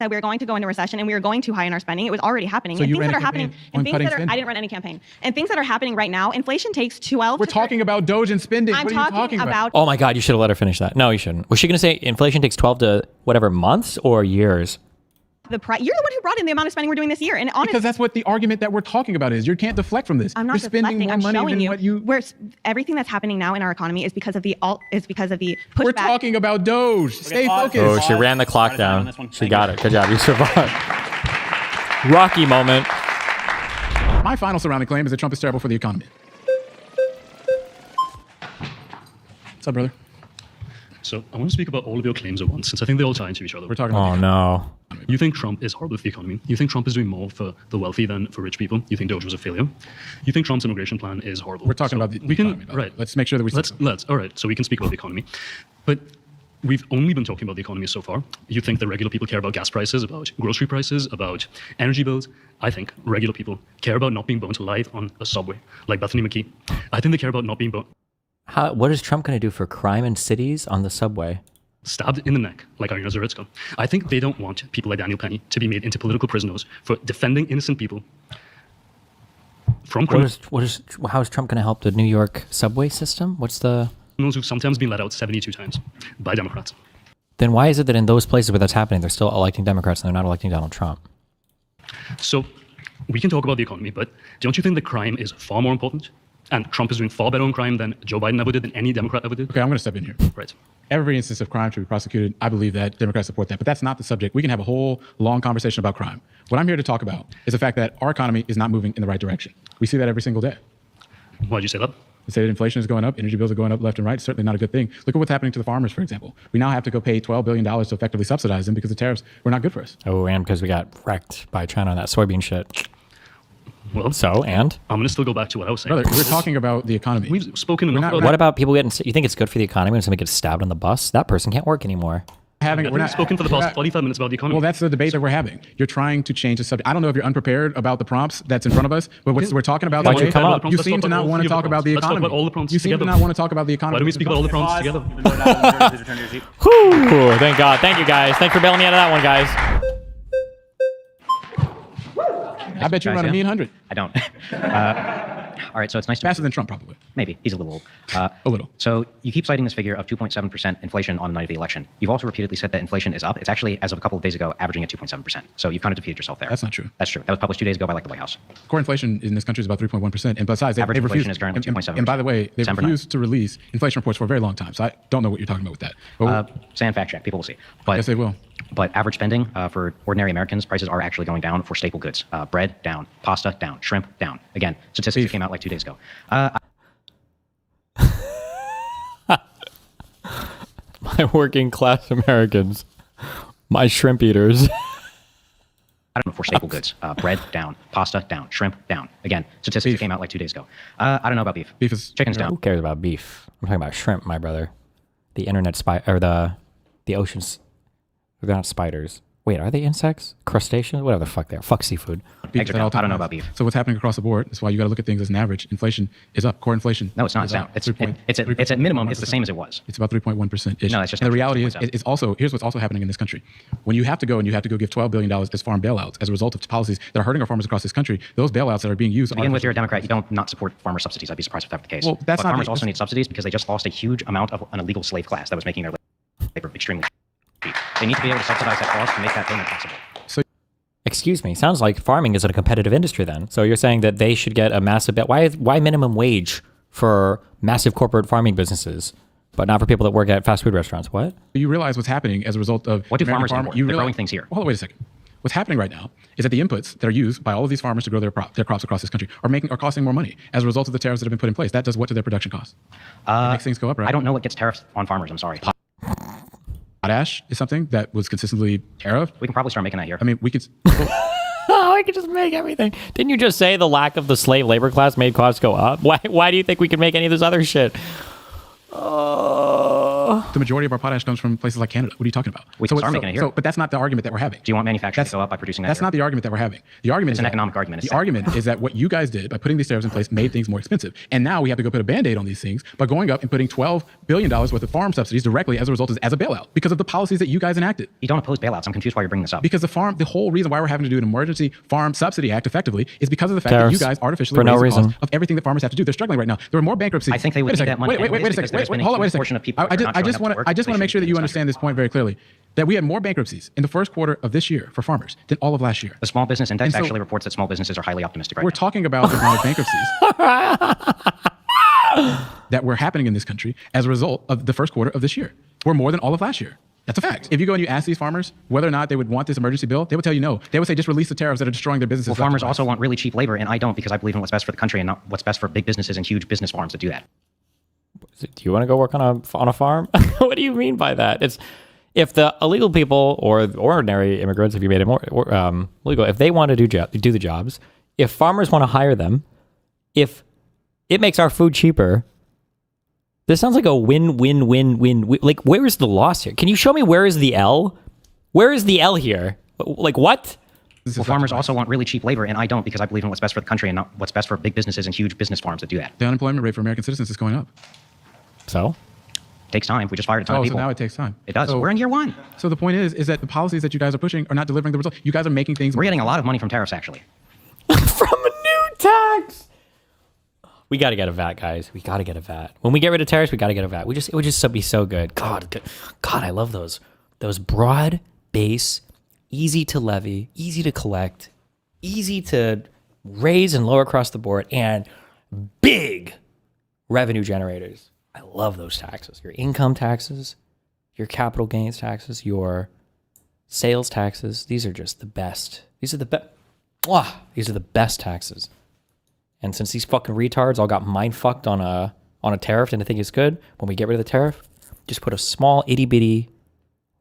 S4: that we were going to go into recession and we were going too high in our spending. It was already happening.
S1: So
S4: and
S1: you
S4: things
S1: ran
S4: that
S1: a
S4: are happening
S1: campaign on cutting spending?
S4: I didn't run any campaign. And things that are happening right now, inflation takes 12
S1: We're talking about DOGE and spending.
S4: I'm
S1: what are you talking about?
S3: Oh my God, you should have let her finish that. No, you shouldn't. Was she going to say inflation takes 12 to whatever months or years?
S4: You're the one who brought in the amount of spending we're doing this year. And honestly,
S1: because that's what the argument that we're talking about is. You can't deflect from this.
S4: I'm not
S1: You're spending
S4: deflecting.
S1: more
S4: I'm
S1: money
S4: showing
S1: than
S4: you.
S1: what you.
S4: Everything that's happening now in our economy is because of the pushback.
S1: We're talking about DOGE. Stay focused.
S3: Oh, she ran the clock down. She got it. Good job. You survived. Rocky moment.
S1: My final surrounding claim is that Trump is terrible for the economy. What's up, brother?
S14: So I want to speak about all of your claims at once, since I think they all tie into each other.
S1: We're talking about
S3: no.
S14: You think Trump is horrible for the economy. You think Trump is doing more for the wealthy than for rich people. You think DOGE was a failure. You think Trump's immigration plan is horrible.
S1: We're talking about the economy.
S14: Right.
S1: Let's make sure that we...
S14: Let's. All right. So we can speak about the economy. But we've only been talking about the economy so far. You think that regular people care about gas prices, about grocery prices, about energy bills. I think regular people care about not being burnt alive on a subway, like Bethany McKee. I think they care about not being burnt.
S3: What is Trump going to do for crime in cities on the subway?
S14: Stabbed in the neck, like Irina Zaritska. I think they don't want people like Daniel Penny to be made into political prisoners for defending innocent people from criminals.
S3: How is Trump going to help the New York subway system? What's the...
S14: Criminals who've sometimes been let out 72 times by Democrats.
S3: Then why is it that in those places where that's happening, they're still electing Democrats and they're not electing Donald Trump?
S14: So we can talk about the economy, but don't you think that crime is far more important? And Trump is doing far better on crime than Joe Biden ever did, than any Democrat ever did?
S1: Okay, I'm going to step in here.
S14: Right.
S1: Every instance of crime should be prosecuted. I believe that Democrats support that, but that's not the subject. We can have a whole long conversation about crime. What I'm here to talk about is the fact that our economy is not moving in the right direction. We see that every single day.
S14: Why'd you say that?
S1: We say that inflation is going up, energy bills are going up left and right. It's certainly not a good thing. Look at what's happening to the farmers, for example. We now have to go pay $12 billion to effectively subsidize them because the tariffs were not good for us.
S3: Oh, and because we got wrecked by China on that soybean shit.
S14: Well,
S3: and?
S14: I'm going to still go back to what I was saying.
S1: Brother, we're talking about the economy.
S14: We've spoken enough about
S3: What about people getting... You think it's good for the economy when somebody gets stabbed on the bus? That person can't work anymore.
S14: We're not spoken for the past 45 minutes about the economy.
S1: Well, that's the debate that we're having. You're trying to change the subject. I don't know if you're unprepared about the prompts that's in front of us, but we're talking about
S3: Why'd you come up?
S1: You seem to not want to talk about the economy.
S14: Let's talk about all the prompts
S1: You seem to not want to talk about the economy.
S14: Why do we speak about all the prompts together?
S3: Whew, thank God. Thank you, guys. Thanks for bailing me out of that one, guys.
S7: I
S1: bet you run a mean 100.
S7: I don't. All right, so it's nice to...
S1: Faster than Trump, probably.
S7: Maybe. He's a little old.
S1: A little.
S7: So you keep citing this figure of 2.7% inflation on the night of the election. You've also repeatedly said that inflation is up. It's actually, as of a couple of days ago, averaging at 2.7%. So you've kind of defeated yourself there.
S1: That's not true.
S7: That's true. That was published 2 days ago by the White House.
S1: Core inflation in this country is about 3.1%. And besides, they've
S7: Average
S1: refused...
S7: inflation is currently 2.7%.
S1: And by the way, they've refused to release inflation reports for a very long time. So I don't know what you're talking about with that. But
S7: Sand fact check. People will see. But,
S1: yes, they will.
S7: But average spending for ordinary Americans, prices are actually going down for staple goods. Bread, down. Pasta, down. Shrimp, down. Again, statistics came out like 2 days ago.
S3: My working class Americans. My shrimp eaters.
S7: I don't know, for staple goods. Bread, down. Pasta, down. Shrimp, down. Again, statistics came out like 2 days ago. I don't know about beef.
S1: Beef is...
S7: Chicken's down.
S3: Who cares about beef? I'm talking about shrimp, my brother. The internet or the oceans. They're not spiders. Wait, are they insects? Crustaceans? Whatever the fuck they are. Fuck seafood.
S7: Eggs are down. I don't know about beef.
S1: So what's happening across the board? That's why you got to look at things as an average. Inflation is up. Core inflation.
S7: No, it's not. It's down. It's at minimum. It's the same as it was.
S1: It's about 3.1%.
S7: No, that's just.
S1: And the reality is, it's also here's what's also happening in this country. When you have to go give $12 billion as farm bailouts as a result of policies that are hurting our farmers across this country, those bailouts that are being used.
S7: To begin with, you're a Democrat. You don't not support farmer subsidies. I'd be surprised if that were the case.
S1: Well, that's
S7: but
S1: not.
S7: Farmers also need subsidies because they just lost a huge amount of an illegal slave class that was making their labor extremely cheap. They need to be able to subsidize that cost to make that payment possible.
S3: Excuse me. Sounds like farming is a competitive industry then. So you're saying that they should get a massive... Why minimum wage for massive corporate farming businesses, but not for people that work at fast food restaurants? What?
S1: You realize what's happening as a result of...
S7: What do farmers import? They're growing things here.
S1: Hold on, wait a second. What's happening right now is that the inputs that are used by all of these farmers to grow their crops across this country are costing more money as a result of the tariffs that have been put in place. That does what to their production costs? It makes things go up, right?
S7: I don't know what gets tariffs on farmers. I'm sorry.
S1: Potash is something that was consistently tariffed.
S7: We can probably start making that here.
S1: I mean, we could...
S3: Oh, I could just make everything. Didn't you just say the lack of the slave labor class made costs go up? Why do you think we can make any of this other shit?
S1: The majority of our potash comes from places like Canada. What are you talking about?
S7: We can start making it here.
S1: But that's not the argument that we're having.
S7: Do you want manufacturing to go up by producing that
S1: That's
S7: here?
S1: not the argument that we're having. The argument
S7: is an economic argument.
S1: The argument is that what you guys did by putting these tariffs in place made things more expensive. And now we have to go put a Band-Aid on these things by going up and putting $12 billion worth of farm subsidies directly as a result as a bailout because of the policies that you guys enacted.
S7: You don't oppose bailouts. I'm confused why you're bringing this up.
S1: Because the whole reason why we're having to do an emergency farm subsidy act effectively is because of the fact that you guys artificially raise the cost of everything that farmers have to do. They're struggling right now. There are more bankruptcies.
S7: I think they would need that money.
S1: Wait a second. Hold on, wait a second. I just want to make sure that you understand this point very clearly. That we had more bankruptcies in the first quarter of this year for farmers than all of last year.
S7: The Small Business Index actually reports that small businesses are highly optimistic right now.
S1: We're talking about the amount of bankruptcies that were happening in this country as a result of the first quarter of this year. We're more than all of last year. That's a fact. If you go and you ask these farmers whether or not they would want this emergency bill, they would tell you no. They would say just release the tariffs that are destroying their businesses.
S7: Well, farmers also want really cheap labor, and I don't, because I believe in what's best for the country and not what's best for big businesses and huge business farms that do that.
S3: Do you want to go work on a farm? What do you mean by that? It's if the illegal people or ordinary immigrants, if you made it more legal, if they want to do the jobs, if farmers want to hire them, if it makes our food cheaper. This sounds like a win-win-win-win. Like, where is the loss here? Can you show me where is the L? Where is the L here? Like, what?
S7: Well, farmers also want really cheap labor, and I don't, because I believe in what's best for the country and not what's best for big businesses and huge business farms that do that.
S1: The unemployment rate for American citizens is going up.
S3: So?
S7: Takes time. We just fired a ton of people.
S1: So now it takes time.
S7: It does.
S1: So,
S7: we're in year 1.
S1: So the point is that the policies that you guys are pushing are not delivering the results. You guys are making things...
S7: We're getting a lot of money from tariffs, actually.
S3: From a new tax! We got to get a VAT, guys. We got to get a VAT. When we get rid of tariffs, we got to get a VAT. It would just be so good. God, I love those broad base, easy to levy, easy to collect, easy to raise and lower across the board, and big revenue generators. I love those taxes. Your income taxes, your capital gains taxes, your sales taxes. These are just the best. These are the best. These are the best taxes. And since these fucking retards all got mind fucked on a tariff and I think it's good, when we get rid of the tariff, just put a small itty bitty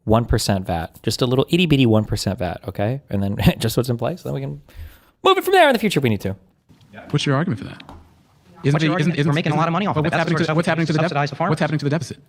S3: 1% VAT. Just a little itty bitty 1% VAT, okay? And then just what's in place, then we can move it from there in the future if we need to.
S1: What's your argument for that?
S7: We're making a lot of money off of it.
S1: What's happening to the deficit?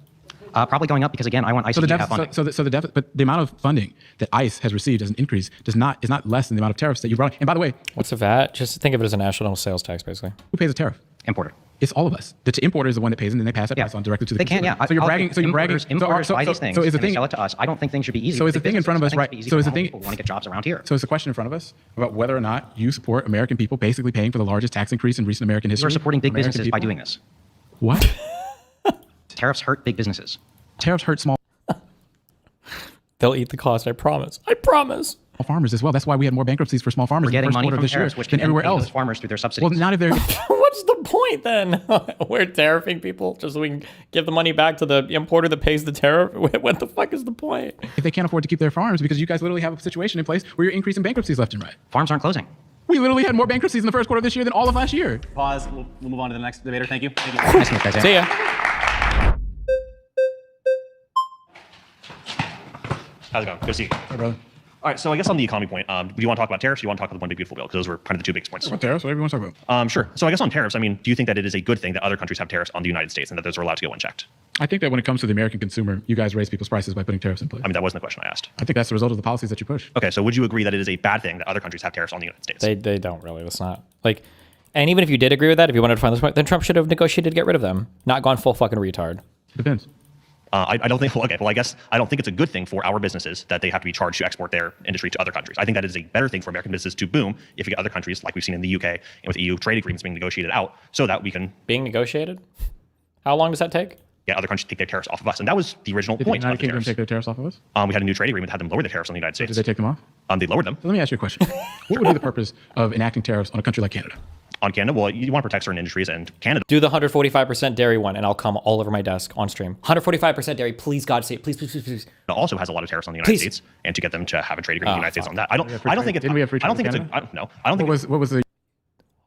S7: Probably going up because, again, I want ICE to have funding.
S1: So the deficit, but the amount of funding that ICE has received as an increase is not less than the amount of tariffs that you brought. And by the way,
S3: what's the VAT? Just think of it as a national sales tax, basically.
S1: Who pays a tariff?
S7: Importer.
S1: It's all of us. The importer is the one that pays, and then they pass that price on directly to the consumer.
S7: They can, yeah.
S1: So you're bragging.
S7: Importers buy these things, and they sell it to us. I don't think things should be easy.
S1: So is the thing in front of us, right?
S7: So is the thing. People want to get jobs around here.
S1: So it's a question in front of us about whether or not you support American people basically paying for the largest tax increase in recent American history.
S7: We're supporting big businesses by doing this.
S1: What?
S7: Tariffs hurt big businesses.
S1: Tariffs hurt small.
S3: They'll eat the cost. I promise. I promise.
S1: Farmers as well. That's why we had more bankruptcies for small farmers.
S7: We're getting money from
S1: this
S7: tariffs,
S1: year
S7: which
S1: than everywhere else.
S7: Those farmers through their subsidies.
S1: Well, not if they're.
S3: What's the point then? We're tariffing people just so we can give the money back to the importer that pays the tariff. What the fuck is the point?
S1: If they can't afford to keep their farms, because you guys literally have a situation in place where you're increasing bankruptcies left and right.
S7: Farms aren't closing.
S1: We literally had more bankruptcies in the first quarter of this year than all of last year.
S15: Pause. We'll move on to the next debater. Thank you. Thank you.
S3: See ya.
S8: How's it going? Good to see you.
S1: Hey, brother.
S8: All right, so I guess on the economy point, do you want to talk about tariffs? Or do you want to talk about the one big beautiful bill? Because those were kind of the two big points.
S1: What tariffs? Whatever you want to talk about.
S8: Sure. So I guess on tariffs, I mean, do you think that it is a good thing that other countries have tariffs on the United States and that those are allowed to go unchecked?
S1: I think that when it comes to the American consumer, you guys raise people's prices by putting tariffs in place.
S8: I mean, that wasn't the question I asked.
S1: I think that's the result of the policies that you push.
S8: Okay, so would you agree that it is a bad thing that other countries have tariffs on the United States?
S3: They don't really. That's not like. And even if you did agree with that, if you wanted to find this point, then Trump should have negotiated to get rid of them, not gone full fucking retard.
S1: Depends.
S8: I don't think. Well, okay. Well, I guess I don't think it's a good thing for our businesses that they have to be charged to export their industry to other countries. I think that is a better thing for American businesses to boom if you get other countries like we've seen in the UK and with EU trade agreements being negotiated out, so that we can
S3: being negotiated. How long does that take?
S8: Yeah, other countries take their tariffs off of us, and that was the original point.
S1: Did the United Kingdom take their tariffs off of us?
S8: We had a new trade agreement that had them lower the tariffs on the United States.
S1: Did they take them off?
S8: They lowered them.
S1: So let me ask you a question. What would be the purpose of enacting tariffs on a country like Canada?
S8: On Canada, well, you want to protect certain industries, and Canada.
S3: Do the 145% dairy one, and I'll come all over my desk on stream. 145% dairy, please, God save, please.
S8: It also has a lot of tariffs on the United States, and to get them to have a trade agreement with the United States on that, I don't think it's.
S1: Didn't we have free trade? What was the?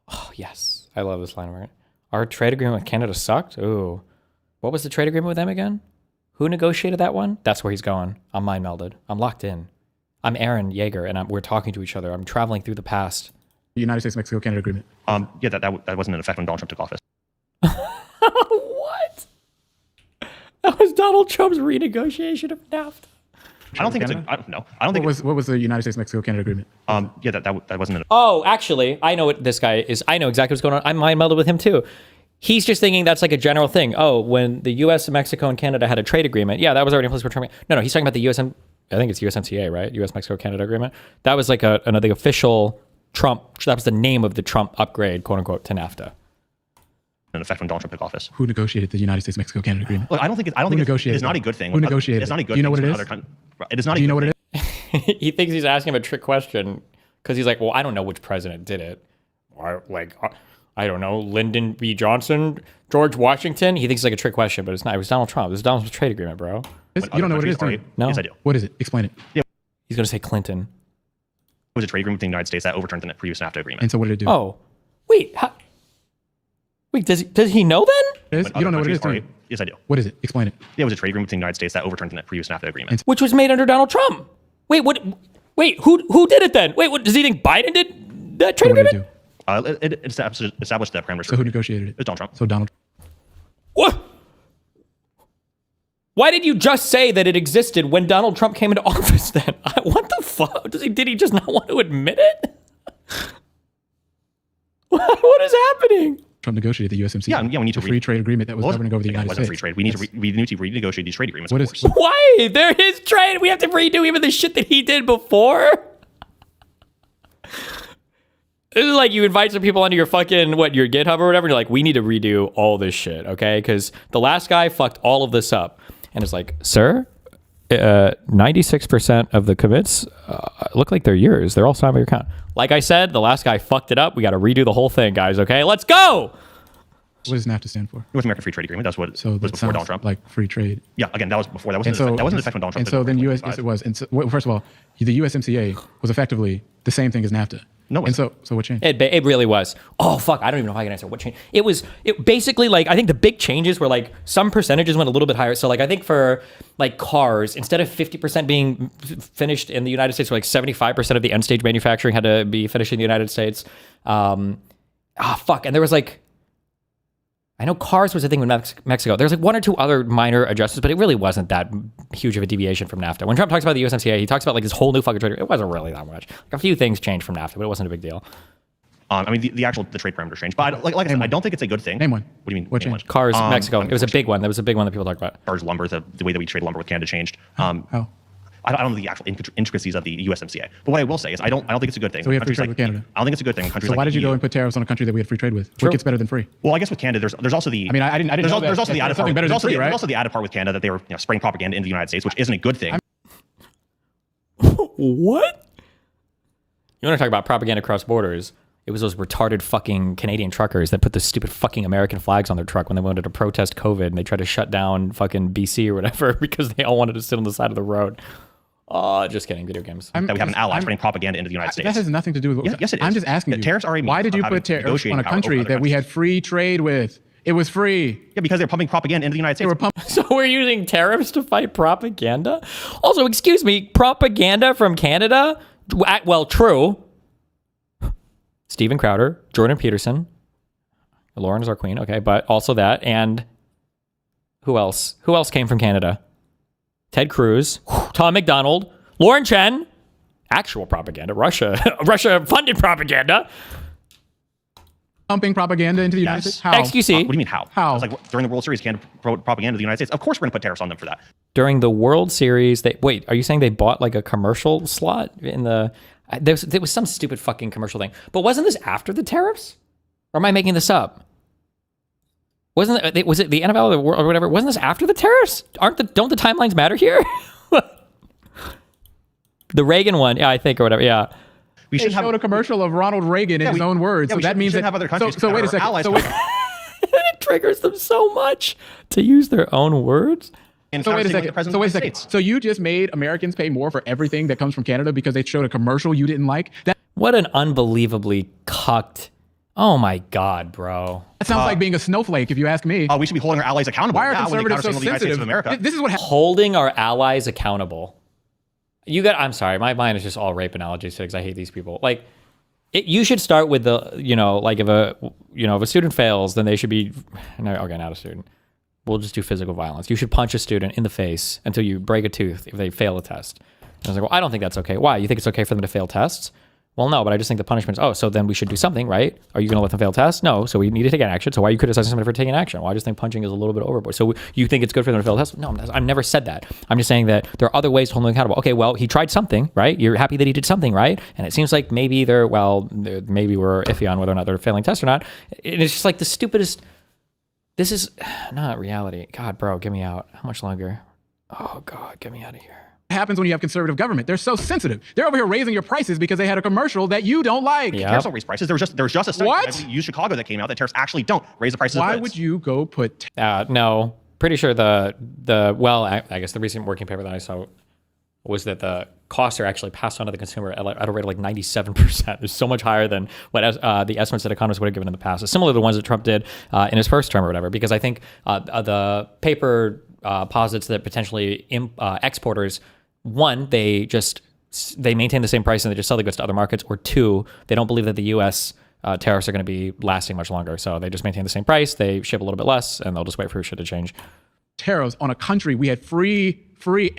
S3: Oh yes, I love this line of argument. Our trade agreement with Canada sucked. Ooh, what was the trade agreement with them again? Who negotiated that one? That's where he's going. I'm mind melded. I'm locked in. I'm Aaron Yeager, and we're talking to each other. I'm traveling through the past.
S1: The United States-Mexico-Canada agreement.
S8: Yeah, that wasn't in effect when Donald Trump took office.
S3: What? That was Donald Trump's renegotiation of NAFTA.
S8: I don't think
S1: Canada?
S8: it's. I don't know. I don't think.
S1: What was the United States-Mexico-Canada agreement?
S8: Yeah, that wasn't in.
S3: Oh, actually, I know what this guy is. I know exactly what's going on. I'm mind melded with him too. He's just thinking that's like a general thing. Oh, when the U.S., Mexico, and Canada had a trade agreement, yeah, that was already in place for Trump. No, he's talking about the I think it's USMCA, right? U.S., Mexico, Canada agreement. That was like the official Trump. That was the name of the Trump upgrade, quote unquote, to NAFTA.
S8: In effect when Donald Trump took office.
S1: Who negotiated the United States-Mexico-Canada agreement?
S8: Look, I don't think it's not a good thing.
S1: Who negotiated?
S8: It's not a good.
S1: Do you know what it is?
S8: It is not.
S1: Do you know what it is?
S3: He thinks he's asking him a trick question because he's like, well, I don't know which president did it. I don't know, Lyndon B. Johnson, George Washington. He thinks it's like a trick question, but it's not. It was Donald Trump. This is Donald's trade agreement, bro.
S1: You don't know what it is, do you?
S3: No.
S8: Yes, I do.
S1: What is it? Explain it.
S8: Yeah.
S3: He's going to say Clinton.
S8: It was a trade agreement between the United States that overturned the previous NAFTA agreement.
S1: And so what did it do?
S3: Oh, wait. Wait, does he know then?
S1: You don't know what it is, do you?
S8: Yes, I do.
S1: What is it? Explain it.
S8: Yeah, it was a trade agreement between the United States that overturned the previous NAFTA agreement.
S3: Which was made under Donald Trump. Wait, what? Wait, who did it then? Wait, what? Does he think Biden did that trade agreement?
S8: It established that parameters.
S1: So who negotiated it?
S8: It was Donald Trump.
S1: So Donald.
S3: What? Why did you just say that it existed when Donald Trump came into office then? What the fuck? Did he just not want to admit it? What is happening?
S1: Trump negotiated the USMCA.
S8: Yeah, we need to
S1: free trade agreement that was governing over the United States.
S8: Free trade. We need to renegotiate these trade agreements.
S1: What is?
S3: Why? They're his trade. We have to redo even the shit that he did before. This is like you invite some people onto your fucking your GitHub or whatever. And you're like, we need to redo all this shit, okay? Because the last guy fucked all of this up, and it's like, sir, 96% of the commits look like they're yours. They're all signed by your account. Like I said, the last guy fucked it up. We got to redo the whole thing, guys. Okay, let's go.
S1: What does NAFTA stand for?
S8: North American Free Trade Agreement. That's what was before Donald Trump.
S1: Like free trade.
S8: Yeah, again, that was before. That wasn't in effect when Donald Trump.
S1: And so then yes, it was. And so, well, first of all, the USMCA was effectively the same thing as NAFTA.
S8: No.
S1: And so what changed?
S3: It really was. Oh fuck, I don't even know if I can answer what changed. It basically like I think the big changes were like some percentages went a little bit higher. So like I think for like cars, instead of 50% being finished in the United States, like 75% of the end stage manufacturing had to be finished in the United States. And there was like, I know cars was a thing with Mexico. There's like one or two other minor adjustments, but it really wasn't that huge of a deviation from NAFTA. When Trump talks about the USMCA, he talks about like this whole new fucking trade. It wasn't really that much. Like a few things changed from NAFTA, but it wasn't a big deal.
S8: I mean, the trade parameters changed, but like I said, I don't think it's a good thing.
S1: Name one.
S8: What do you mean?
S1: What changed?
S3: Cars, Mexico. It was a big one. That was a big one that people talk about.
S8: Cars, lumber, the way that we trade lumber with Canada changed.
S1: How?
S8: I don't know the actual intricacies of the USMCA, but what I will say is I don't think it's a good thing.
S1: So we have free trade with Canada.
S8: I don't think it's a good thing.
S1: So why did you go and put tariffs on a country that we had free trade with? What gets better than free?
S8: Well, I guess with Canada, there's also the.
S1: I mean, I didn't know that.
S8: There's also the added part.
S1: There's
S8: also the added part with Canada that they were spraying propaganda into the United States, which isn't a good thing.
S3: What? You want to talk about propaganda across borders? It was those retarded fucking Canadian truckers that put the stupid fucking American flags on their truck when they wanted to protest COVID, and they tried to shut down fucking BC or whatever because they all wanted to sit on the side of the road. Just kidding. Video games.
S8: That we have an ally spreading propaganda into the United States.
S1: That has nothing to do with.
S8: Yes, it is.
S1: I'm just asking you.
S8: Tariffs are a
S1: why did you put tariffs on a country that we had free trade with? It was free.
S8: Yeah, because they're pumping propaganda into the United States.
S3: So we're using tariffs to fight propaganda? Also, excuse me, propaganda from Canada? Well, true. Steven Crowder, Jordan Peterson, Lauren is our queen, okay, but also that, and who else? Who else came from Canada? Ted Cruz, Tom McDonald, Lauren Chen, actual propaganda, Russia funded propaganda.
S1: Pumping propaganda into the United States? How?
S3: XQC.
S8: What do you mean how?
S1: How?
S8: It's like during the World Series, Canada propaganda of the United States. Of course we're going to put tariffs on them for that.
S3: During the World Series, wait, are you saying they bought like a commercial slot in the... There was some stupid fucking commercial thing. But wasn't this after the tariffs? Or am I making this up? Was it the NFL or whatever? Wasn't this after the tariffs? Don't the timelines matter here? The Reagan one, yeah, I think, or whatever, yeah.
S1: We should have a commercial of Ronald Reagan in his own words. So that means that
S8: have other countries.
S1: So wait a second.
S3: It triggers them so much to use their own words.
S1: So wait a second. So you just made Americans pay more for everything that comes from Canada because they showed a commercial you didn't like?
S3: What an unbelievably cucked. Oh my God, bro.
S1: That sounds like being a snowflake, if you ask me.
S8: We should be holding our allies accountable.
S1: Why are conservatives so sensitive? This is what
S3: holding our allies accountable. I'm sorry, my mind is just all rape analogies because I hate these people. Like, you should start with the, like if a student fails, then they should be, okay, not a student. We'll just do physical violence. You should punch a student in the face until you break a tooth if they fail a test. And I was like, well, I don't think that's okay. Why? You think it's okay for them to fail tests? Well, no, but I just think the punishment is, so then we should do something, right? Are you going to let them fail tests? No, so we need to take an action. So why are you criticizing somebody for taking action? Well, I just think punching is a little bit overboard. So you think it's good for them to fail tests? No, I've never said that. I'm just saying that there are other ways to hold them accountable. Okay, well, he tried something, right? You're happy that he did something, right? And it seems like maybe maybe we're iffy on whether or not they're failing tests or not. It's just like the stupidest... This is not reality. God, bro, get me out. How much longer? Oh, God, get me out of here.
S1: What happens when you have conservative government? They're so sensitive. They're over here raising your prices because they had a commercial that you don't like.
S8: Yep. Tariffs don't raise prices. There was just a study
S1: What?
S8: Use Chicago that came out that tariffs actually don't raise the prices.
S1: Why
S8: of goods.
S1: would you go put...
S3: No. pretty sure I guess the recent working paper that I saw was that the costs are actually passed on to the consumer at a rate of like 97%. It's so much higher than what the estimates that economists would have given in the past. It's similar to the ones that Trump did in his first term or whatever, because I think the paper posits that potentially exporters, one, they maintain the same price and they just sell the goods to other markets, or two, they don't believe that the U.S. Tariffs are going to be lasting much longer. So they just maintain the same price, they ship a little bit less, and they'll just wait for shit to change.
S1: Tariffs on a country we had free FREE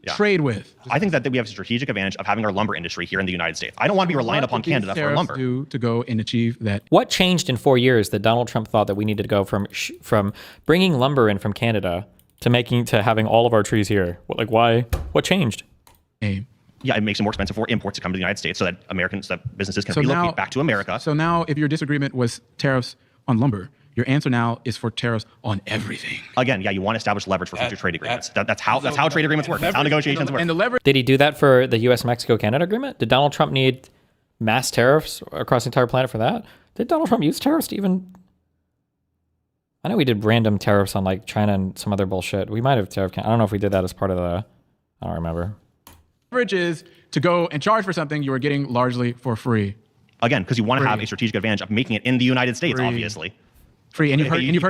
S1: trade with.
S8: I think that we have a strategic advantage of having our lumber industry here in the United States. I don't want to be reliant upon Canada for lumber.
S1: To go and achieve that.
S3: What changed in 4 years that Donald Trump thought that we needed to go from bringing lumber in from Canada to having all of our trees here? Why? What changed?
S8: Yeah, it makes it more expensive for imports to come to the United States so that businesses can relocate back to America.
S1: So now, if your disagreement was tariffs on lumber, your answer now is for tariffs on everything.
S8: Again, yeah, you want to establish leverage for future trade agreements. That's how trade agreements work. That's how negotiations work.
S1: And the leverage.
S3: Did he do that for the U.S. Mexico-Canada agreement? Did Donald Trump need mass tariffs across the entire planet for that? Did Donald Trump use tariffs to even? I know we did random tariffs on like China and some other bullshit. We might have tariff. I don't know if we did that as part of the. I don't remember.
S1: Leverage is to go and charge for something you are getting largely for free.
S8: Again, because you want to have a strategic advantage of making it in the United States, obviously.
S1: Free, and you've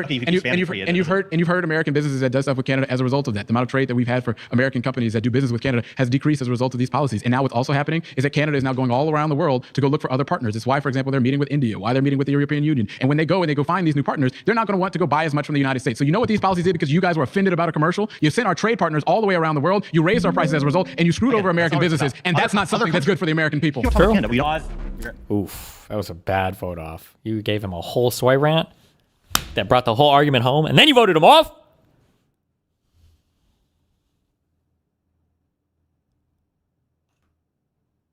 S1: heard American businesses that does stuff with Canada as a result of that. The amount of trade that we've had for American companies that do business with Canada has decreased as a result of these policies. And now what's also happening is that Canada is now going all around the world to go look for other partners. It's why, for example, they're meeting with India, why they're meeting with the European Union. And when they go find these new partners, they're not going to want to go buy as much from the United States. So you know what these policies did because you guys were offended about a commercial? You sent our trade partners all the way around the world, you raised our prices as a result, and you screwed over American businesses. And that's not something that's good for the American people.
S3: Oof, that was a bad vote off. You gave him a whole soy rant that brought the whole argument home, and then you voted him off?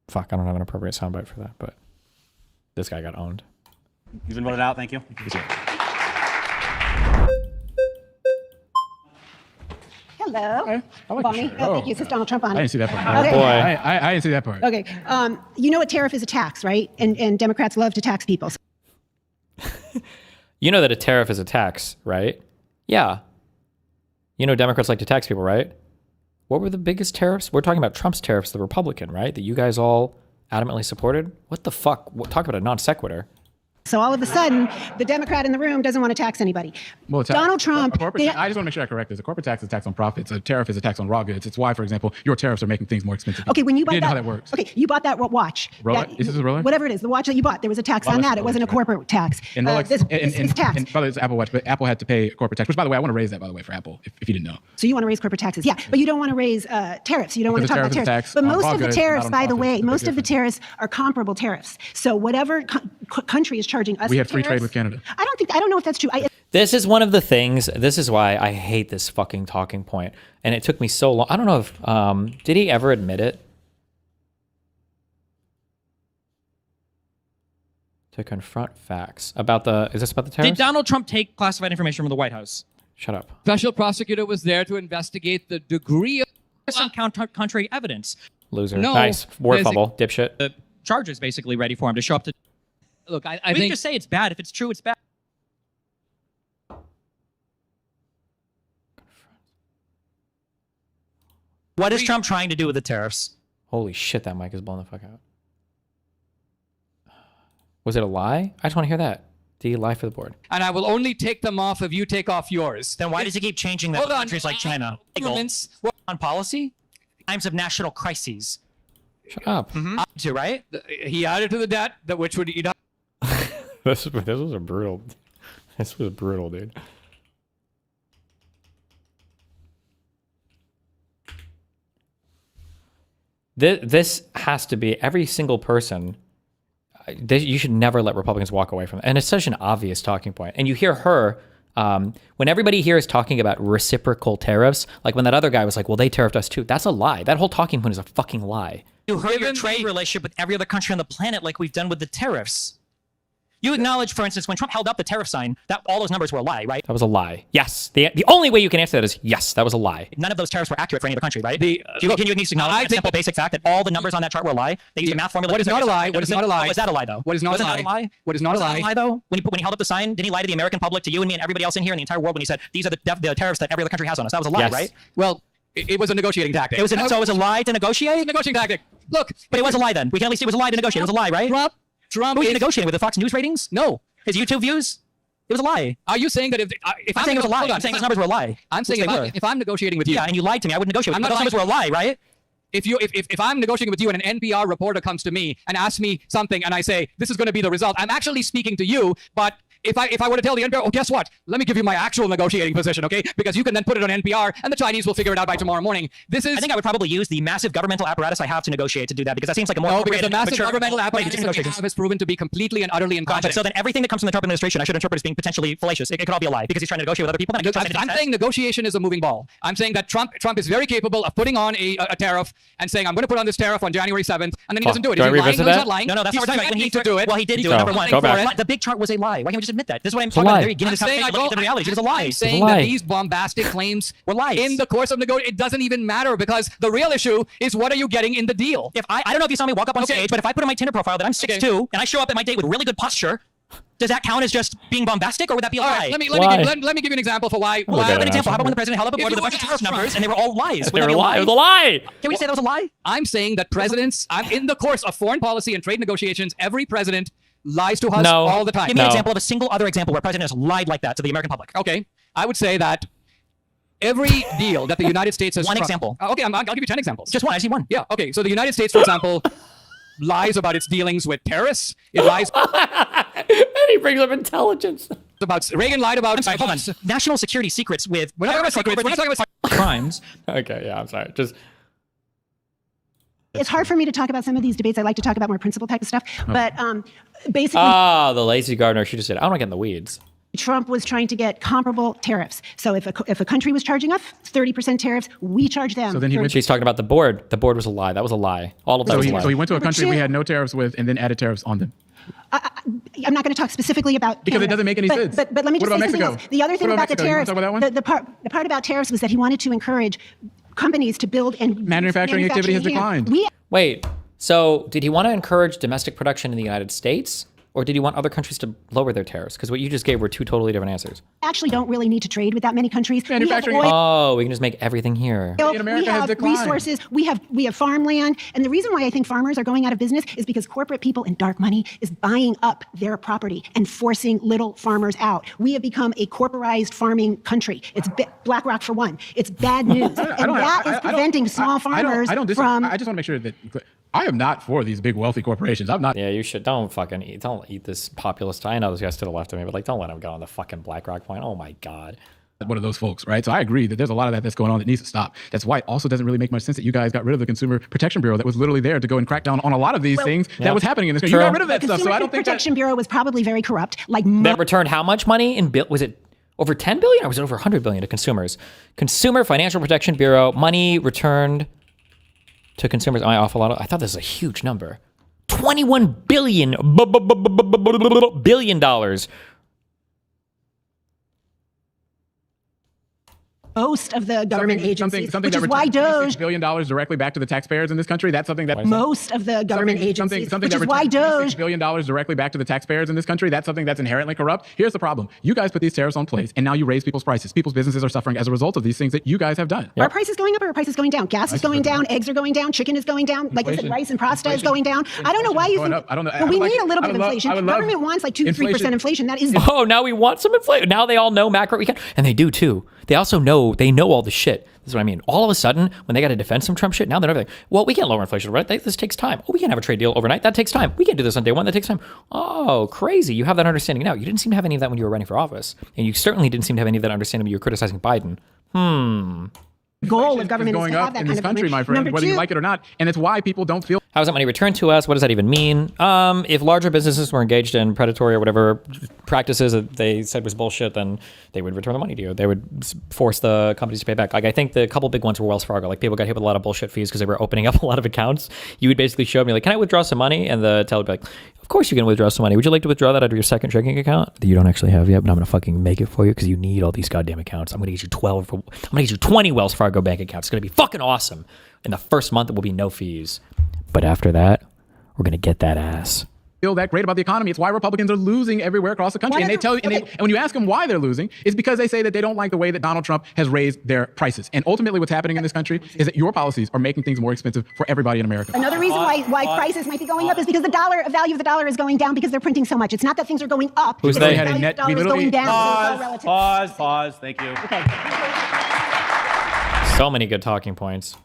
S3: Fuck, I don't have an appropriate soundbite for that, but this guy got owned.
S15: You've been voted out, thank you.
S16: Hello.
S1: Hi. I like
S16: Bonnie. Thank you. This is Donald Trump on it.
S1: I didn't see that part.
S16: Okay.
S3: Oh boy.
S1: I didn't see that part.
S16: Okay. You know a tariff is a tax, right? And Democrats love to tax people.
S3: You know that a tariff is a tax, right? Yeah. You know Democrats like to tax people, right? What were the biggest tariffs? We're talking about Trump's tariffs, the Republican, right? That you guys all adamantly supported? What the fuck? Talk about a non sequitur.
S16: So all of a sudden, the Democrat in the room doesn't want to tax anybody.
S1: Well,
S16: Donald Trump.
S1: I just want to make sure I correct this. A corporate tax is a tax on profits. A tariff is a tax on raw goods. It's why, for example, your tariffs are making things more expensive.
S16: Okay, when you bought
S1: didn't
S16: that,
S1: know how that works.
S16: Okay, you bought that watch.
S1: Rolex? Is this a Rolex?
S16: Whatever it is, the watch that you bought, there was a tax on that. It wasn't a corporate tax.
S1: And Rolex,
S16: this tax.
S1: And by the way, it's Apple Watch, but Apple had to pay a corporate tax. Which, by the way, I want to raise that, by the way, for Apple, if you didn't know.
S16: So you want to raise corporate taxes, yeah, but you don't want to raise tariffs. You don't want to talk about tariffs. But most of the tariffs, by the way, most of the tariffs are comparable tariffs. So whatever country is charging us,
S1: we have free trade with Canada.
S16: I don't know if that's true.
S3: This is one of the things, this is why I hate this fucking talking point. And it took me so long. I don't know if, did he ever admit it? To confront facts about is this about the tariffs?
S17: Did Donald Trump take classified information from the White House?
S3: Shut up.
S18: Special prosecutor was there to investigate the degree of
S17: some contrary evidence.
S3: Loser.
S18: No,
S3: nice. Word fumble. Dipshit.
S17: The charge is basically ready for him to show up to.
S18: Look, I
S17: we
S18: think
S17: can just say it's bad. If it's true, it's bad. What is Trump trying to do with the tariffs?
S3: Holy shit, that mic is blowing the fuck out. Was it a lie? I just want to hear that. Did he lie for the board?
S18: And I will only take them off if you take off yours.
S17: Then why does he keep changing that to countries like China? On policy? Times of national crises.
S3: Shut up.
S17: To, right?
S18: He added to the debt, which would eat up.
S3: This was a brutal. This was brutal, dude. This has to be every single person. You should never let Republicans walk away from it. And it's such an obvious talking point. And you hear her, when everybody here is talking about reciprocal tariffs, like when that other guy was like, well, they tariffed us too. That's a lie. That whole talking point is a fucking lie.
S17: You hurt your trade relationship with every other country on the planet like we've done with the tariffs. You acknowledge, for instance, when Trump held up the tariff sign, that all those numbers were a lie, right?
S3: That was a lie. Yes. The only way you can answer that is yes, that was a lie.
S17: None of those tariffs were accurate for any other country, right? Can you at least acknowledge that simple basic fact that all the numbers on that chart were a lie? They used a math formula.
S10: What is not a lie? What is not a lie?
S17: Was that a lie, though?
S10: What is not a lie? What is not a lie?
S17: Though? When he held up the sign, didn't he lie to the American public, to you and me and everybody else in here in the entire world when he said, these are the tariffs that every other country has on us? That was a lie,
S3: Yes.
S17: right?
S10: Well, it was a negotiating tactic.
S17: So it was a lie to negotiate?
S10: Negotiating tactic. Look.
S17: But it was a lie then. We can at least say it was a lie to negotiate. It was a lie, right?
S10: Trump
S17: Who was he negotiating with? The Fox News ratings?
S10: No.
S17: His YouTube views? It was a lie.
S10: Are you saying that if
S17: I'm saying it was a lie? I'm saying those numbers were a lie.
S10: I'm saying if I'm negotiating with you.
S17: Yeah, and you lied to me. I wouldn't negotiate with you. Those numbers were a lie, right?
S10: If I'm negotiating with you and an NPR reporter comes to me and asks me something and I say, this is going to be the result, I'm actually speaking to you, but if I were to tell the NPR, oh, guess what? Let me give you my actual negotiating position, okay? Because you can then put it on NPR and the Chinese will figure it out by tomorrow morning. I
S17: think I would probably use the massive governmental apparatus I have to negotiate to do that because that seems like a more
S10: because the massive governmental apparatus that we have has proven to be completely and utterly incompetent.
S17: So then everything that comes from the Trump administration I should interpret as being potentially fallacious. It could all be a lie because he's trying to negotiate with other people.
S10: I'm saying negotiation is a moving ball. I'm saying that Trump is very capable of putting on a tariff and saying, I'm going to put on this tariff on January 7th, and then he doesn't do it.
S3: Do I revisit that?
S10: He's not lying.
S17: No, that's not what we're talking about. When he
S10: do it.
S17: Well, he did do it, number one.
S3: Go back.
S17: The big chart was a lie. Why can't we just admit that? This is what I'm talking about. There, beginning of this conversation, look at the reality. It was a lie.
S10: I'm saying that these bombastic claims
S17: were lies.
S10: In the course of negotiation, it doesn't even matter because the real issue is what are you getting in the deal?
S17: If I don't know if you saw me walk up on stage, but if I put on my Tinder profile that I'm 6'2", and I show up at my date with really good posture, does that count as just being bombastic, or would that be a lie?
S10: Right, let me give you an example for why.
S17: Well, an example. How about when the president held up a board with a bunch of tariff numbers, and they were all lies?
S3: They were a lie. It was a lie.
S17: Can we say that was a lie?
S10: I'm saying that presidents, in the course of foreign policy and trade negotiations, every president lies to us all the time.
S17: Give me an example of a single other example where a president has lied like that to the American public.
S10: Okay, I would say that every deal that the United States has
S17: example.
S10: Okay, I'll give you 10 examples.
S17: Just one. I see one.
S10: Yeah. Okay. So the United States, for example, lies about its dealings with terrorists. It lies.
S3: And he brings up intelligence.
S10: About Reagan lied about.
S17: Hold on. National security secrets with.
S10: We're not talking about secrets. We're not talking about
S17: crimes.
S3: Okay. Yeah. I'm sorry. Just.
S16: It's hard for me to talk about some of these debates. I like to talk about more principle type of stuff. But basically.
S3: The lazy gardener. She just said, I don't want to get in the weeds.
S16: Trump was trying to get comparable tariffs. So if a country was charging us 30% tariffs, we charge them.
S3: So then she's talking about the board. The board was a lie. That was a lie. All of that was a lie.
S1: So he went to a country we had no tariffs with and then added tariffs on them.
S16: I'm not going to talk specifically about
S1: because Canada, it doesn't make any sense.
S16: But let me just say something else. The other thing about the tariffs, the part about tariffs was that he wanted to encourage companies to build and
S1: manufacturing activity has declined.
S3: Wait, so did he want to encourage domestic production in the United States? Or did he want other countries to lower their tariffs? Because what you just gave were two totally different answers.
S16: Actually don't really need to trade with that many countries.
S3: Manufacturing. We can just make everything here.
S16: We have resources. We have farmland. And the reason why I think farmers are going out of business is because corporate people and dark money is buying up their property and forcing little farmers out. We have become a corporatized farming country. It's BlackRock for one. It's bad news. And that is preventing small farmers from...
S1: I just want to make sure that... I am not for these big wealthy corporations. I'm not.
S3: Yeah, you should. Don't eat this populist. I know those guys to the left of me, but don't let him go on the fucking BlackRock point. Oh my God.
S1: One of those folks, right? So I agree that there's a lot of that's going on that needs to stop. That's why it also doesn't really make much sense that you guys got rid of the Consumer Protection Bureau that was literally there to go and crack down on a lot of these things that was happening in this country. You got rid of that stuff, so I don't think
S16: the Protection Bureau was probably very corrupt.
S3: That returned how much money in bill? Was it over 10 billion or was it over 100 billion to consumers? Consumer Financial Protection Bureau money returned to consumers. I thought this was a huge number. $21 billion.
S16: Most of the government agencies,
S1: which is why DOGE $6 billion directly back to the taxpayers in this country. That's something that
S16: most of the government agencies, which is why DOGE
S1: $6 billion directly back to the taxpayers in this country. That's something that's inherently corrupt. Here's the problem: you guys put these tariffs on place, and now you raise people's prices. People's businesses are suffering as a result of these things that you guys have done.
S16: Are prices going up or are prices going down? Gas is going down, eggs are going down, chicken is going down. Like I said, rice and pasta is going down. I don't know why you think.
S1: I don't know.
S16: But we need a little bit of inflation. Government wants like 2-3% inflation. That is.
S3: Oh, now we want some inflation. Now they all know macro. And they do too. They also know. They know all the shit. That's what I mean. All of a sudden, when they got to defend some Trump shit, now they're everything. Well, we can't lower inflation overnight. This takes time. Oh, we can't have a trade deal overnight. That takes time. We can't do this on day one. That takes time. Oh, crazy. You have that understanding now. You didn't seem to have any of that when you were running for office. And you certainly didn't seem to have any of that understanding when you were criticizing Biden.
S16: Goal of government is
S1: going
S16: to have
S1: up
S16: that
S1: in
S16: kind
S1: this
S16: of
S1: country, my friend, whether you like it or not. And it's why people don't feel
S3: How is that money returned to us? What does that even mean? If larger businesses were engaged in predatory or whatever practices that they said was bullshit, then they would return the money to you. They would force the companies to pay back. Like, I think the couple big ones were Wells Fargo. Like, people got hit with a lot of bullshit fees because they were opening up a lot of accounts. You would basically show me, like, can I withdraw some money? And the teller would be like, of course you can withdraw some money. Would you like to withdraw that out of your second checking account that you don't actually have yet, but I'm going to fucking make it for you because you need all these goddamn accounts. I'm going to get you 12. I'm going to get you 20 Wells Fargo bank accounts. It's going to be fucking awesome. In the first month, it will be no fees. But after that, we're going to get that ass.
S1: Feel that great about the economy. It's why Republicans are losing everywhere across the country. And they tell you, and when you ask them why they're losing, it's because they say that they don't like the way that Donald Trump has raised their prices. And ultimately what's happening in this country is that your policies are making things more expensive for everybody in America.
S16: Another reason why prices might be going up is because the value of the dollar is going down because they're printing so much. It's not that things are going up.
S3: Who's
S16: they?
S3: they?
S16: The value of the dollar is going down.
S15: Pause. Thank you.
S16: Okay.
S3: So many good talking points.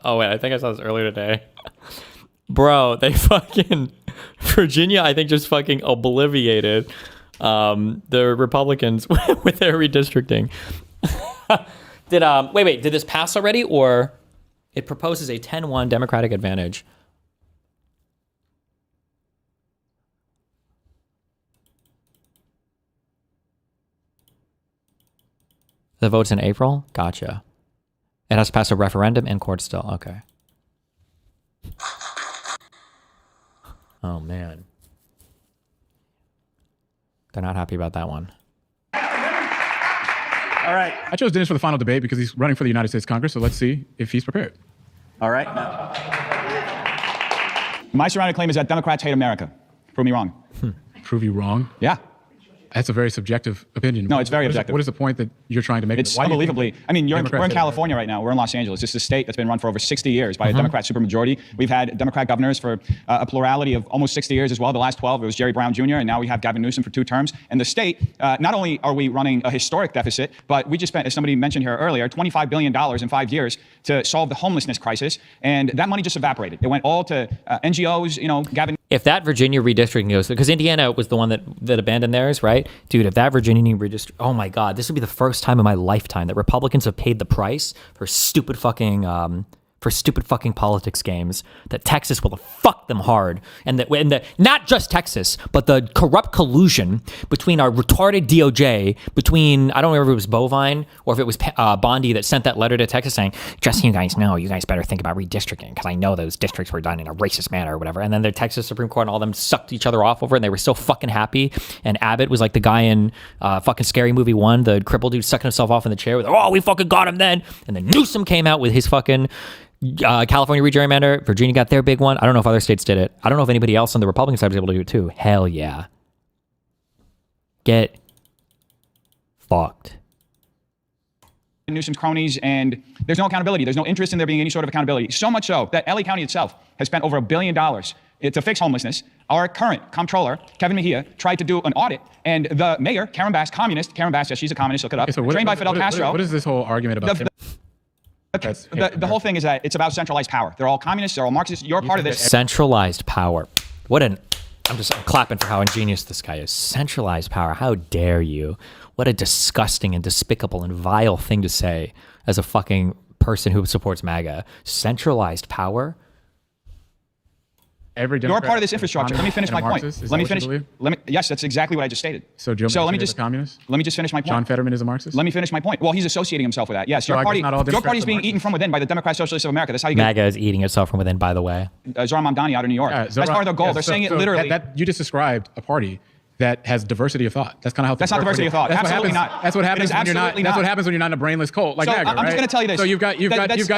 S3: Oh wait, I think I saw this earlier today. Bro, they fucking Virginia, I think, just fucking obliviated the Republicans with their redistricting. Did this pass already, or it proposes a 10-1 Democratic advantage? The vote's in April? Gotcha. It has to pass a referendum in court still. Okay. Oh, man. They're not happy about that one.
S15: All right.
S1: I chose Dennis for the final debate because he's running for the United States Congress, so let's see if he's prepared.
S15: All right.
S2: My surrounding claim is that Democrats hate America. Prove me wrong.
S1: Prove you wrong?
S2: Yeah.
S1: That's a very subjective opinion.
S2: No, it's very objective.
S1: What is the point that you're trying to make?
S2: It's unbelievably. I mean, we're in California right now. We're in Los Angeles. This is a state that's been run for over 60 years by a Democrat supermajority. We've had Democrat governors for a plurality of almost 60 years as well. The last 12, it was Jerry Brown Jr., and now we have Gavin Newsom for 2 terms. And the state, not only are we running a historic deficit, but we just spent, as somebody mentioned here earlier, $25 billion in 5 years to solve the homelessness crisis. And that money just evaporated. It went all to NGOs, Gavin.
S3: If that Virginia redistricting goes, because Indiana was the one that abandoned theirs, right? Dude, if that Virginia redistricting, oh my God, this would be the first time in my lifetime that Republicans have paid the price for stupid fucking politics games, that Texas will fuck them hard. And that not just Texas, but the corrupt collusion between our retarded DOJ, between, I don't remember if it was Bovine or if it was Bondi that sent that letter to Texas saying, just so you guys know, you guys better think about redistricting because I know those districts were done in a racist manner or whatever. And then the Texas Supreme Court and all them sucked each other off over it, and they were so fucking happy. And Abbott was like the guy in fucking Scary Movie 1, the crippled dude sucking himself off in the chair with, oh, we fucking got him then. And then Newsom came out with his fucking California re-gerrymander. Virginia got their big one. I don't know if other states did it. I don't know if anybody else on the Republican side was able to do it too. Hell yeah. Get fucked.
S2: Newsom's cronies, and there's no accountability. There's no interest in there being any sort of accountability. So much so that LA County itself has spent over $1 billion to fix homelessness. Our current comptroller, Kevin Mejia, tried to do an audit, and the mayor, Karen Bass, communist, Karen Bass, yes, she's a communist, look it up, trained by Fidel Castro.
S1: What is this whole argument about?
S2: The whole thing is that it's about centralized power. They're all communists. They're all Marxists. You're part of this.
S3: Centralized power. I'm clapping for how ingenious this guy is. Centralized power. How dare you? What a disgusting and despicable and vile thing to say as a fucking person who supports MAGA. Centralized power?
S2: You're part of this infrastructure. Let me finish my point. Yes, that's exactly what I just stated.
S1: So Joe Manchin is a communist?
S2: Let me just finish my point.
S1: John Fetterman is a Marxist?
S2: Let me finish my point. Well, he's associating himself with that. Yes, your party's being eaten from within by the Democrat Socialists of America. That's how you get
S3: MAGA is eating itself from within, by the way.
S2: Zohran Mamdani out of New York. That's part of their goal. They're saying it literally.
S1: You just described a party that has diversity of thought. That's kind of how.
S2: That's not diversity of thought. Absolutely not.
S1: That's what happens when you're not. That's what happens when you're not in a brainless cult like MAGA, right?
S2: I'm just going to tell you this.
S1: So you've got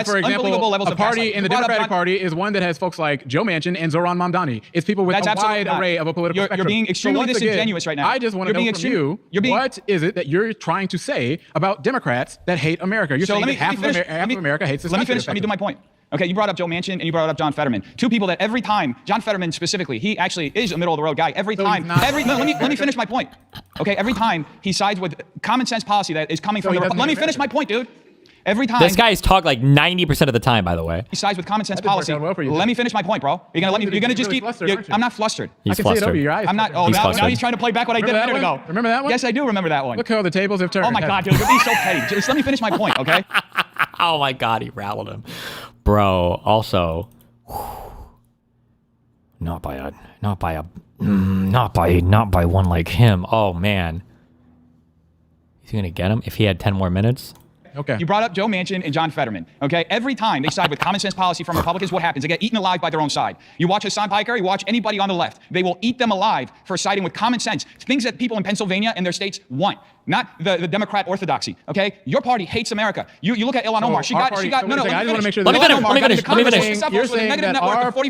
S1: for example, a party in the Democratic Party is one that has folks like Joe Manchin and Zohran Mamdani. It's people with a wide array of a political spectrum.
S2: You're being extremely disingenuous right now.
S1: I just want to know from you, what is it that you're trying to say about Democrats that hate America? You're saying that half of America hates this country.
S2: Let me do my point. Okay, you brought up Joe Manchin and you brought up John Fetterman. 2 people that every time, John Fetterman specifically, he actually is a middle of the road guy. Let me finish my point. Okay, every time he sides with common sense policy that is coming from let me finish my point, dude. Every time.
S3: This guy's talked like 90% of the time, by the way.
S2: He sides with common sense policy.
S1: Well for you.
S2: Let me finish my point, bro. You're gonna just keep. I'm not flustered.
S3: He's
S1: I can
S3: flustered.
S1: see it over your eyes.
S2: I'm not. Oh, now he's trying to play back what I did a minute ago.
S1: Remember that one?
S2: Yes, I do remember that one.
S1: Look how the tables have turned.
S2: Oh my God, dude, you're being so petty. Just let me finish my point, okay?
S3: Oh my God, he rattled him, bro. Also, not by one like him. Oh man, is he gonna get him if he had 10 more minutes?
S2: Okay. You brought up Joe Manchin and John Fetterman. Okay. Every time they side with common sense policy from Republicans, what happens? They get eaten alive by their own side. You watch Hassan Piker, you watch anybody on the left. They will eat them alive for siding with common sense. Things that people in Pennsylvania and their states want. Not the Democrat orthodoxy. Okay. Your party hates America. You look at Ilhan Omar. She got. No.
S1: I just want to make sure.
S3: Let me finish.
S1: You're saying that our party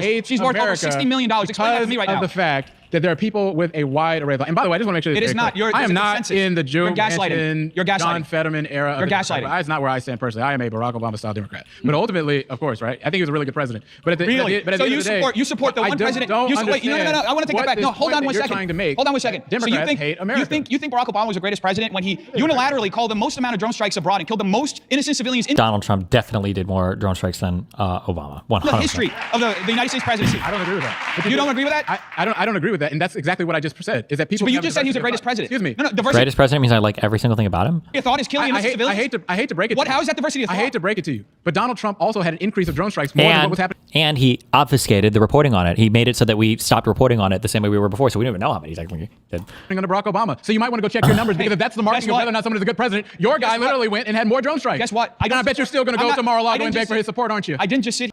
S1: hates
S2: She's worth over
S1: America
S2: $60 million. Explain that to me right now.
S1: The fact that there are people with a wide array of. And by the way, I just want to make sure
S2: it is not.
S1: I am not in the Joe Manchin,
S2: You're gaslighting.
S1: John Fetterman era.
S2: You're gaslighting.
S1: That's not where I stand personally. I am a Barack Obama style Democrat. But ultimately, of course, right? I think he was a really good president. But at the,
S2: really?
S1: But at
S2: so
S1: the end of the day,
S2: you support the one president? Wait, no. I want to take that back. No, hold on 1 second. Hold on 1 second.
S1: Democrats hate America.
S2: You think Barack Obama was the greatest president when he unilaterally called the most amount of drone strikes abroad and killed the most innocent civilians?
S3: Donald Trump definitely did more drone strikes than Obama. 100%.
S2: The history of the United States presidency.
S1: I don't agree with that.
S2: You don't agree with that?
S1: I don't agree with that, and that's exactly what I just said. Is that people?
S2: But you just said he was the greatest president.
S1: Excuse me.
S2: No, diversity.
S3: Greatest president means I like every single thing about him.
S2: Your thought is killing innocent civilians.
S1: I hate to break it.
S2: What? How is that diversity of thought?
S1: I hate to break it to you, but Donald Trump also had an increase of drone strikes more than what was happening.
S3: And he obfuscated the reporting on it. He made it so that we stopped reporting on it the same way we were before, so we didn't even know how many technically did.
S1: Under Barack Obama, so you might want to go check your numbers because if that's the marking of whether or not someone is a good president, your guy literally went and had more drone strikes.
S2: Guess what?
S1: I bet you're still going to go to Mar-a-Lago and beg for his support, aren't you?
S2: I didn't just sit.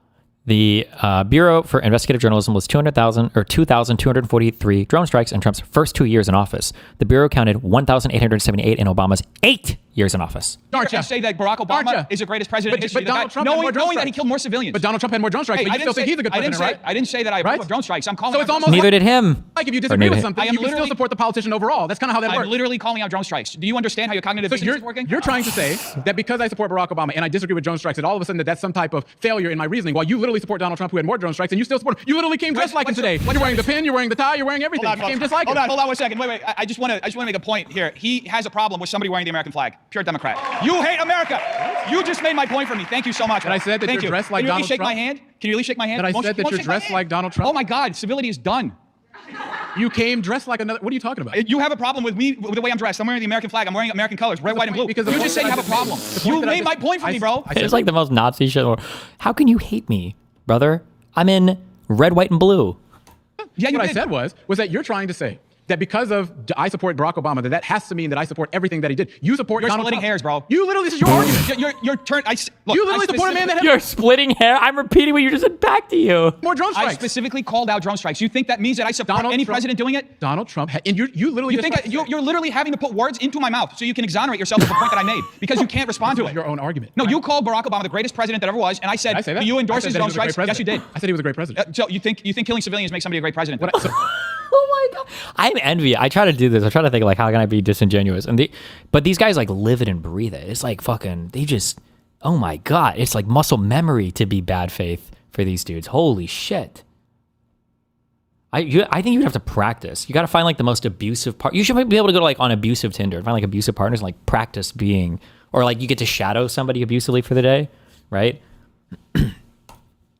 S3: The Bureau for Investigative Journalism was 2,243 drone strikes in Trump's first 2 years in office. The Bureau counted 1,878 in Obama's 8 years in office.
S2: You're going to say that Barack Obama is the greatest president in history.
S1: But Donald Trump
S2: knowing that he killed more civilians.
S1: But Donald Trump had more drone strikes, but you still think he's a good president, right?
S2: I didn't say that I approve of drone strikes. I'm calling
S1: so it's almost
S3: neither did him.
S1: Like if you disagree with something, you can still support the politician overall. That's kind of how that works.
S2: I'm literally calling out drone strikes. Do you understand how your cognitive dissonance is working?
S1: You're trying to say that because I support Barack Obama and I disagree with drone strikes, that all of a sudden that's some type of failure in my reasoning, while you literally support Donald Trump who had more drone strikes and you still support him. You literally came dressed like him today. You're wearing the pin, you're wearing the tie, you're wearing everything. You came just like him.
S2: Hold on 1 second. Wait. I just want to make a point here. He has a problem with somebody wearing the American flag. Pure Democrat. You hate America. You just made my point for me. Thank you so much.
S1: And I said that you're dressed like Donald Trump.
S2: Can you shake my hand? Can you really shake my hand?
S1: And I said that you're dressed like Donald Trump.
S2: Oh my God, civility is done.
S1: You came dressed like another. What are you talking about?
S2: You have a problem with me, with the way I'm dressed. I'm wearing the American flag. I'm wearing American colors, red, white, and blue. Because you just said you have a problem. You made my point for me, bro.
S3: It's like the most Nazi shit. How can you hate me, brother? I'm in red, white, and blue.
S2: Yeah,
S1: what I said was that you're trying to say that because of I support Barack Obama, that has to mean that I support everything that he did. You support Donald Trump.
S2: You're splitting hairs, bro.
S1: You literally, this is your argument.
S2: You're turn.
S1: You literally support a man that has.
S3: You're splitting hair. I'm repeating what you just said back to you.
S1: More drone strikes.
S2: I specifically called out drone strikes. You think that means that I support any president doing it?
S1: Donald Trump, and you literally.
S2: You think you're literally having to put words into my mouth so you can exonerate yourself of the point that I made because you can't respond to it.
S1: Your own argument.
S2: No, you called Barack Obama the greatest president that ever was, and I said, do you endorse his drone strikes? Yes, you did.
S1: I said he was a great president.
S2: So you think killing civilians makes somebody a great president?
S3: Oh my God. I'm envious. I try to do this. I try to think like, how can I be disingenuous? But these guys like live it and breathe it. It's like fucking, they just, oh my God. It's like muscle memory to be bad faith for these dudes. Holy shit. I think you'd have to practice. You got to find like the most abusive part. You should be able to go to like on abusive Tinder and find like abusive partners and like practice being, or like you get to shadow somebody abusively for the day, right?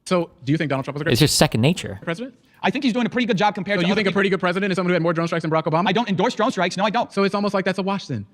S1: So do you think Donald Trump was a great
S3: It's just second nature.
S1: president?
S2: I think he's doing a pretty good job compared to.
S1: So you think a pretty good president is someone who had more drone strikes than Barack Obama?
S2: I don't endorse drone strikes. No, I don't.
S1: So it's almost like that's a wash then.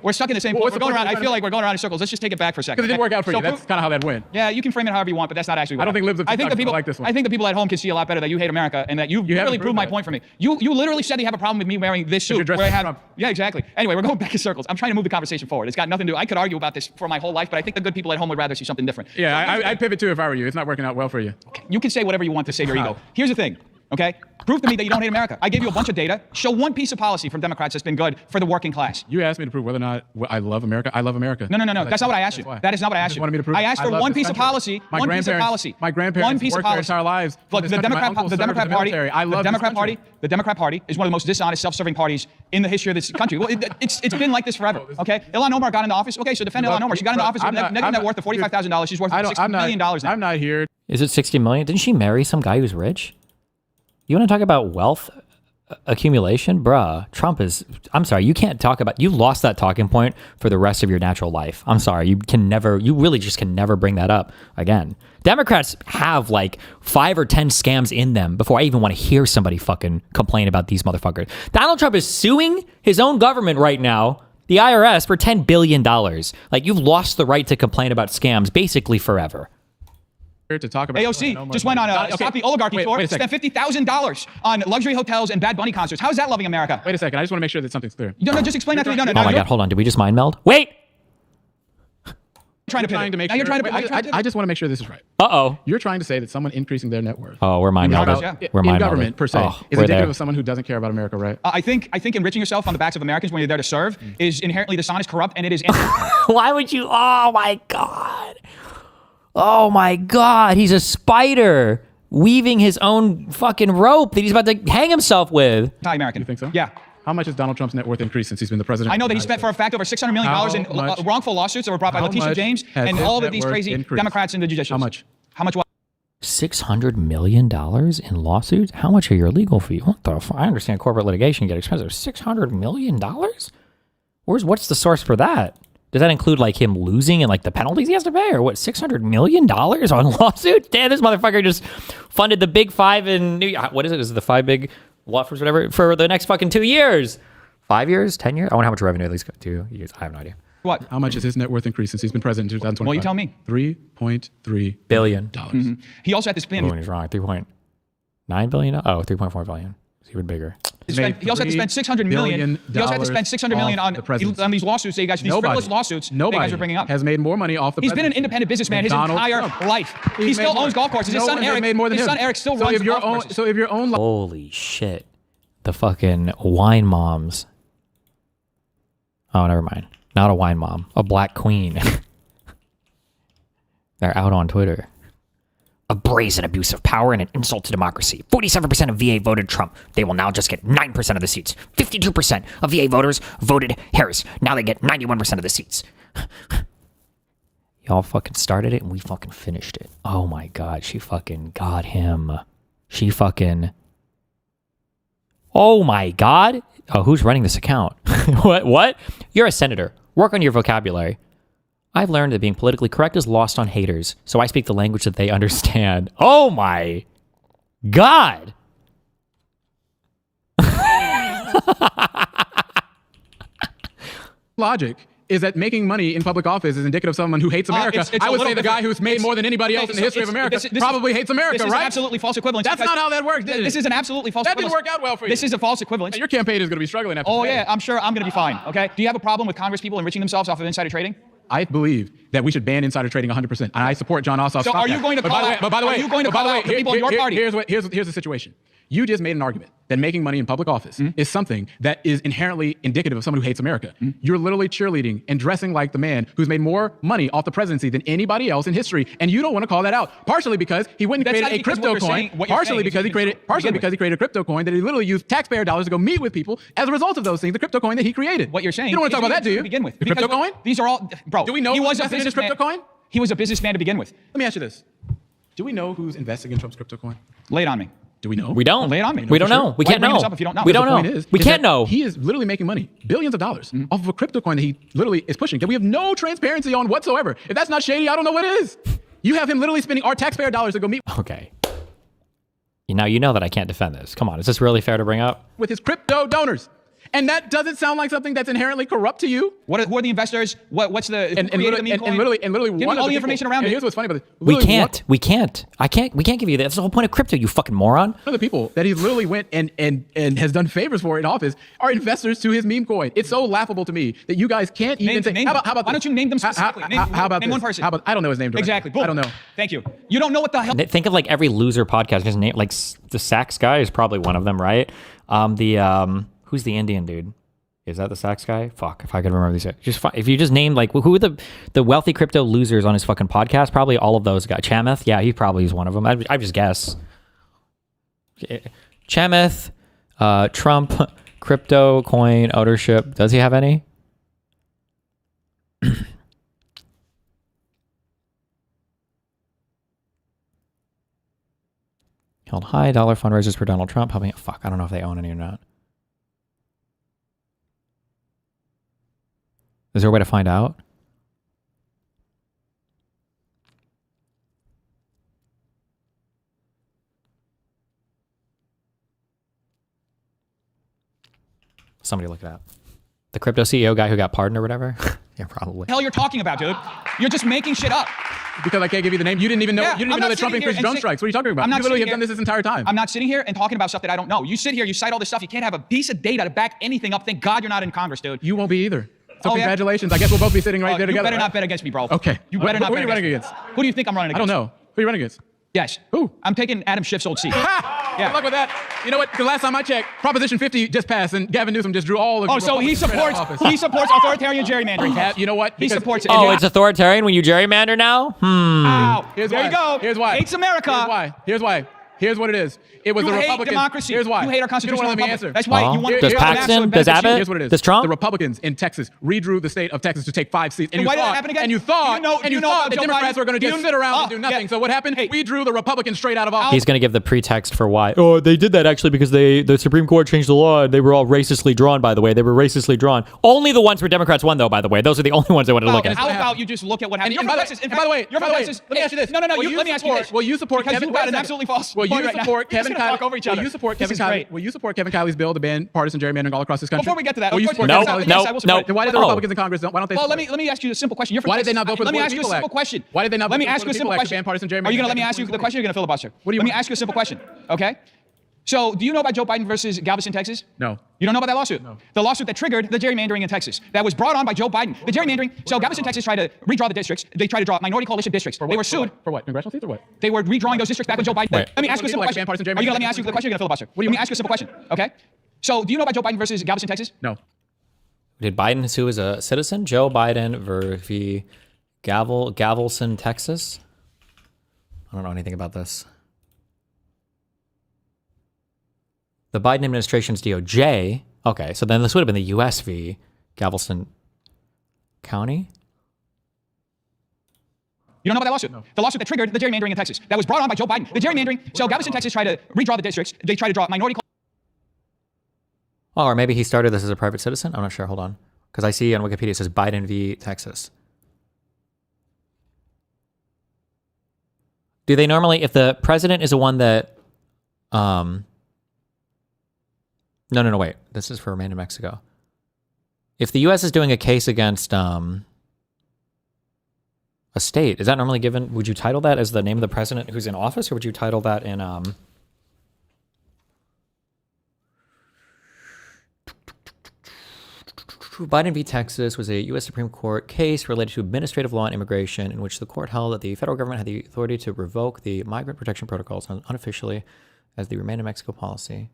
S2: We're stuck in the same. We're going around. I feel like we're going around in circles. Let's just take it back for a second.
S1: Because it didn't work out for you. That's kind of how that went.
S2: Yeah, you can frame it however you want, but that's not actually.
S1: I don't think libs of TikTok like this one.
S2: I think the people at home can see a lot better that you hate America and that you really proved my point for me. You literally said you have a problem with me wearing this suit. Where I had, yeah, exactly. Anyway, we're going back in circles. I'm trying to move the conversation forward. It's got nothing to do. I could argue about this for my whole life, but I think the good people at home would rather see something different.
S1: Yeah, I'd pivot too if I were you. It's not working out well for you.
S2: You can say whatever you want to save your ego. Here's the thing. Okay? Prove to me that you don't hate America. I gave you a bunch of data. Show one piece of policy from Democrats that's been good for the working class.
S1: You asked me to prove whether or not I love America. I love America.
S2: No. That's not what I asked you. That is not what I asked you.
S1: Wanted me to prove
S2: I asked for one piece of policy.
S1: My grandparents worked their entire lives.
S2: Look, the Democrat Party. The Democrat Party is one of the most dishonest, self-serving parties in the history of this country. Well, it's been like this forever. Okay? Ilhan Omar got into office. Okay, so defend Ilhan Omar. She got into office with a negative net worth of $45,000. She's worth $60 million now.
S1: I'm not here.
S3: Is it 60 million? Didn't she marry some guy who's rich? You want to talk about wealth? accumulation, bruh. Trump is. I'm sorry, you can't talk about. You lost that talking point for the rest of your natural life. I'm sorry, you can never. You really just can never bring that up again. Democrats have like 5 or 10 scams in them before I even want to hear somebody fucking complain about these motherfuckers. Donald Trump is suing his own government right now, the IRS, for $10 billion. Like, you've lost the right to complain about scams basically forever.
S1: To talk about
S2: AOC just went on a copy oligarchy tour, spent $50,000 on luxury hotels and Bad Bunny concerts. How is that loving America?
S1: Wait a second. I just want to make sure that something's clear.
S2: No, just explain that to me. No,
S3: Oh my God, hold on. Did we just mind meld? Wait!
S2: Trying to make sure.
S1: I just want to make sure this is right.
S3: Uh-oh.
S1: You're trying to say that someone increasing their net worth
S3: Oh, we're mind melded. We're
S1: in
S3: mind
S1: government
S3: melded.
S1: per se
S3: Oh,
S1: is
S3: we're
S1: indicative
S3: there.
S1: of someone who doesn't care about America, right?
S2: I think enriching yourself on the backs of Americans when you're there to serve is inherently dishonest, corrupt, and it is.
S3: Why would you? Oh my God. Oh my God. He's a spider weaving his own fucking rope that he's about to hang himself with.
S2: Anti-American.
S1: You think so?
S2: Yeah.
S1: How much has Donald Trump's net worth increased since he's been the president?
S2: I know that he spent for a fact over $600 million in wrongful lawsuits that were brought by Letitia James and all of these crazy Democrats in the judicial.
S1: How much?
S2: How much?
S3: $600 million in lawsuits? How much are your legal fees? What the fuck? I understand corporate litigation get expensive. $600 million? What's the source for that? Does that include like him losing and like the penalties he has to pay, or what? $600 million on lawsuits? Damn, this motherfucker just funded the big 5 in New York. What is it? Is it the 5 big law firms, whatever, for the next fucking 2 years? 5 years? 10 years? I wonder how much revenue at least 2 years. I have no idea.
S2: What?
S1: How much has his net worth increased since he's been president in 2025?
S2: Well, you tell me.
S1: $3.3
S3: billion.
S1: Mm-hmm.
S2: He also had to spend.
S3: Oh, he's wrong. $3.9 billion? Oh, $3.4 billion. It's even bigger.
S2: He also had to spend $600 million. He also had to spend $600 million on these lawsuits that you guys, these frivolous lawsuits that you guys are bringing up.
S1: Has made more money off the
S2: He's been an independent businessman his entire life. He still owns golf courses. His son Eric, still runs golf courses.
S1: So if your own...
S3: Holy shit. The fucking wine moms. Oh, never mind. Not a wine mom. A black queen. They're out on Twitter. A brazen abuse of power and an insult to democracy. 47% of VA voted Trump. They will now just get 9% of the seats. 52% of VA voters voted Harris. Now they get 91% of the seats. Y'all fucking started it and we fucking finished it. Oh my God, she fucking got him. She fucking... Oh my God. Oh, who's running this account? What? You're a senator. Work on your vocabulary. I've learned that being politically correct is lost on haters, so I speak the language that they understand. Oh my God.
S1: Logic is that making money in public office is indicative of someone who hates America. I would say the guy who's made more than anybody else in the history of America probably hates America,
S2: this is
S1: right?
S2: Absolutely false equivalence.
S1: That's not how that works.
S2: This is an absolutely false equivalence.
S1: That didn't work out well for you.
S2: This is a false equivalence.
S1: Your campaign is going to be struggling after
S2: Oh,
S1: today.
S2: yeah, I'm sure I'm going to be fine, okay? Do you have a problem with Congress people enriching themselves off of insider trading?
S1: I believe that we should ban insider trading 100%. And I support John Ossoff.
S2: So are you going to call out the people in your party?
S1: Here's the situation. You just made an argument that making money in public office is something that is inherently indicative of someone who hates America. You're literally cheerleading and dressing like the man who's made more money off the presidency than anybody else in history, and you don't want to call that out. Partially because he went and created a crypto coin. Partially because he created a crypto coin that he literally used taxpayer dollars to go meet with people as a result of those things. The crypto coin that he created.
S2: What you're saying?
S1: You don't want to talk about that, do you?
S2: To begin with,
S1: the crypto coin.
S2: These are all, bro.
S1: Do we know
S2: he was a
S1: invested in his crypto coin?
S2: He was a businessman to begin with.
S1: Let me ask you this: do we know who's investing in Trump's crypto coin?
S2: Lay it on me.
S1: Do we know?
S3: We don't.
S2: Lay it on me.
S3: We don't know. We can't know.
S2: If you don't know.
S3: We don't know. We can't know.
S1: He is literally making money, billions of dollars, off of a crypto coin that he literally is pushing, that we have no transparency on whatsoever. If that's not shady, I don't know what is. You have him literally spending our taxpayer dollars to go meet.
S3: Okay. Now you know that I can't defend this. Come on, is this really fair to bring up?
S1: With his crypto donors. And that doesn't sound like something that's inherently corrupt to you.
S2: Who are the investors? What's the
S1: and literally
S2: give me all the information around it.
S1: Here's what's funny about this.
S3: We can't. We can't give you that. That's the whole point of crypto, you fucking moron.
S1: One of the people that he literally went and has done favors for in office are investors to his meme coin. It's so laughable to me that you guys can't even say. How about
S2: why don't you name them specifically?
S1: How about
S2: name
S1: this?
S2: one person?
S1: How about I don't know his name directly.
S2: Exactly. Boom.
S1: I don't know.
S2: Thank you. You don't know what the hell.
S3: Think of like every loser podcast. His name, like the Sachs guy, is probably one of them, right? Who's the Indian dude? Is that the Sachs guy? Fuck, if I could remember these. If you just named like who are the wealthy crypto losers on his fucking podcast, probably all of those guys. Chamath, yeah, he probably is one of them. I just guess. Chamath, Trump, crypto coin ownership. Does he have any? Held high dollar fundraisers for Donald Trump. Helping. Fuck, I don't know if they own any or not. Is there a way to find out? Somebody look it up. The crypto CEO guy who got pardoned or whatever? Yeah, probably.
S2: The hell you're talking about, dude? You're just making shit up.
S1: Because I can't give you the name. You didn't even know.
S2: Yeah,
S1: You didn't even know that Trump increased drone strikes. What are you talking about? You literally have done this entire time.
S2: I'm not sitting here and talking about stuff that I don't know. You sit here, you cite all this stuff. You can't have a piece of data to back anything up. Thank God you're not in Congress, dude.
S1: You won't be either. So congratulations. I guess we'll both be sitting right there together.
S2: You better
S1: right?
S2: not bet against me, bro.
S1: Okay.
S2: You better not
S1: Who
S2: bet
S1: are you running
S2: against
S1: against?
S2: Who do you think I'm running against?
S1: I don't know. Who are you running against?
S2: Yes.
S1: Who?
S2: I'm taking Adam Schiff's old seat.
S1: Yeah. Good luck with that. You know what? The last time I checked, Proposition 50 just passed, and Gavin Newsom just drew all of the
S2: so he supports authoritarian gerrymandering.
S1: You know what?
S2: He supports it.
S3: Oh, it's authoritarian when you gerrymander now?
S2: Ow.
S1: Here's
S2: there
S1: why.
S2: you go.
S1: Here's why.
S2: Hates America.
S1: Here's why. Here's why. Here's what it is. It was
S2: You
S1: the
S2: hate
S1: Republicans.
S2: democracy.
S1: Here's why.
S2: You hate our constitutional
S1: You don't want to let me
S2: republic.
S1: answer.
S2: That's why you want
S3: Does
S2: to
S3: Paxton? Does Abbott?
S1: Here's what it is.
S3: Does Trump?
S1: The Republicans in Texas redrew the state of Texas to take 5 seats.
S2: And why did that happen again?
S1: And you thought that
S2: Joe
S1: Democrats
S2: Biden?
S1: were going to just sit around and do nothing. So what happened? We drew the Republicans straight out of office.
S3: He's going to give the pretext for why. Oh, they did that actually because the Supreme Court changed the law. They were all racistly drawn, by the way. They were racistly drawn. Only the ones where Democrats won, though, by the way. Those are the only ones I wanted to look at.
S2: How about you just look at what happened?
S1: And by the way, let me ask you this.
S2: No, let me ask you this.
S1: Will you support
S2: Because
S1: Kevin?
S2: you've got an absolutely false
S1: Will
S2: point
S1: you
S2: right now.
S1: support
S2: We're just
S1: Kevin
S2: gonna talk over each other.
S1: Will you support
S2: This
S1: Kevin
S2: is
S1: Kiley?
S2: great.
S1: Will you support Kevin Kiley's bill to ban partisan gerrymandering all across this country?
S2: Before we get to that,
S1: will you
S2: of course
S1: support
S2: we're
S1: Kevin
S2: gonna-
S1: Kiley's
S2: yes, I will
S1: bill?
S2: support it.
S1: Why did the Republicans in Congress? Why don't they?
S2: Well,
S1: support
S2: let me ask you a simple question. You're from
S1: Why did they
S2: Texas.
S1: not vote for the
S2: Let me
S1: Vote
S2: ask you a
S1: People
S2: simple
S1: Act?
S2: question.
S1: Why did they not vote
S2: Let me
S1: for
S2: ask
S1: the
S2: you a
S1: Vote
S2: simple
S1: People Act to
S2: question.
S1: ban partisan
S2: Are you going to let me
S1: gerrymandering
S2: ask you the
S1: in
S2: question? Or are you going to filibuster?
S1: What do you
S2: Let me
S1: want?
S2: ask you a simple question. Okay. So, do you know about Joe Biden versus Galveston, Texas?
S1: No.
S2: You don't know about that lawsuit? No. The lawsuit that triggered the gerrymandering in Texas. That was brought on by Joe Biden. The gerrymandering. So Galveston, Texas tried to redraw the districts. They tried to draw minority coalition districts. They were sued.
S1: For what? Congressional seats or what?
S2: They were redrawing those districts back when Joe Biden.
S3: Wait.
S2: Let me ask you a simple
S1: Like
S2: question.
S1: ban partisan
S2: Are you going to let me
S1: gerrymandering?
S2: ask you the question? Or are you going to filibuster? Let me ask you a simple question. Okay. So, do you know about Joe Biden versus Galveston, Texas?
S1: No.
S3: Did Biden sue as a citizen? Joe Biden v. Galveston, Texas? I don't know anything about this. The Biden administration's DOJ. Okay, so then this would have been the US v. Galveston County?
S2: You don't know about that lawsuit? No. The lawsuit that triggered the gerrymandering in Texas. That was brought on by Joe Biden. The gerrymandering. So Galveston, Texas tried to redraw the districts. They tried to draw minority.
S3: Oh, or maybe he started this as a private citizen? I'm not sure. Hold on. Because I see on Wikipedia it says Biden v. Texas. Do they normally, if the president is the one that, no, wait. This is for Remain in Mexico. If the U.S. is doing a case against a state, is that normally given, would you title that as the name of the president who's in office, or would you title that in, Biden v. Texas was a U.S. Supreme Court case related to administrative law and immigration in which the court held that the federal government had the authority to revoke the migrant protection protocols unofficially as the Remain in Mexico policy.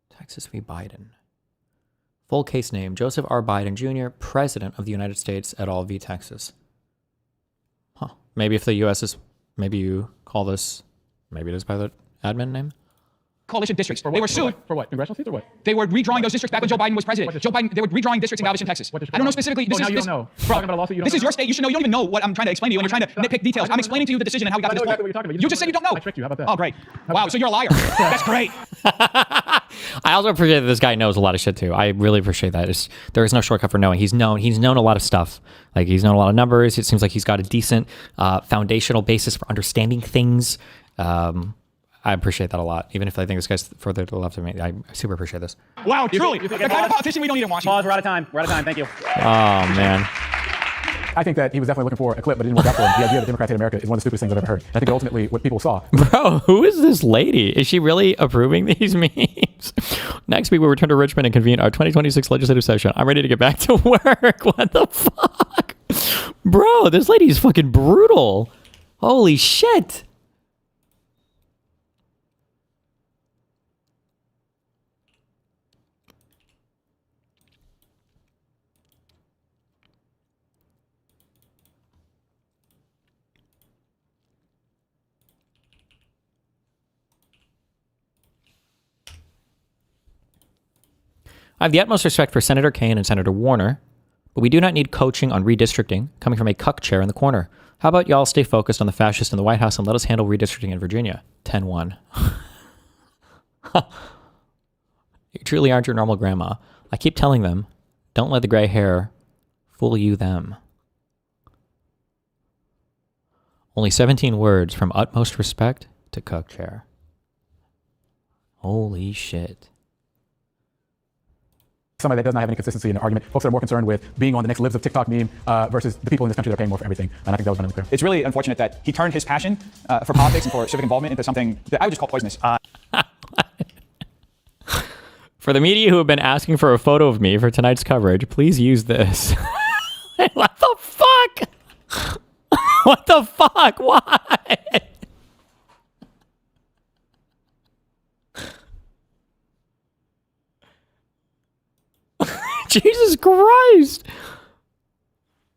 S3: Texas v. Biden. Full case name, Joseph R. Biden Jr., President of the United States et al. V. Texas. Huh. Maybe if the U.S. is, maybe you call this, maybe it is by the admin name?
S2: Coalition districts. They were sued.
S1: For what? Congressional seats or what?
S2: They were redrawing those districts back when Joe Biden was president. Joe Biden, they were redrawing districts in Galveston, Texas. I don't know specifically.
S1: Now you don't know.
S2: Bro, this is your state. You should know. You don't even know what I'm trying to explain to you, and you're trying to nitpick details. I'm explaining to you the decision and how we got to this point.
S1: Exactly what you're talking about.
S2: You just said you don't know.
S1: I tricked you. How about that?
S2: Oh, great. Wow, so you're a liar. That's great.
S3: I also appreciate that this guy knows a lot of shit too. I really appreciate that. There is no shortcut for knowing. He's known a lot of stuff. Like he's known a lot of numbers. It seems like he's got a decent foundational basis for understanding things. I appreciate that a lot. Even if I think this guy's further to the left of me, I super appreciate this.
S2: Wow, truly. The kind of politician we don't need in Washington.
S15: Pause. We're out of time. Thank you.
S3: Oh, man.
S1: I think that he was definitely looking for a clip, but it didn't work out for him. The idea that Democrats hate America is one of the stupidest things I've ever heard. I think ultimately what people saw.
S3: Bro, who is this lady? Is she really approving these memes? Next week, we'll return to Richmond and convene our 2026 legislative session. I'm ready to get back to work. What the fuck? Bro, this lady's fucking brutal. Holy shit. I have the utmost respect for Senator Kaine and Senator Warner, but we do not need coaching on redistricting coming from a cuck chair in the corner. How about y'all stay focused on the fascists in the White House and let us handle redistricting in Virginia? 10-1. You truly aren't your normal grandma. I keep telling them, don't let the gray hair fool you them. Only 17 words from utmost respect to Cook Chair. Holy shit.
S1: Somebody that does not have any consistency in the argument. Folks that are more concerned with being on the next Lives of TikTok meme versus the people in this country that are paying more for everything. And I think that was really clear.
S2: It's really unfortunate that he turned his passion for politics and for civic involvement into something that I would just call poisonous.
S3: For the media who have been asking for a photo of me for tonight's coverage, please use this. What the fuck? What the fuck? Why? Jesus Christ.